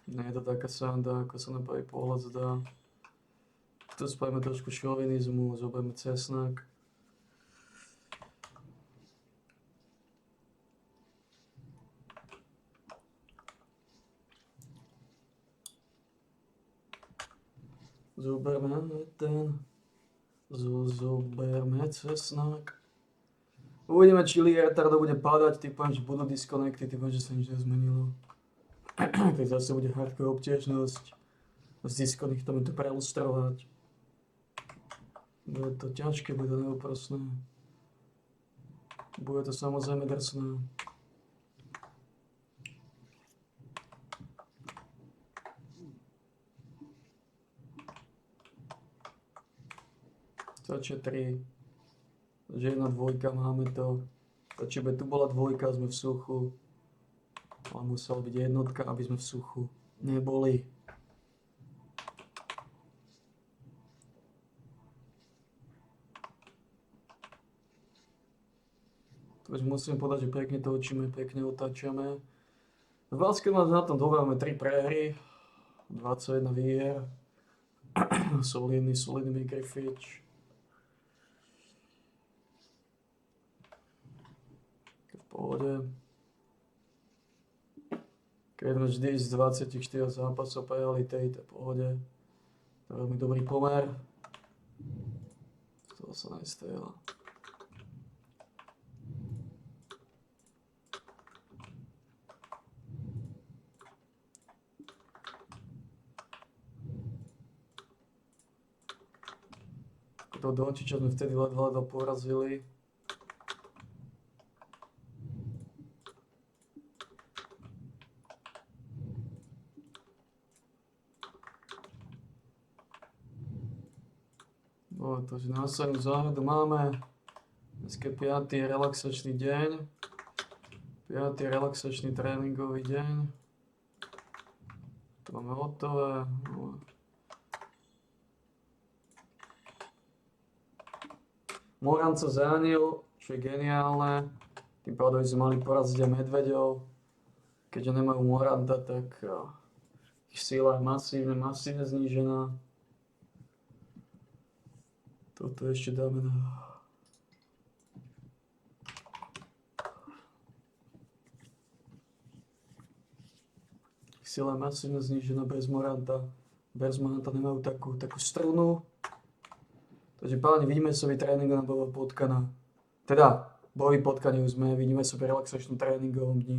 Nie je to taká sranda, ako sa na prvý pohľad zdá. Tu spravíme trošku šovinizmu, zoberieme cesnak. Zoberme cesnak. Uvidíme, či Liga retardov bude padať, typujem, že budú disconnecty, typujem, že sa nič nezmenilo. Tak zase bude hardcore obťažnosť s disconnectami to preilustrovať. Bude to ťažké, bude to neúprosné. Bude to samozrejme drsné. Stačia 3. Takže 1, 2, máme to. Stačí, by tu bola 2, sme v suchu. Ale musela byť 1, aby sme v suchu neboli. To už musím povedať, že pekne točíme, pekne otáčame. V basketbale na tom dobre, máme 3 prehry, 21 výher. Solidný Griffith. V pohode. Keď sme vždy z 24 zápasov prehali tejto pohode. To je veľmi dobrý pomer. Z toho sa nestrieľa. To Dončiča sme vtedy ledva porazili. No, takže následnú záhradu máme. Dneska je 5. relaxačný deň. 5. relaxačný tréningový deň. To máme hotové. No. Moran sa zranil, čo je geniálne. Tým pádom sme mali poraziť aj Medveďov. Keďže nemajú Moranta, tak ich síla je masívne znížená. Toto ešte dáme na... Ich síla je masívne znížená bez Moranta. Bez Moranta nemajú takú strunu. Takže páni, vidíme sa v tréningu na bojového potkana. Teda, bojový potkaní už sme, vidíme sa v relaxačnom tréningovom dni.